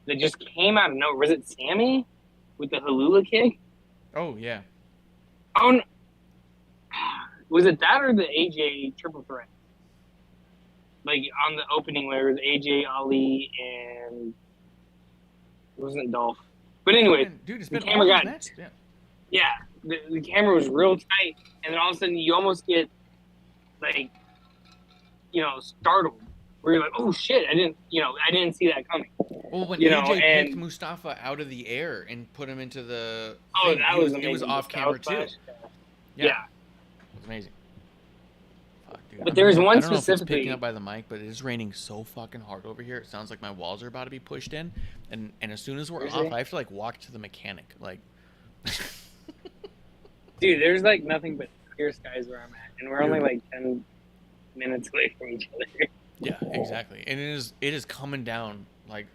that just came out of nowhere. Was it Sami with the Halula kick? Oh, yeah. Oh, no. Was it that or the AJ triple threat? Like on the opening where it was AJ, Ali, and it wasn't Dolph. But anyway, dude, it's the been camera all got matches. yeah. The camera was real tight, and then all of a sudden you almost get like, you know, startled. Where you're like, oh shit, I didn't see that coming. Well, when You know, AJ and- picked Mustafa out of the air and put him into the Oh, thing, that was amazing. it was off camera too. Flash. Yeah. Yeah. It was amazing. Fuck, dude. But there was one I don't know if it's specifically- picking up by the mic, but it is raining so fucking hard over here. It sounds like my walls are about to be pushed in, and as soon as we're Seriously? off, I have to like walk to the mechanic. Like, Dude, there's like nothing but clear skies where I'm at, and we're only like 10 minutes away from each other. yeah, exactly. And it is coming down like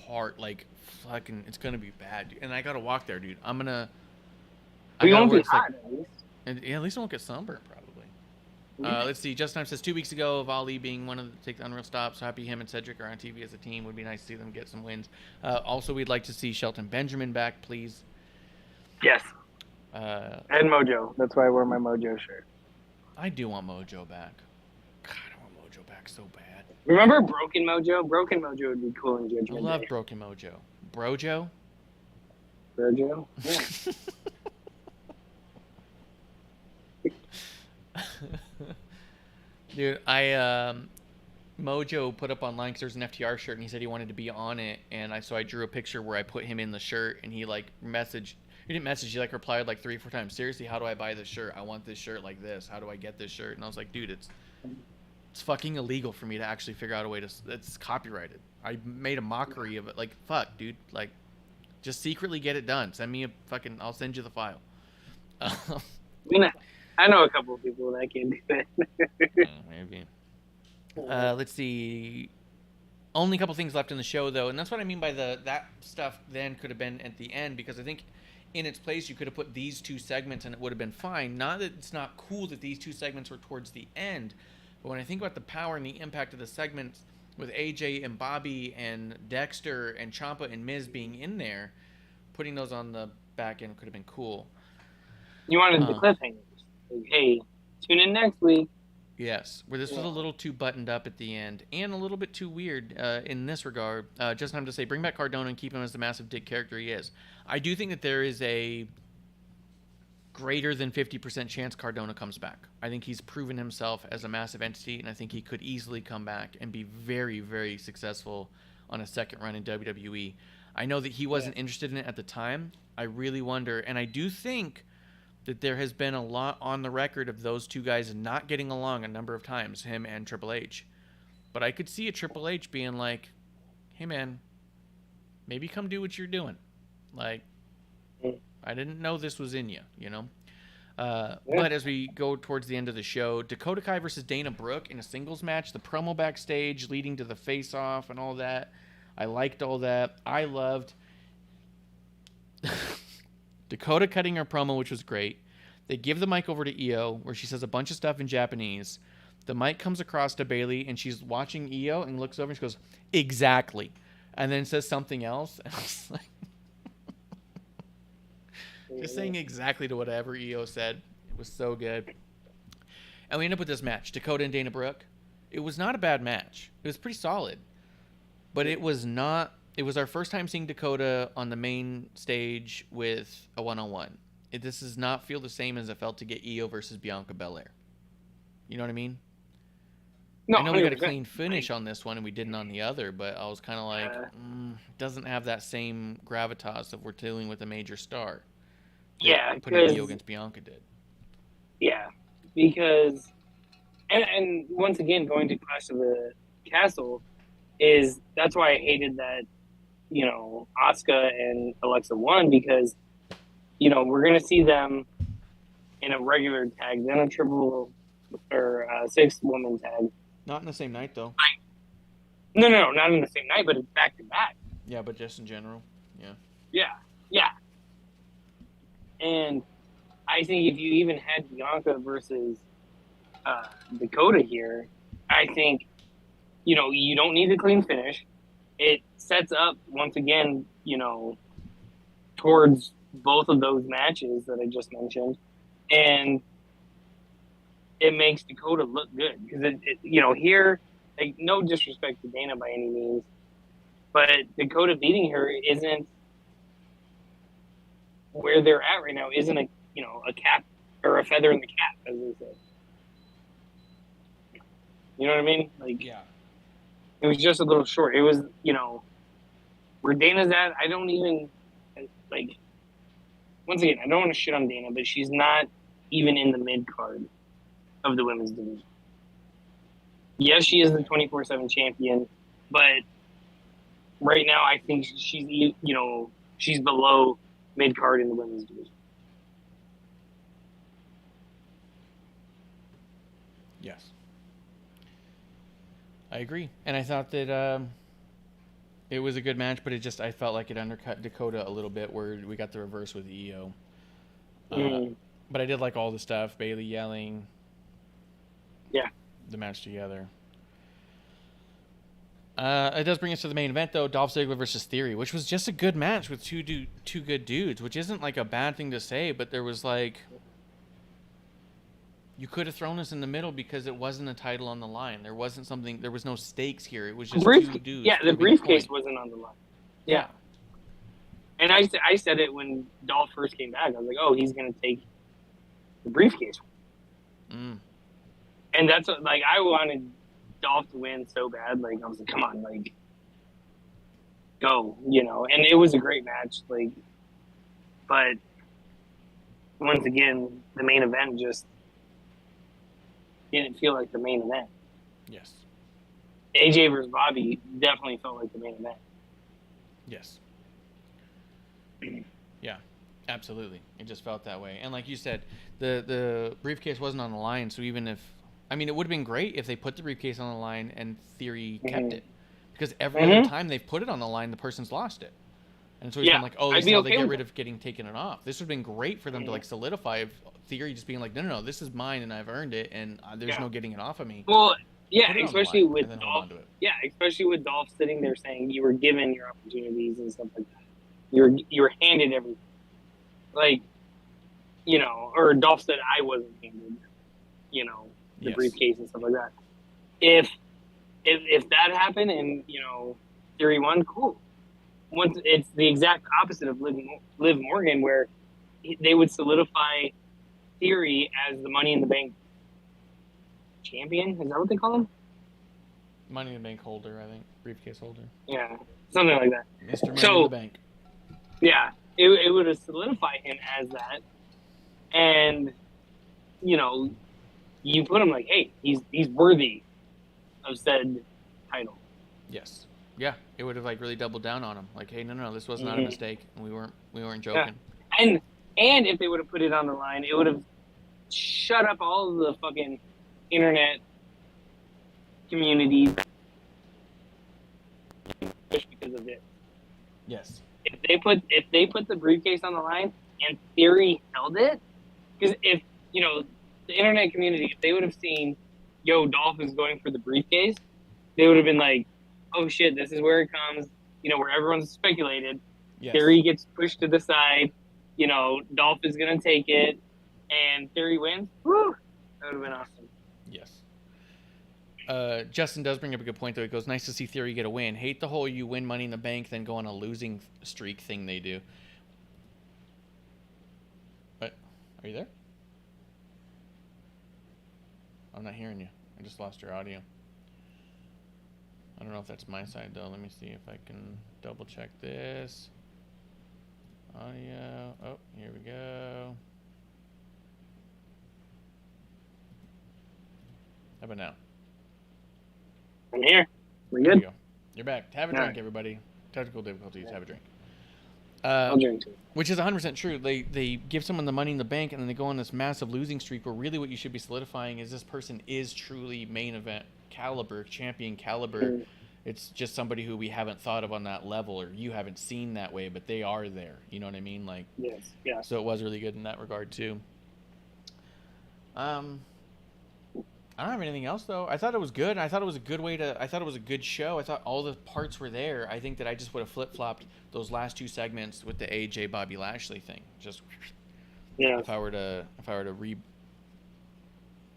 hard, like fucking. It's gonna be bad, dude. And I gotta walk there, dude. I'm gonna. I We gotta won't where be it's, like, hot, at least. And yeah, at least I won't get sunburned, probably. Yeah. Let's see. Just Time says 2 weeks ago of Ali being one of the take the Unreal stops. So happy him and Cedric are on TV as a team. Would be nice to see them get some wins. Also, we'd like to see Shelton Benjamin back, please. Yes. And Mojo. That's why I wear my Mojo shirt. I do want Mojo back. God, I want Mojo back so bad. Remember Broken Mojo? Broken Mojo would be cool in I Judgment love Day. Broken Mojo. Brojo? Brojo? Yeah. Dude, Mojo put up online because there's an FTR shirt and he said he wanted to be on it, and so I drew a picture where I put him in the shirt, and he like messaged. He didn't message. He like replied like 3 or 4 times. Seriously, how do I buy this shirt? I want this shirt like this. How do I get this shirt? And I was like, dude, it's fucking illegal for me to actually figure out a way to. It's copyrighted. I made a mockery of it. Like, fuck, dude. Like, just secretly get it done. Send me a fucking. I'll send you the file. I know a couple of people that can do that. Maybe. Let's see. Only a couple things left in the show, though, and that's what I mean by that stuff. Then could have been at the end, because I think in its place you could have put these 2 segments and it would have been fine. Not that it's not cool that these 2 segments were towards the end, but when I think about the power and the impact of the segments with AJ and Bobby and Dexter and Ciampa and Miz being in there, putting those on the back end could have been cool. You wanted the cliffhangers. Like, hey, tune in next week. Yes, where this was a little too buttoned up at the end and a little bit too weird in this regard. Just time to say, bring back Cardona and keep him as the massive dick character he is. I do think that there is a greater than 50% chance Cardona comes back. I think he's proven himself as a massive entity, and I think he could easily come back and be very, very successful on a second run in WWE. I know that he wasn't interested in it at the time. I really wonder, and I do think that there has been a lot on the record of those 2 guys not getting along a number of times, him and Triple H. But I could see a Triple H being like, hey man, maybe come do what you're doing. Like, I didn't know this was in you, you know? But as we go towards the end of the show, Dakota Kai versus Dana Brooke in a singles match, the promo backstage leading to the face-off and all that. I liked all that. I loved Dakota cutting her promo, which was great. They give the mic over to Io, where she says a bunch of stuff in Japanese. The mic comes across to Bayley, and she's watching Io and looks over and she goes, exactly. And then says something else. And I was like, just saying exactly to whatever Io said. It was so good. And we end up with this match, Dakota and Dana Brooke. It was not a bad match. It was pretty solid. But it was not... It was our first time seeing Dakota on the main stage with a one-on-one. This does not feel the same as it felt to get Io versus Bianca Belair. You know what I mean? No, I know we got a 100%. clean finish on this one and we didn't on the other, but I was kind of like, doesn't have that same gravitas of we're dealing with a major star. that Yeah, putting because Io against Bianca did. yeah, because and once again going to Clash of the Castle, is that's why I hated that, Asuka and Alexa won, because, we're going to see them in a regular tag, then a triple or 6-woman tag. Not in the same night, though. No, not in the same night, but it's back to back. Yeah, but just in general. Yeah. And I think if you even had Bianca versus Dakota here, I think, you don't need a clean finish. It sets up, once again, towards both of those matches that I just mentioned. And it makes Dakota look good. Because, here, like, no disrespect to Dana by any means, but Dakota beating her isn't where they're at right now, isn't a cap or a feather in the cap, as they say. You know what I mean? Like, Yeah. It was just a little short. It was, where Dana's at, I don't even, like, once again, I don't want to shit on Dana, but she's not even in the mid-card of the women's division. Yes, she is the 24/7 champion, but right now I think she's, she's below mid-card in the women's division. Yes. I agree. And I thought that it was a good match, but I felt like it undercut Dakota a little bit, where we got the reverse with EO. But I did like all the stuff, Bailey yelling. Yeah. The match together. It does bring us to the main event, though, Dolph Ziggler versus Theory, which was just a good match with two good dudes, which isn't like a bad thing to say, but there was like, you could have thrown us in the middle because it wasn't a title on the line. There was no stakes here. It was just two dudes. Yeah, the briefcase wasn't on the line. Yeah. And I said it when Dolph first came back. I was like, oh, he's going to take the briefcase. And that's like, I wanted Dolph to win so bad. Like, I was like, come on, like, go, and it was a great match. Like, but once again, the main event just didn't feel like the main event. Yes. AJ versus Bobby definitely felt like the main event. Yes. Yeah, absolutely. It just felt that way. And like you said, the briefcase wasn't on the line, so even if, it would have been great if they put the briefcase on the line and Theory kept it. Because every other time they've put it on the line, the person's lost it. And it's always been like, oh, this is how they get rid of getting taken it off. This would have been great for them to like solidify Theory just being like, no, this is mine and I've earned it and there's no getting it off of me. Well, yeah, especially with Dolph. Yeah, especially with Dolph sitting there saying you were given your opportunities and stuff like that. You were handed everything. Like, or Dolph said I wasn't handed, the briefcase and stuff like that. If that happened and, Theory won, cool. Once it's the exact opposite of Liv Morgan, where they would solidify Theory as the Money in the Bank champion. Is that what they call him? Money in the Bank holder, I think. Briefcase holder. Yeah, something like that. Mr. Money in the Bank. Yeah, it would have solidified him as that. And, you put him like, hey, he's worthy of said title. Yes. Yeah, it would have like really doubled down on him. Like, hey, no, this was not a mistake. And we weren't joking. Yeah. And if they would have put it on the line, it would have shut up all of the fucking internet communities just because of it. Yes. If they put the briefcase on the line and Theory held it, because if the internet community, if they would have seen, Dolph is going for the briefcase, they would have been like, oh shit, this is where it comes, where everyone's speculated. Yes. Theory gets pushed to the side, Dolph is gonna take it, and Theory wins. Woo! That would have been awesome. Yes. Justin does bring up a good point, though. He goes, nice to see Theory get a win. Hate the whole you win Money in the Bank, then go on a losing streak thing they do. What? Are you there? I'm not hearing you. I just lost your audio. I don't know if that's my side, though. Let me see if I can double check this. Audio. Oh, here we go. How about now? I'm here. We're good. You're back. Have a drink, everybody. Technical difficulties. Have a drink. I'll drink too. Which is 100% true. They give someone the money in the bank, and then they go on this massive losing streak where really what you should be solidifying is this person is truly main event caliber, champion caliber. It's just somebody who we haven't thought of on that level, or you haven't seen that way, but they are there. You know what I mean? Like, Yes. Yeah. so it was really good in that regard too. I don't have anything else though. I thought it was good. I thought it was a good way to. I thought it was a good show. I thought all the parts were there. I think that I just would have flip flopped those last 2 segments with the AJ Bobby Lashley thing. Just if I were to re.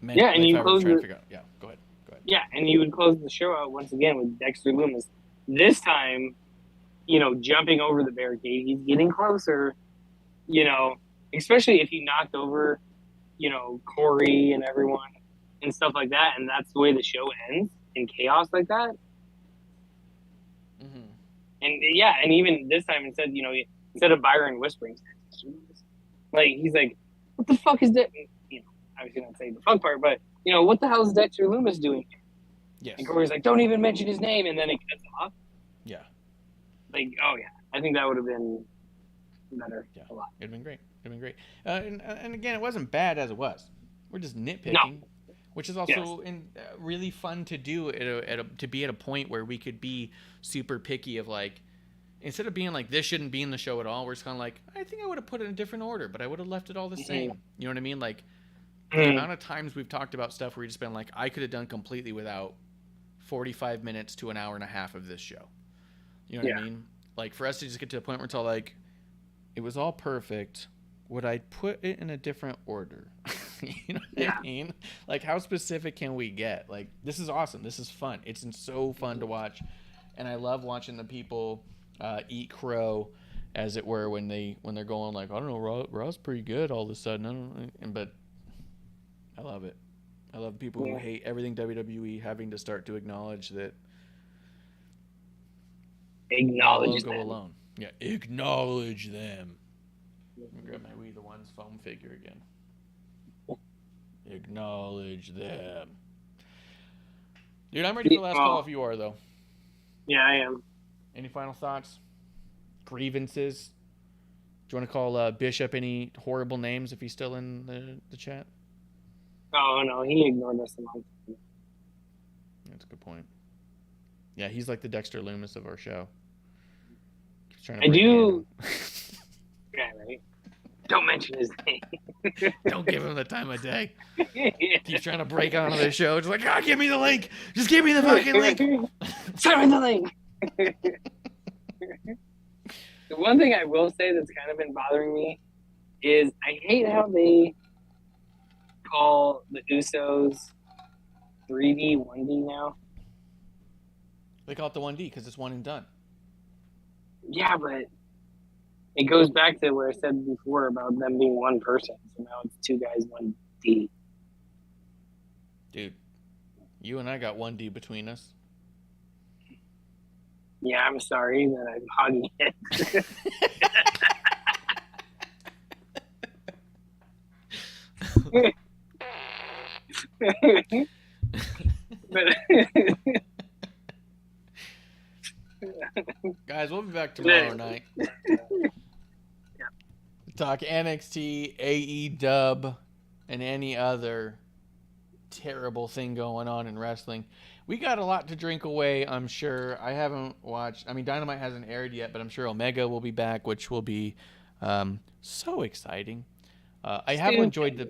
Yeah, and you close Yeah, go ahead. Yeah, and you would close the show out once again with Dexter Lumis. This time, jumping over the barricade. He's getting closer. Especially if he knocked over, Corey and everyone and stuff like that, and that's the way the show ends in chaos like that. Mm-hmm. And even this time instead of Byron whispering, like he's like, "What the fuck is that?" Obviously not saying the fuck part, but what the hell is Dexter Lumis doing here? Yes. And Corey's like, "Don't even mention his name," and then it cuts off. Yeah. Like, oh yeah, I think that would have been better. Yeah. A lot. It'd been great. And again, it wasn't bad as it was. We're just nitpicking. No. Which is also really fun to do to be at a point where we could be super picky of like, instead of being like, this shouldn't be in the show at all, we're just kind of like, I think I would have put it in a different order, but I would have left it all the same. You know what I mean? Like, the amount of times we've talked about stuff where we just been like, I could have done completely without 45 minutes to an hour and a half of this show. You know what I mean? Like, for us to just get to the point where it's all like, it was all perfect. Would I put it in a different order? You know what I mean? Like, how specific can we get? Like, this is awesome. This is fun. It's so fun to watch. And I love watching the people eat crow, as it were, when they're going like, I don't know, Raw's pretty good all of a sudden. But I love it. I love people who hate everything WWE having to start to acknowledge that. Acknowledge logo them. Alone. Yeah, acknowledge them. Let me grab my We the Ones foam figure again. Acknowledge them. Dude, I'm ready for the last call if you are, though. Yeah, I am. Any final thoughts? Grievances? Do you want to call Bishop any horrible names if he's still in the chat? Oh, no, he ignored us a month ago. That's a good point. Yeah, he's like the Dexter Lumis of our show. Keeps trying to I break do. in. Yeah, right. Don't mention his name. Don't give him the time of day. Keeps trying to break onto the show. Just like, give me the link. Just give me the fucking link. Send me the link. The one thing I will say that's kind of been bothering me is I hate how they call the Usos 3D, 1D now. They call it the 1D because it's one and done. Yeah, but it goes back to where I said before about them being one person. So now it's 2 guys, 1D. Dude, you and I got 1D between us. Yeah, I'm sorry that I'm hogging it. Guys, we'll be back tomorrow night. Talk NXT, AEW, and any other terrible thing going on in wrestling. We got a lot to drink away, I'm sure. I haven't watched... I mean, Dynamite hasn't aired yet, but I'm sure Omega will be back, which will be so exciting. I've enjoyed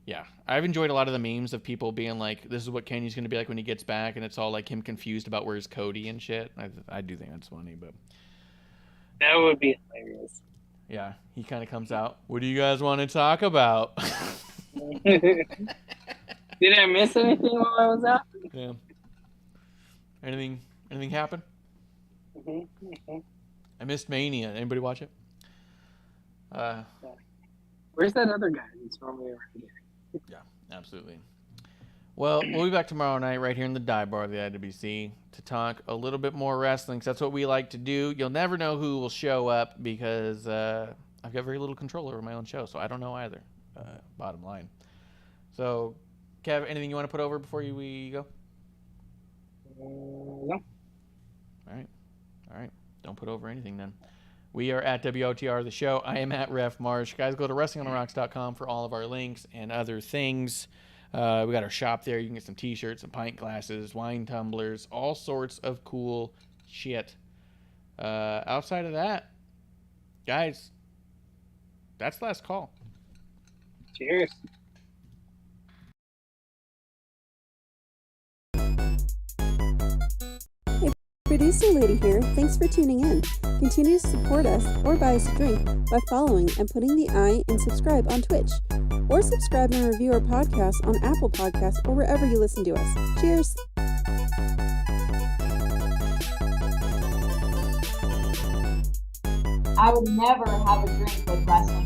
a lot of the memes of people being like, this is what Kenny's going to be like when he gets back, and it's all like him confused about where's Cody and shit. I do think that's funny, but... That would be hilarious. Yeah, he kind of comes out. What do you guys want to talk about? Did I miss anything while I was out? Yeah. Anything happen? Mm-hmm. I missed Mania. Anybody watch it? Where's that other guy that's normally around here? Yeah, absolutely. Well, we'll be back tomorrow night right here in the dive bar of the IWC to talk a little bit more wrestling, 'cause that's what we like to do. You'll never know who will show up because I've got very little control over my own show, so I don't know either, bottom line. So, Kev, anything you want to put over before we go? No. All right. Don't put over anything then. We are at WOTR the show. I am at Ref Marsh. Guys, go to WrestlingOnTheRocks.com for all of our links and other things. We got our shop there. You can get some t-shirts, some pint glasses, wine tumblers, all sorts of cool shit. Outside of that, guys, that's last call. Cheers. Producer Lady here, thanks for tuning in. Continue to support us or buy us a drink by following and putting the I in subscribe on Twitch. Or subscribe and review our podcast on Apple Podcasts or wherever you listen to us. Cheers! I would never have a drink with wrestling